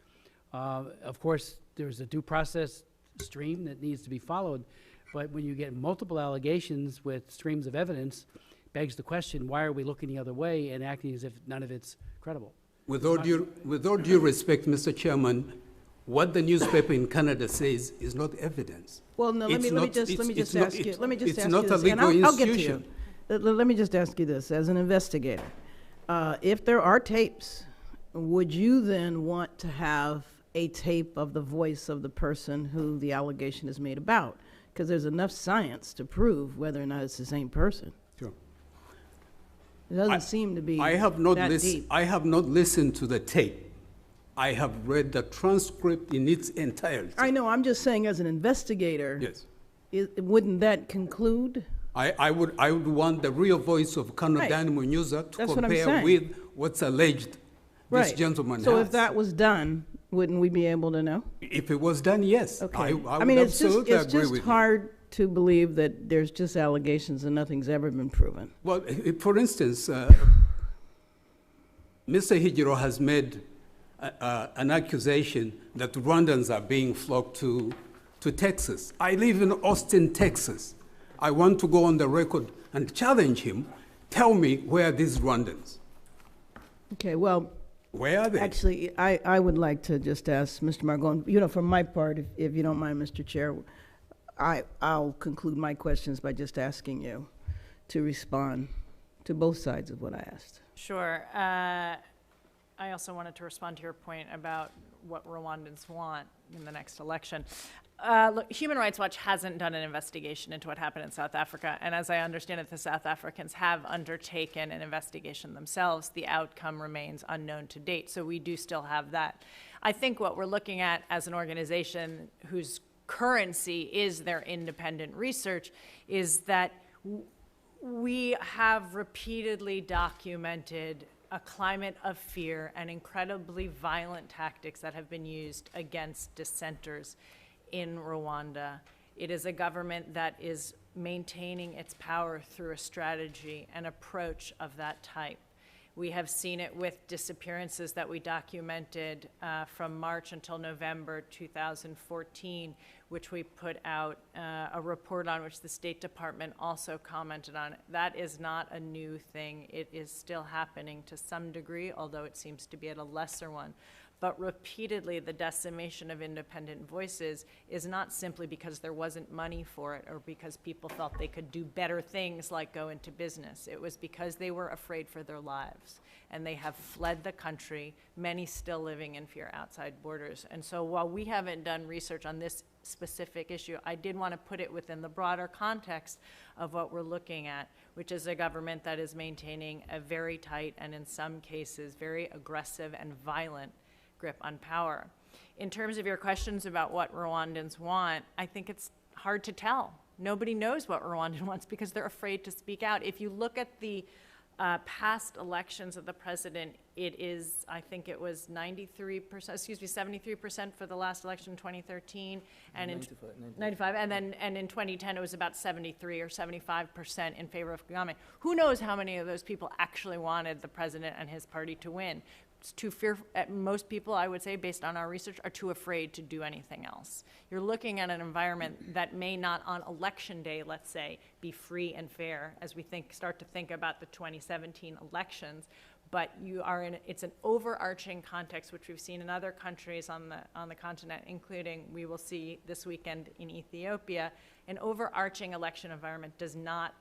Of course, there's a due process stream that needs to be followed, but when you get multiple allegations with streams of evidence, begs the question, why are we looking the other way and acting as if none of it's credible? with all due respect, Mr. Chairman, what the newspaper in Canada says is not evidence. Well, no, let me just ask you. Let me just ask you not a this, and legal I'll get to you. institution. Let me just ask you this, as an investigator. If there are tapes, would you then want to have a tape of the voice of the person who the allegation is made about? Because there's enough science to prove whether or not it's the same person. Sure. It doesn't seem to be I have not that deep. I have not listened to the tape. I have read the transcript in its entirety. I know, I'm just saying as an investigator, Yes. Wouldn't that conclude? I would want the real voice of Colonel Right. Dan Munyuza to That's what I'm compare saying. with what's alleged this gentleman So has. if that was done, wouldn't we be able to know? If it was done, yes. Okay. I would mean, it's absolutely agree just with you. hard to believe that there's just allegations and nothing's ever been proven. Well, for instance, Mr. Hijiro has made an accusation that Rwandans are being flocked to Texas. I live in Austin, Texas. I want to go on the record and challenge him. Tell me where are these Rwandans? Okay, well, Where are they? actually, I would like to just ask Mr. Margon, you know, for my part, if you don't mind, Mr. Chair, I'll conclude my questions by just asking you to respond to both sides of what I asked. Sure. I also wanted to respond to your point about what Rwandans want in the next election. Look, Human Rights Watch hasn't done an investigation into what happened in South Africa, and as I understand it, the South Africans have undertaken an investigation themselves. The outcome remains unknown to date, so we do still have that. I think what we're looking at as an organization whose currency is their independent research is that we have repeatedly documented a climate of fear and incredibly violent tactics that have been used against dissenters in Rwanda. It is a government that is maintaining its power through a strategy and approach of that type. We have seen it with disappearances that we documented from March until November 2014, which we put out a report on, which the State Department also commented on. That is not a new thing. It is still happening to some degree, although it seems to be at a lesser one. But repeatedly, the decimation of independent voices is not simply because there wasn't money for it or because people felt they could do better things like go into business. It was because they were afraid for their lives. And they have fled the country, many still living in fear outside borders. And so while we haven't done research on this specific issue, I did want to put it within the broader context of what we're looking at, which is a government that is maintaining a very tight and in some cases very aggressive and violent grip on power. In terms of your questions about what Rwandans want, I think it's hard to tell. Nobody knows what Rwanda wants because they're afraid to speak out. If you look at the past elections of the president, it is, I think it was 73% for the last election in 2013, and 95, and in 2010 it was about 73 or 75% in favor of Kagame. Who knows how many of those people actually wanted the president and his party to win? It's too fearful. Most people, I would say, based on our research, are too afraid to do anything else. You're looking at an environment that may not on election day, let's say, be free and fair as we start to think about the 2017 elections, but it's an overarching context which we've seen in other countries on the continent, including we will see this weekend in Ethiopia. An overarching election environment is not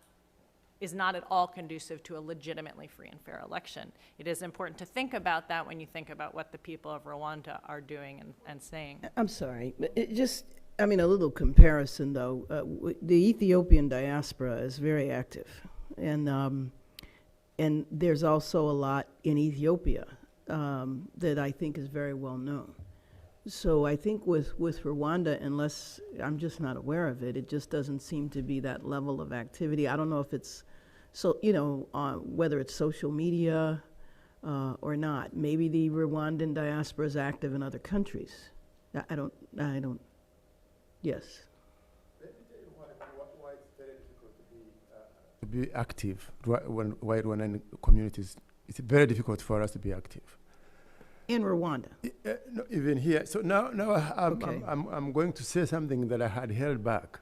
at all conducive to a legitimately free and fair election. It is important to think about that when you think about what the people of Rwanda are doing and saying. I'm sorry, but a little comparison though. The Ethiopian diaspora is very active, and there's also a lot in Ethiopia that I think is very well known. So I think with Rwanda, unless I'm just not aware of it, it just doesn't seem to be that level of activity. I don't know if it's whether it's social media or not. Maybe the Rwandan diaspora is active in other countries. I don't, yes. Let me tell you why it's very difficult to be active. Why Rwandan communities, it's very difficult for us to be active. In Rwanda? No, even here. So now Okay. I'm going to say something that I had held back.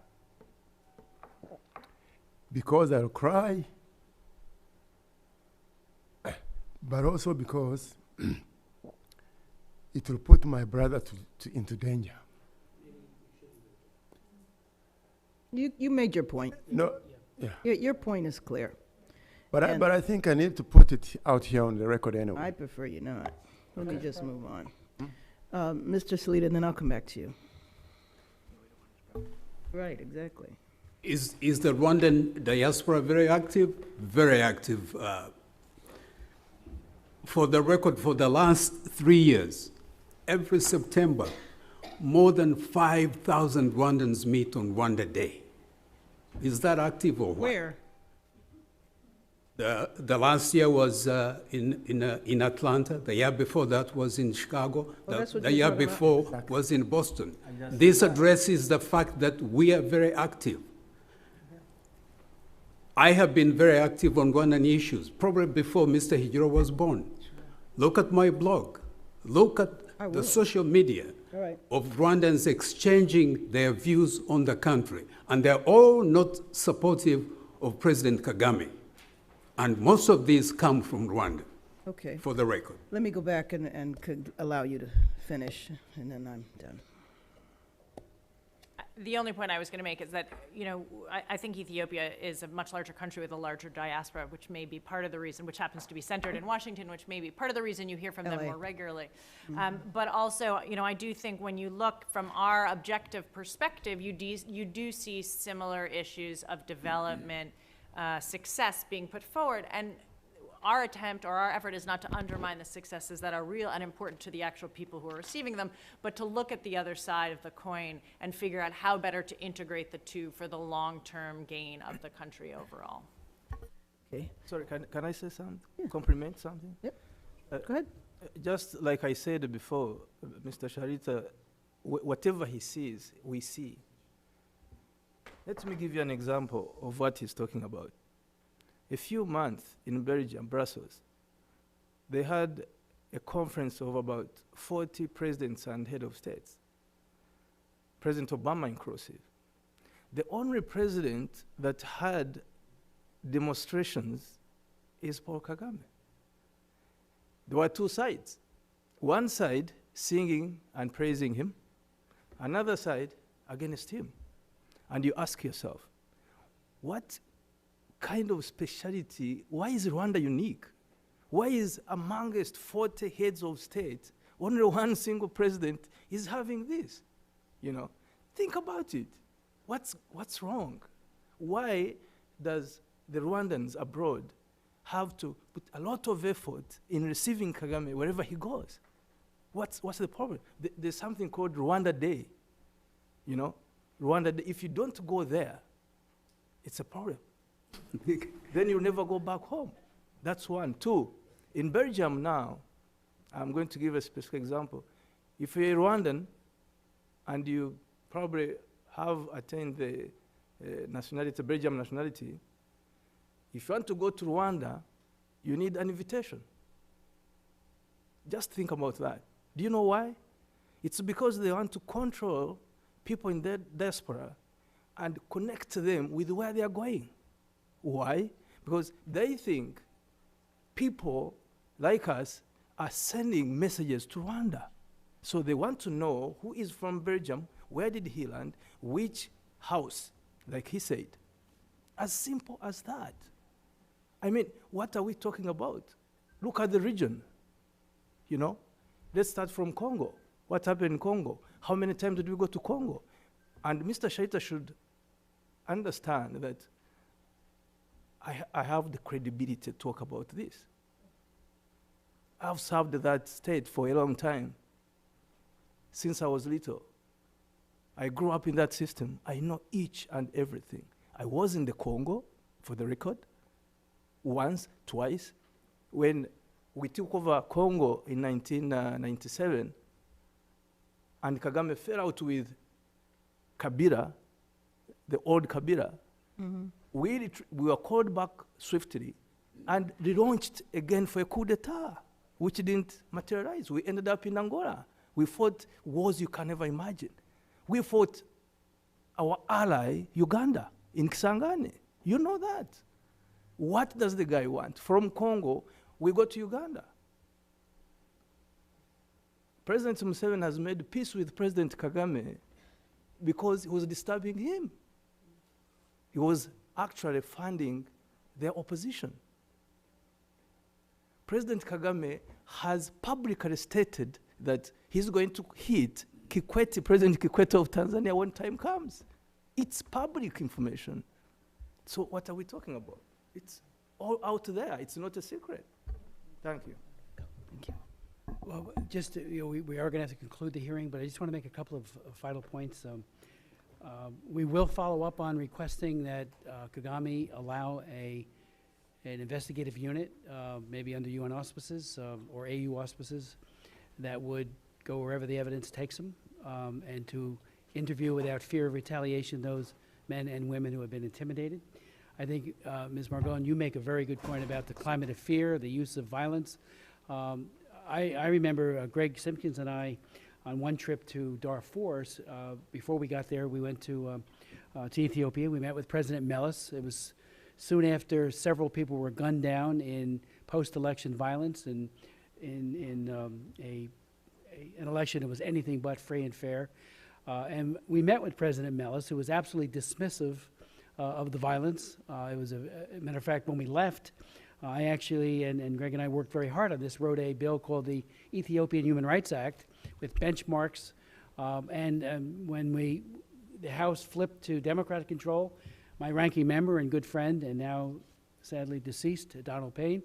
Because I'll cry, but also because it will put my brother into danger. You made your point. No, yeah. Your point is clear. But And- I think I need to put it out here on the record anyway. I prefer you not. Let me just move on. Mr. Salita, and then I'll come back to you. Right, exactly. Is the Rwandan diaspora very active? Very active. For the record, for the last 3 years, every September, more than 5,000 Rwandans meet on Rwanda Day. Is that active or what? Where? The last year was in Atlanta. The year before that was in Chicago. Well, that's what The you're year talking about. before was in Boston. This addresses the fact that we are very active. I have been very active on Rwandan issues, probably before Mr. Hijiro was born. Look at my blog. Look at the social media All right. of Rwandans exchanging their views on the country. And they're all not supportive of President Kagame. And most of these come from Rwanda, Okay. for the record. Let me go back and could allow you to finish, and then I'm done. The only point I was going to make is that, I think Ethiopia is a much larger country with a larger diaspora, which may be part of the reason, which happens to be centered in Washington, which may be part of the reason you hear from them LA. more regularly. But also, I do think when you look from our objective perspective, you do see similar issues of development, success being put forward. And our attempt or our effort is not to undermine the successes that are real and important to the actual people who are receiving them, but to look at the other side of the coin and figure out how better to integrate the two for the long-term gain of the country overall. Okay. Sorry, can I say something? Yeah. Compliment something? Yep. Go ahead. Just like I said before, Mr. Sharita, whatever he sees, we see. Let me give you an example of what he's talking about. A few months in Belgium, Brussels, they had a conference of about 40 presidents and head of states, President Obama inclusive. The only president that had demonstrations is Paul Kagame. There were two sides. One side singing and praising him, another side against him. And you ask yourself, what kind of speciality, why is Rwanda unique? Why is amongst 40 heads of state, only one single president is having this? Think about it. What's wrong? Why does the Rwandans abroad have to put a lot of effort in receiving Kagame wherever he goes? What's the problem? There's something called Rwanda Day. You know, Rwanda Day. If you don't go there, it's a problem. Then you'll never go back home. That's one. Two, in Belgium now, I'm going to give a specific example. If you're a Rwandan and you probably have attained the nationality, Belgium nationality, if you want to go to Rwanda, you need an invitation. Just think about that. Do you know why? It's because they want to control people in their diaspora and connect them with where they are going. Why? Because they think people like us are sending messages to Rwanda. So they want to know who is from Belgium, where did he land, which house, like he said. As simple as that. I mean, what are we talking about? Look at the region, you know? Let's start from Congo. What happened in Congo? How many times did we go to Congo? And Mr. Shaita should understand that I have the credibility to talk about this. I've served that state for a long time, since I was little. I grew up in that system. I know each and everything. I was in the Congo, for the record, once, twice. When we took over Congo in 1997, and Kagame fell out with Kabila, the old Kabila, we were called back swiftly and relaunched again for a coup d'etat, which didn't materialize. We ended up in Angola. We fought wars you can never imagine. We fought our ally, Uganda, in Kisangani. You know that. What does the guy want? From Congo, we go to Uganda. President Museveni has made peace with President Kagame because he was disturbing him. He was actually funding their opposition. President Kagame has publicly stated that he's going to hit Kikwete, President Kikwete of Tanzania, when time comes. It's public information. So what are we talking about? It's all out there. It's not a secret. Thank you. Thank you. Well, just, we are going to have to conclude the hearing, but I just want to make a couple of final points. We will follow up on requesting that Kagame allow an investigative unit, maybe under UN auspices or AU auspices, that would go wherever the evidence takes them, and to interview without fear of retaliation those men and women who have been intimidated. I think, Ms. Margolin, you make a very good point about the climate of fear, the use of violence. I remember Greg Simpkins and I, on one trip to Darfur, before we got there, we went to Ethiopia. We met with President Meles. It was soon after several people were gunned down in post-election violence and in an election that was anything but free and fair. And we met with President Meles, who was absolutely dismissive of the violence. It was a matter of fact, when we left, I actually, and Greg and I worked very hard on this, wrote a bill called the Ethiopian Human Rights Act with benchmarks. When the House flipped to Democratic control, my ranking member and good friend, and now sadly deceased, Donald Payne,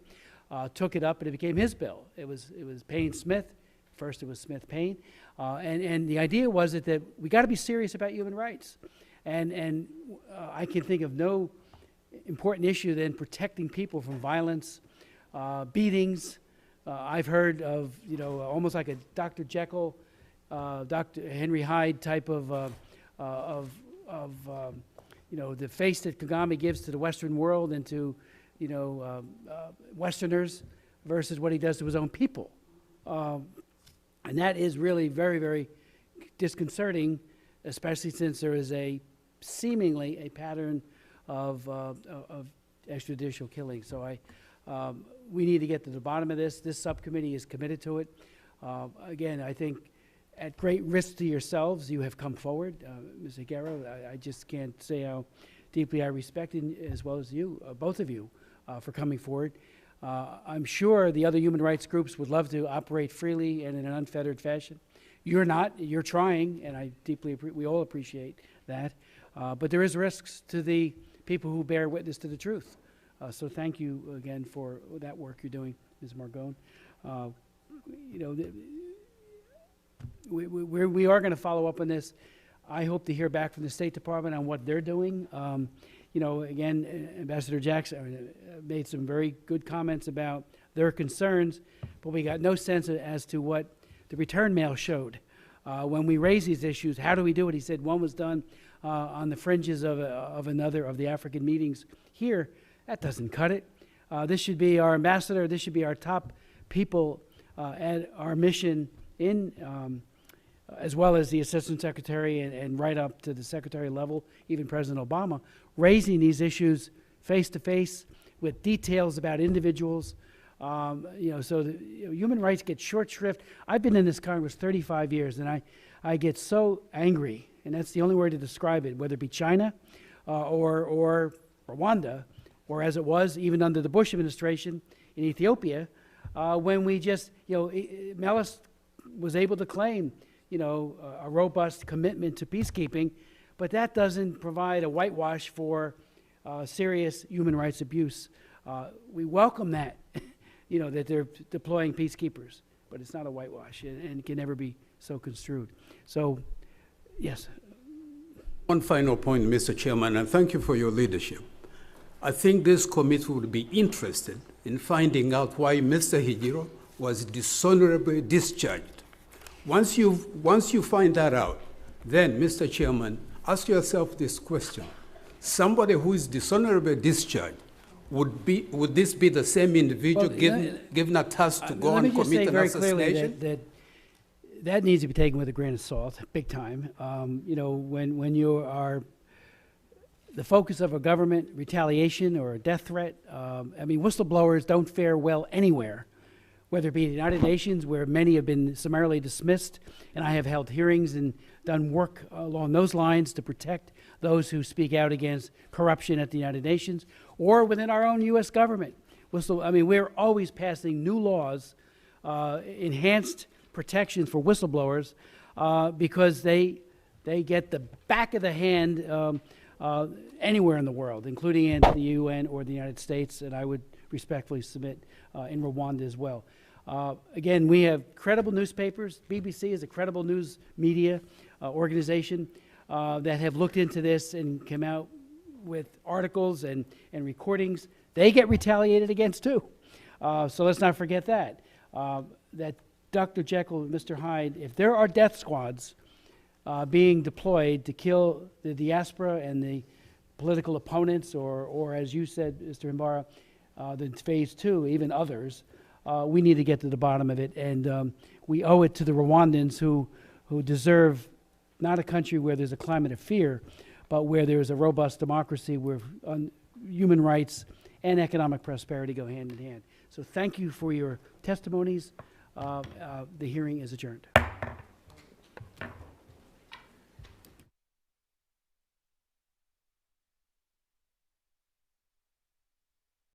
took it up and it became his bill. It was Payne-Smith. First it was Smith-Payne. And the idea was that we got to be serious about human rights. And I can think of no important issue than protecting people from violence, beatings. I've heard of, almost like a Dr. Jekyll, Dr. Henry Hyde type of the face that Kagame gives to the Western world and to, Westerners versus what he does to his own people. And that is really very, very disconcerting, especially since there is seemingly a pattern of extrajudicial killing. So we need to get to the bottom of this. This subcommittee is committed to it. Again, I think at great risk to yourselves, you have come forward. Ms. Higuera, I just can't say how deeply I respect you, as well as you, both of you, for coming forward. I'm sure the other human rights groups would love to operate freely and in an unfettered fashion. You're not. You're trying, and I deeply we all appreciate that. But there is risks to the people who bear witness to the truth. So thank you again for that work you're doing, Ms. Margone. You know, we are going to follow up on this. I hope to hear back from the State Department on what they're doing. You know, again, Ambassador Jackson made some very good comments about their concerns, but we got no sense as to what the return mail showed. When we raise these issues, how do we do it? He said one was done on the fringes of another of the African meetings here. That doesn't cut it. This should be our ambassador. This should be our top people at our mission in, as well as the Assistant Secretary and right up to the Secretary level, even President Obama, raising these issues face to face with details about individuals. You know, so human rights get short shrift. I've been in this Congress 35 years, and I get so angry, and that's the only word to describe it, whether it be China or Rwanda, or as it was even under the Bush administration in Ethiopia, when we just, you know, Melis was able to claim, you know, a robust commitment to peacekeeping, but that doesn't provide a whitewash for serious human rights abuse. We welcome that, you know, that they're deploying peacekeepers, but it's not a whitewash and can never be so construed. So, yes. One final point, Mr. Chairman, and thank you for your leadership. I think this committee would be interested in finding out why Mr. Higiro was dishonorably discharged. Once you find that out, then, Mr. Chairman, ask yourself this question. Somebody who is dishonorably discharged, would this be the same individual given a task to go and commit an assassination? That needs to be taken with a grain of salt, big time. You know, when you are the focus of a government retaliation or a death threat, I mean, whistleblowers don't fare well anywhere, whether it be the United Nations, where many have been summarily dismissed, and I have held hearings and done work along those lines to protect those who speak out against corruption at the United Nations, or within our own U.S. government. I mean, we're always passing new laws, enhanced protections for whistleblowers, because they get the back of the hand anywhere in the world, including in the UN or the United States, and I would respectfully submit in Rwanda as well. Again, we have credible newspapers. BBC is a credible news media organization that have looked into this and come out with articles and recordings. They get retaliated against too. So let's not forget that. That Dr. Jekyll and Mr. Hyde, if there are death squads being deployed to kill the diaspora and the political opponents, or as you said, Mr. Himbara, the phase two, even others, we need to get to the bottom of it. And we owe it to the Rwandans who deserve not a country where there's a climate of fear, but where there's a robust democracy where human rights and economic prosperity go hand in hand. So thank you for your testimonies. The hearing is adjourned.